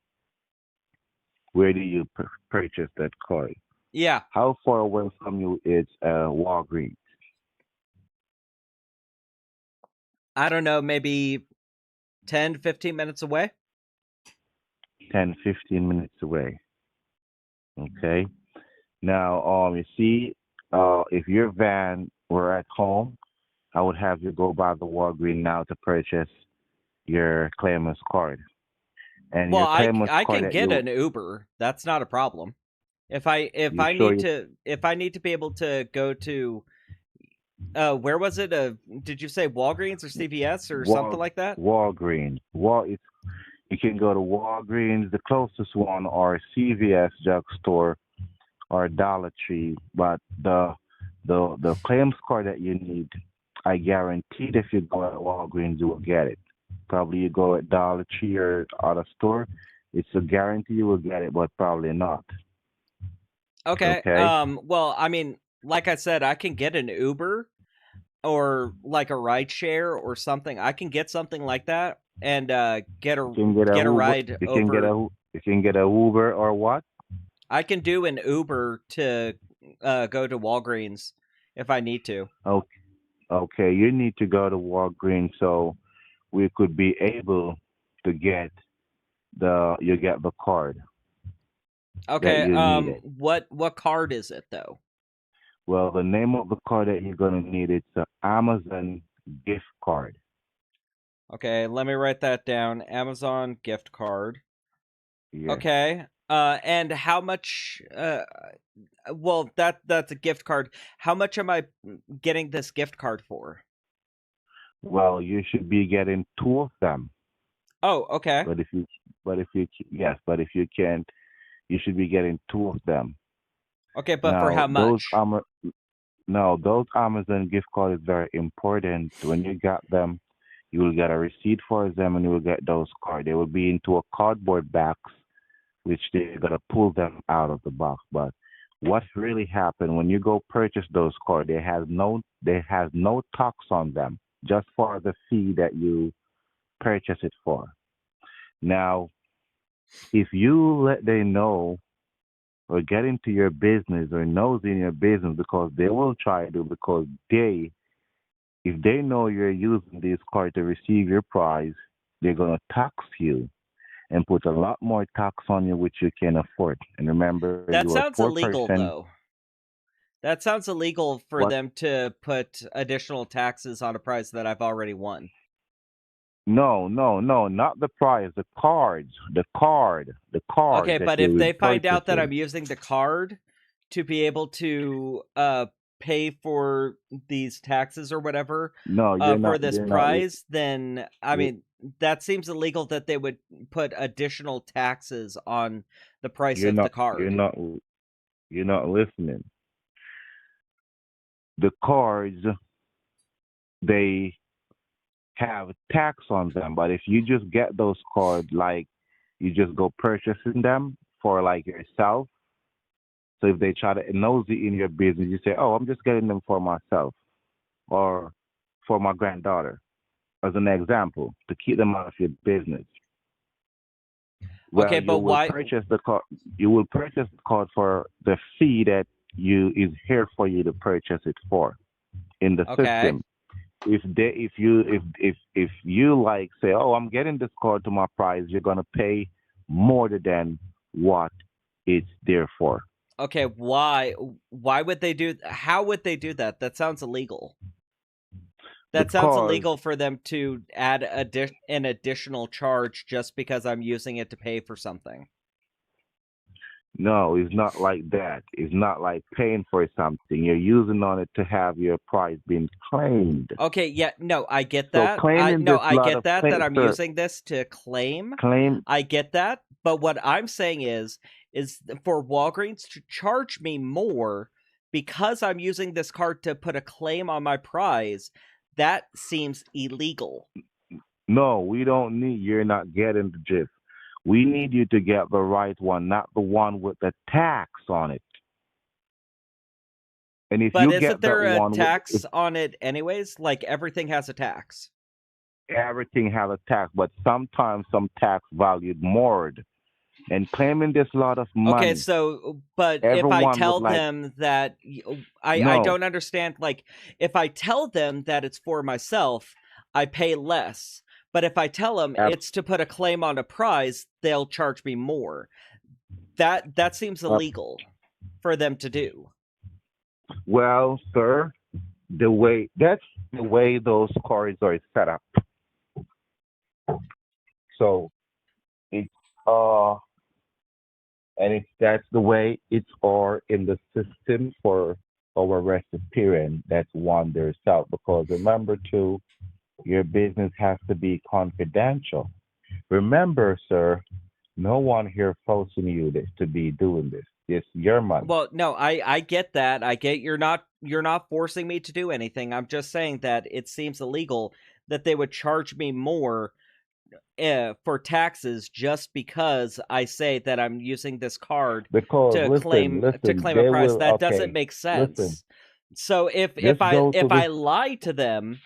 where do you purchase that card? Yeah. How far away from you is Walgreens? I don't know, maybe 10, 15 minutes away? 10, 15 minutes away. Okay. Now, you see, if your van were at home, I would have you go by the Walgreens now to purchase your claimant's card. And Well, your claimant's I card can that get an Uber. That's not a problem. If you sure you, I need to be able to go to where was it? Did you say Walgreens or CVS or something Wal like that? Walgreens. It's, you can go to Walgreens, the closest one, or CVS drugstore or Dollar Tree. But the claims card that you need, I guaranteed if you go at Walgreens, you will get it. Probably you go at Dollar Tree or other store, it's a guarantee you will get it, but probably not. Okay. Okay? Well, I mean, like I said, I can get an Uber or like a ride share or something. I can get something like that and You can get a get a Uber. ride You can get over. a Uber or what? I can do an Uber to go to Walgreens if I need to. Okay. Okay, you need to go to Walgreens so we could be able to get you get the card that Okay. you needed. What card is it though? Well, the name of the card that you're gonna need it's an Amazon gift card. Okay, let me write that down. Amazon gift card. Yes. Okay. And how much? Well, that's a gift card. How much am I getting this gift card for? Well, you should be getting two of them. Oh, okay. But but if you can't, you should be getting two of them. Okay, but for Now, how much? those Amazon gift cards is very important. When you got them, you will get a receipt for them, and you will get those cards. They will be into a cardboard box, which they're gonna pull them out of the box. But what really happened when you go purchase those cards? They has no tax on them, just for the fee that you purchase it for. Now, if you let them know or get into your business or knows in your business, because they will try to, because if they know you're using this card to receive your prize, they're gonna tax you and put a lot more tax on you, which you can afford. And remember, That you are a sounds poor illegal, person. though. That sounds illegal for What? them to put additional taxes on a prize that I've already won. No, not the prize. The cards, the card Okay, that but if you're they find out that I'm purchasing. using the card to be able to pay for these taxes or whatever No, you're for not. this You're not. prize, then I You're, mean that seems illegal that they would put additional taxes on the price you're of the not. You're card. not. You're not listening. The cards, they have tax on them, but if you just get those cards, like you just go purchasing them for like yourself. So if they try to nosy in your business, you say, "Oh, I'm just getting them for myself or for my granddaughter," as an example, to keep them out of your business. Well, Okay, but why? You will purchase the card for the fee that you is here for you to purchase it for in the Okay, system. If you like say, "Oh, I'm getting this card to my price," you're gonna pay more than what it's there for. okay, why? Why would they do? How would they do that? That sounds illegal. That sounds Because illegal for them to add an additional charge just because I'm using it to pay for something. no, it's not like that. It's not like paying for something. You're using on it to have your price being claimed. Okay, yeah, no, I get So that. claiming this I lot get of that claim, I'm sir, using this to claim. claim. I get that. But what I'm saying is for Walgreens to charge me more because I'm using this card to put a claim on my prize, that seems illegal. No, we don't need. You're not getting the gist. We need you to get the right one, not the one with the tax on it. And if But you isn't get that there a one with, if tax on it anyways? Like everything has a tax. everything has a tax, but sometimes some tax valued more. And claiming this lot of Okay, money, so but if I everyone would tell like, them that I no, don't understand, like if I tell them that it's for myself, I pay less. But if I tell them ab- it's to put a claim on a prize, they'll charge me more. That seems ab- illegal for them to do. well, sir, that's the way those cards are set up. So it's and if that's the way it's are in the system for our recipient, that's one themselves. Because remember too, your business has to be confidential. Remember, sir, no one here forcing you to be doing this. It's your money. Well, no, I get that. I get you're not forcing me to do anything. I'm just saying that it seems illegal that they would charge me more for taxes just because I say that I'm using this card Because to claim a they prize. will. That doesn't Okay, make listen. sense. So Just go to if this. I lie to them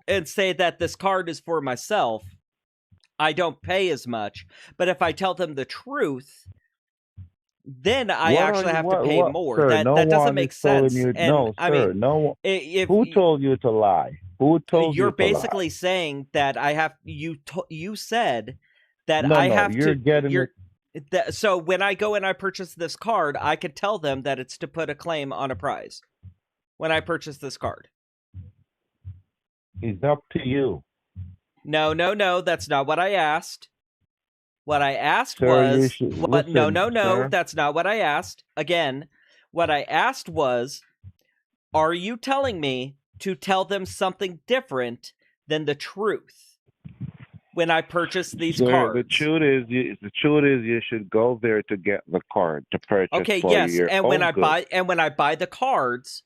and say that this card is for myself, I don't pay as much. But if I tell them the truth, then I What are actually you? have to pay What, more. sir? No That doesn't one is make telling sense. you. And No, I sir. mean, No. if Who told you to lie? Who told you you're to lie? basically saying that I have you said that No, I no. have You're to getting you're it. so when I go and I purchase this card, I could tell them that it's to put a claim on a prize when I purchase this card. It's up to you, No, that's not what I asked. What I asked sir. You was should what no, listen, no, no, sir. that's not what I asked. Again, what I asked was, are you telling me to tell them something different than the truth? when I purchase these Sir, cards. the truth is, you should go there to get the card to purchase Okay, for yes, your and own when I good. buy the cards,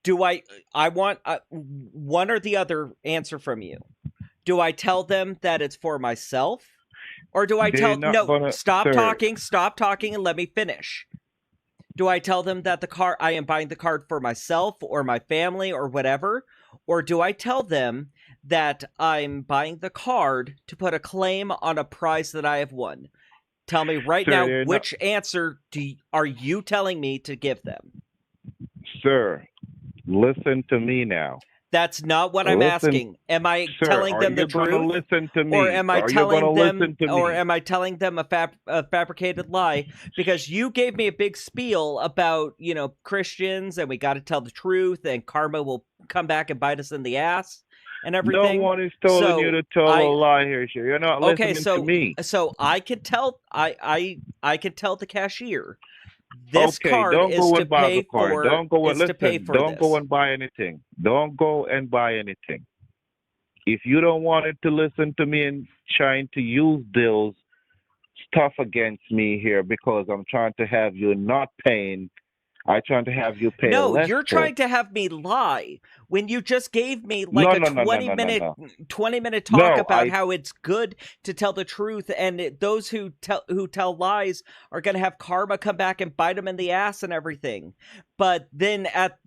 do I want one or the other answer from you? Do I tell them that it's for myself, or do I They're tell not gonna, stop sir. talking and let me finish? Do I tell them that I am buying the card for myself or my family or whatever, or do I tell them that I'm buying the card to put a claim on a prize that I have won? Tell me right Sir, now, they're not- which answer are you telling me to give them? Sir, listen to me now. That's not what I'm Listen, asking. Am I Sir, telling them are the you gonna truth? listen to me? Or am I Are you telling gonna them, listen to or me? am I telling them a fabricated lie? Because you gave me a big spiel about, Christians, and we got to tell the truth, and karma will come back and bite us in the ass, and No everything. one is telling you to tell a lie here, sir. You're not Okay, listening to me. so I could tell I could tell the cashier this Okay, card don't is go to and buy pay the card. for Don't go and is to pay listen. for Don't this. go and buy anything. Don't go and buy anything. If you don't want it to listen to me and trying to use those stuff against me here because I'm trying to have you not paying, I'm trying to have you pay No, less. you're for trying it. to have me lie when you just gave me No, like no, a no, no, 20 no, no, minute no. 20-minute talk No, about how it's good to tell the truth, and those who tell lies are going to have karma come back and bite them in the ass and everything. But then at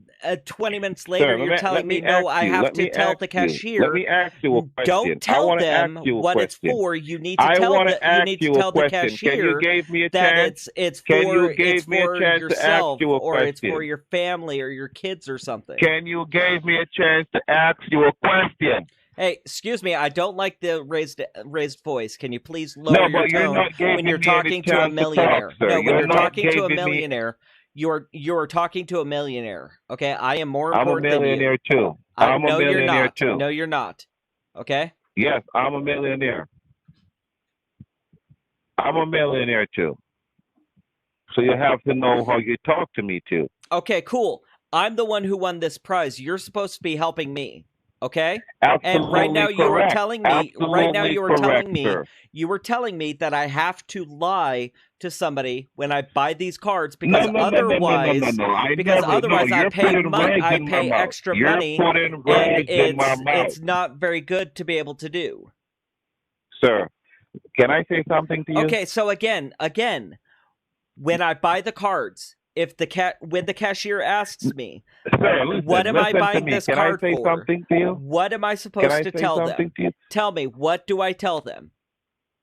20 minutes later, Sir, you're telling me no, I have to tell the Let cashier. me ask you a question. Don't I tell want to them ask you a what it's question. for. You need to I tell want the to ask you need to you a tell the question. Can you cashier give me a that chance? it's Can you for give me a chance to ask yourself, you a or it's for question? your family or your kids or something. Can you give me a chance to ask you a question? Hey, excuse me, I don't like the raised voice. Can you please No, lower your but you're tone not giving when you're me any talking to a chance to millionaire? talk, sir. No, when You're you're not talking to a giving me. millionaire, you're talking to a millionaire. Okay, I am more I'm a important than you. millionaire too. I'm a No, you're millionaire not. too. No, you're not. Okay. Yes, I'm a millionaire. I'm a millionaire too. So you have to know how you talk to me too. Okay, cool. I'm the one who won this prize. You're supposed to be helping me. Okay? Absolutely And right now correct. you were telling me Absolutely correct, sir. you were telling me that I have to lie to somebody when I buy these cards No, because no, no, no, no, no, otherwise no. I because never. No, otherwise I you're pay putting words I in my pay mouth. extra You're money, putting and words in my mouth, it's not very good to be able to do. sir. Can I say something to you? Okay, so again, when I buy the cards, if when the cashier asks me, Sir, listen, what am I listen to buying me. this Can card I say for? something to you? What am I Can supposed I to say tell something them? to you? Tell me, what do I tell them?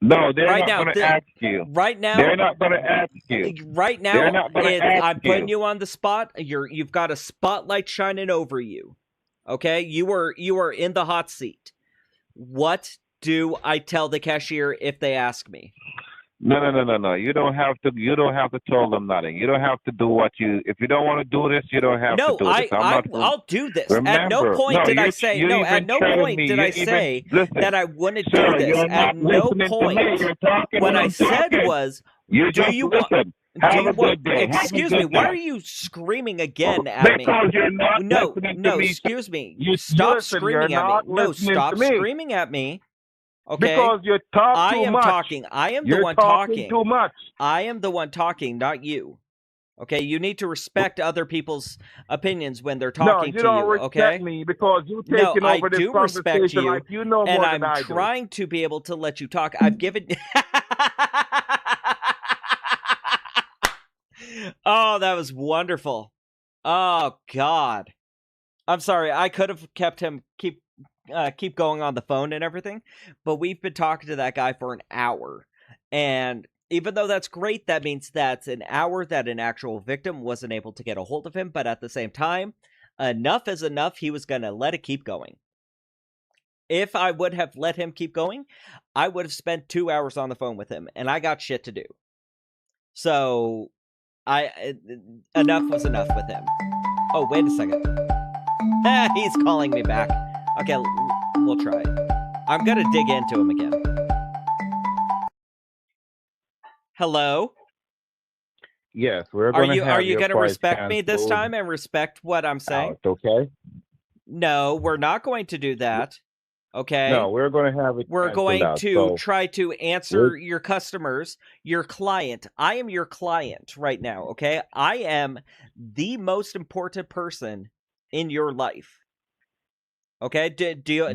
No, they're Right not now, going to ask you. Right now, They're not going to ask you. right They're now, not going to ask I'm putting you. you on the spot. You've got a spotlight shining over you. Okay, you are in the hot seat. What do I tell the cashier if they ask me? No, no, no, no, no. You don't have to. You don't have to tell them nothing. You don't have to do what you. If you don't want to do this, you don't have to do this. I'll do this. At no Remember, point no, did I you're- say you're no. even At no telling point me, did I you're even- say listen, that I wouldn't Sir, do this. you're At not no listening to point. me. You're talking What when I I'm said talking. was, You do just you want? listen. Do Have you a want? good day. Have a Excuse good me. Why day. are you screaming again at me? Because you're not No, listening no. to me. Excuse me. You Stop listen, screaming you're at me. not No, listening stop to me. screaming at me. Okay. Because you talk I too am much. talking. I am the You're one talking talking. too much. I am the one talking, not you. Okay, you need to respect other people's opinions when they're talking No, you to don't you, respect okay? me because you No, taking I over this do respect conversation you, like you know and more I'm than I do. trying to be able to let you talk. I've given Oh, that was wonderful. Oh god. I'm sorry. I could have kept him keep going on the phone and everything, but we've been talking to that guy for an hour. And even though that's great, that means that's an hour that an actual victim wasn't able to get a hold of him, but at the same time, enough is enough. He was going to let it keep going. If I would have let him keep going, I would have spent 2 hours on the phone with him, and I got shit to do. So, enough was enough with him. Oh, wait a second. He's calling me back. Okay, we'll try it. I'm gonna dig into him again. Hello? Yes, we're Are going to you have your gonna price respect me this canceled time and respect what I'm saying? out, okay? No, we're not going to do that. Okay? No, we're going to have it We're canceled going out. to So try to answer your customers, your client. I am your client right now, okay? I am the most important person in your life. Okay? Do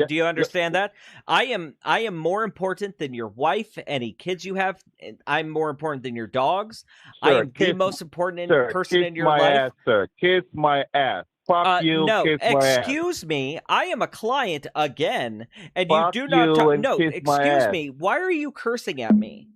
you understand that? I am more important than your wife, any kids you have. I'm more important than your dogs. I sir, am the most important person kiss in your my life. ass, sir. Kiss my ass. Fuck you, No, kiss my ass. excuse me. I am a client again, and you Fuck do not you talk. and No, kiss my excuse ass. me. Why are you cursing at me?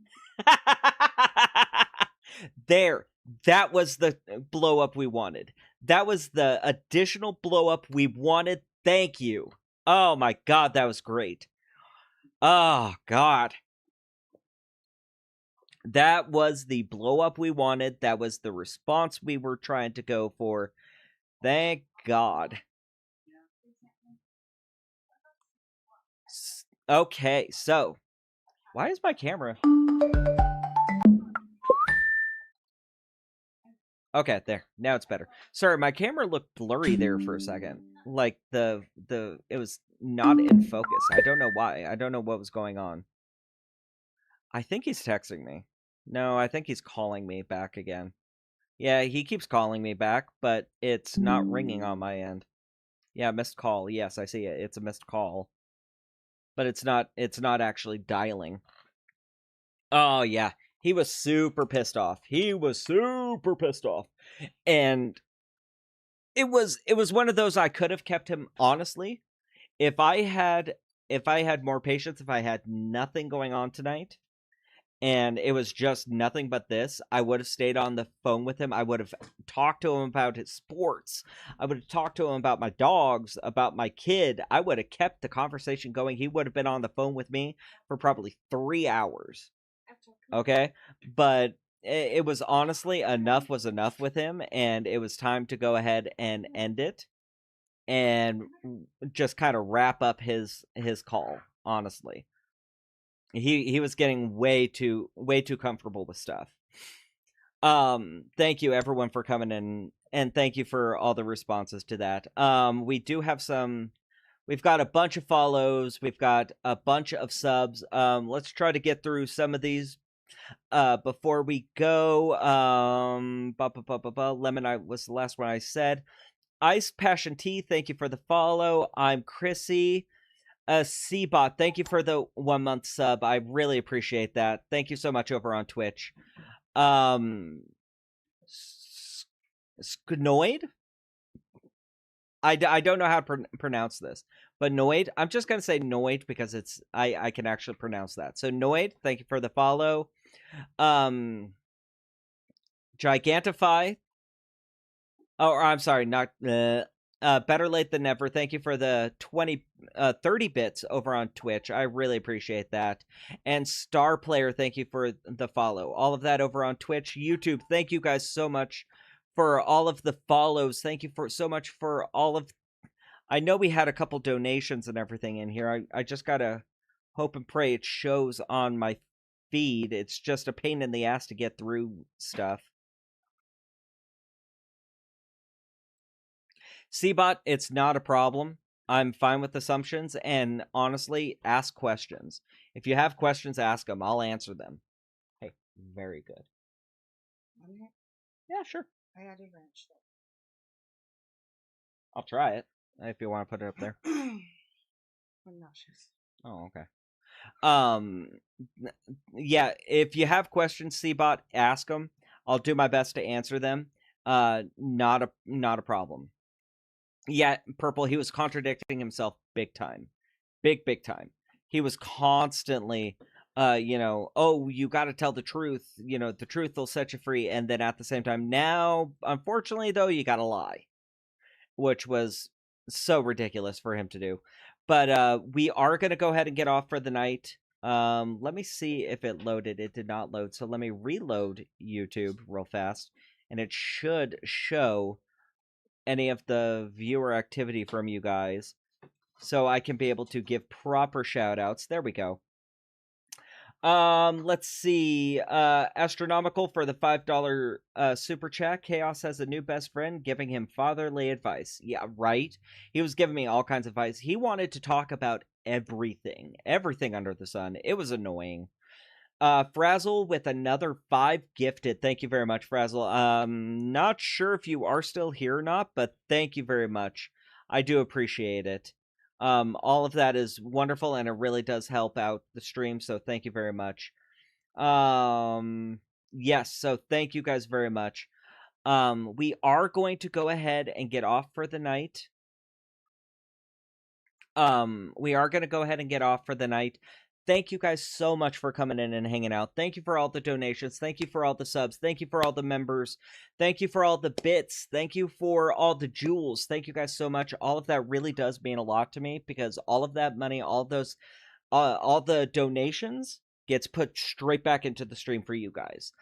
There. That was the blow up we wanted. That was the additional blow up we wanted. Thank you. Oh my god, that was great. Oh god. That was the blow up we wanted. That was the response we were trying to go for. Thank God. Okay, so why is my camera? Okay, there. Now it's better. Sorry, my camera looked blurry there for a second. Like it was not in focus. I don't know why. I don't know what was going on. I think he's texting me. No, I think he's calling me back again. Yeah, he keeps calling me back, but it's not ringing on my end. Yeah, missed call. Yes, I see it. It's a missed call. But it's not actually dialing. Oh yeah. He was super pissed off. And it was one of those I could have kept him, honestly. If I had more patience, if I had nothing going on tonight, and it was just nothing but this, I would have stayed on the phone with him. I would have talked to him about his sports. I would have talked to him about my dogs, about my kid. I would have kept the conversation going. He would have been on the phone with me for probably 3 hours. Okay? But it was honestly, enough was enough with him, and it was time to go ahead and end it and just kind of wrap up his call, honestly. He was getting way too comfortable with stuff. Thank you everyone for coming in, and thank you for all the responses to that. We do have we've got a bunch of follows, we've got a bunch of subs. Let's try to get through some of these before we go. Lemon was the last one I said. Ice Passion Tea, thank you for the follow. I'm Chrissy. Cbot, thank you for the 1 month sub. I really appreciate that. Thank you so much over on Twitch. Sknoid? I don't know how to pronounce this, but Noid. I'm just gonna say Noid because it's I can actually pronounce that. So Noid, thank you for the follow. Gigantify. Oh, I'm sorry, not better late than never. Thank you for the 30 bits over on Twitch. I really appreciate that. And Star Player, thank you for the follow. All of that over on Twitch, YouTube. Thank you guys so much for all of the follows. Thank you so much for all of. I know we had a couple donations and everything in here. I just gotta hope and pray it shows on my feed. It's just a pain in the ass to get through stuff. Cbot, it's not a problem. I'm fine with assumptions, and honestly, ask questions. If you have questions, ask them. I'll answer them. Hey, very good. Okay. Yeah, sure. I got a wrench though. I'll try it if you want to put it up there. I'm nauseous. Oh, okay. Yeah, if you have questions, Cbot, ask them. I'll do my best to answer them. Not a problem. Yeah, Purple, he was contradicting himself big time. Big time. He was constantly, oh, you got to tell the truth. The truth will set you free. And then at the same time, now, unfortunately, though, you got to lie. Which was so ridiculous for him to do. But we are going to go ahead and get off for the night. Let me see if it loaded. It did not load. So let me reload YouTube real fast. And it should show any of the viewer activity from you guys, so I can be able to give proper shout outs. There we go. Let's see. Astronomical for the $5 super chat. Chaos has a new best friend giving him fatherly advice. Yeah, right. He was giving me all kinds of advice. He wanted to talk about everything under the sun. It was annoying. Frazzle with another 5 gifted. Thank you very much, Frazzle. Not sure if you are still here or not, but thank you very much. I do appreciate it. All of that is wonderful, and it really does help out the stream, so thank you very much. Yes, so thank you guys very much. We are going to go ahead and get off for the night. We are going to go ahead and get off for the night. Thank you guys so much for coming in and hanging out. Thank you for all the donations. Thank you for all the subs. Thank you for all the members. Thank you for all the bits. Thank you for all the jewels. Thank you guys so much. All of that really does mean a lot to me, because all of that money, all the donations gets put straight back into the stream for you guys.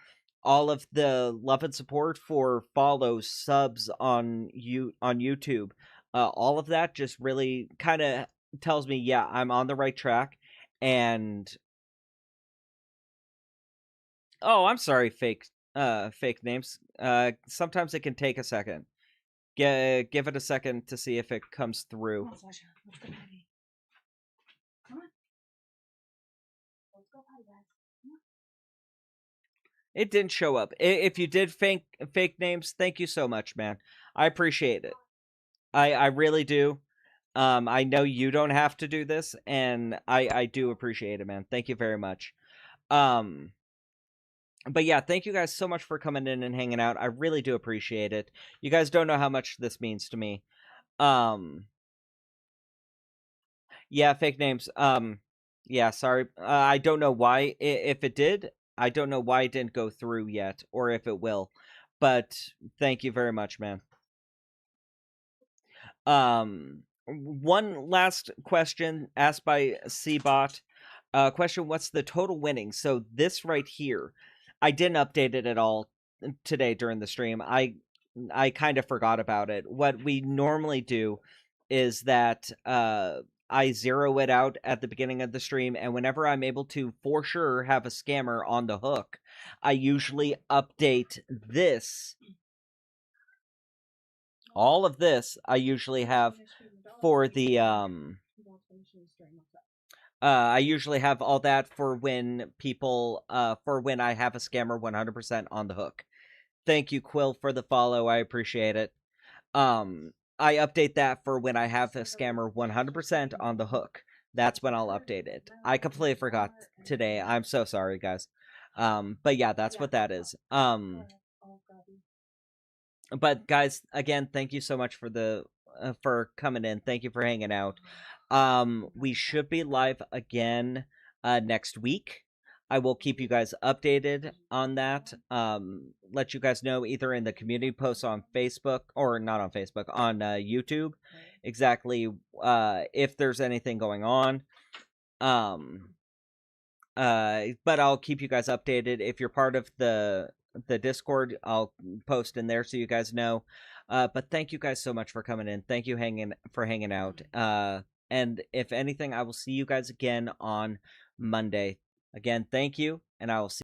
All of the love and support for follows, subs on YouTube, all of that just really kind of tells me, yeah, I'm on the right track. And oh, I'm sorry, fake names. Sometimes it can take a second. Give it a second to see if it comes through. Come on, Sasha. Let's go potty. Come on. Let's go potty, guys. Come on. It didn't show up. If you did fake names, thank you so much, man. I appreciate it. I really do. I know you don't have to do this, and I do appreciate it, man. Thank you very much. But yeah, thank you guys so much for coming in and hanging out. I really do appreciate it. You guys don't know how much this means to me. Yeah, fake names. Yeah, sorry. I don't know why. If it did, I don't know why it didn't go through yet, or if it will. But thank you very much, man. One last question asked by Cbot. Question: what's the total winnings? So this right here, I didn't update it at all today during the stream. I kind of forgot about it. What we normally do is that I zero it out at the beginning of the stream, and whenever I'm able to for sure have a scammer on the hook, I usually update this. All of this I usually have for the I usually have all that for when people for when I have a scammer 100% on the hook. Thank you, Quill, for the follow. I appreciate it. I update that for when I have a scammer 100% on the hook. That's when I'll update it. I completely forgot today. I'm so sorry, guys. But yeah, that's what that is. But guys, again, thank you so much for coming in. Thank you for hanging out. We should be live again next week. I will keep you guys updated on that. Let you guys know either in the community posts on Facebook, or not on Facebook, on YouTube, exactly if there's anything going on. But I'll keep you guys updated. If you're part of the Discord, I'll post in there so you guys know. But thank you guys so much for coming in. Thank you for hanging out. And if anything, I will see you guys again on Monday. Again, thank you, and I will see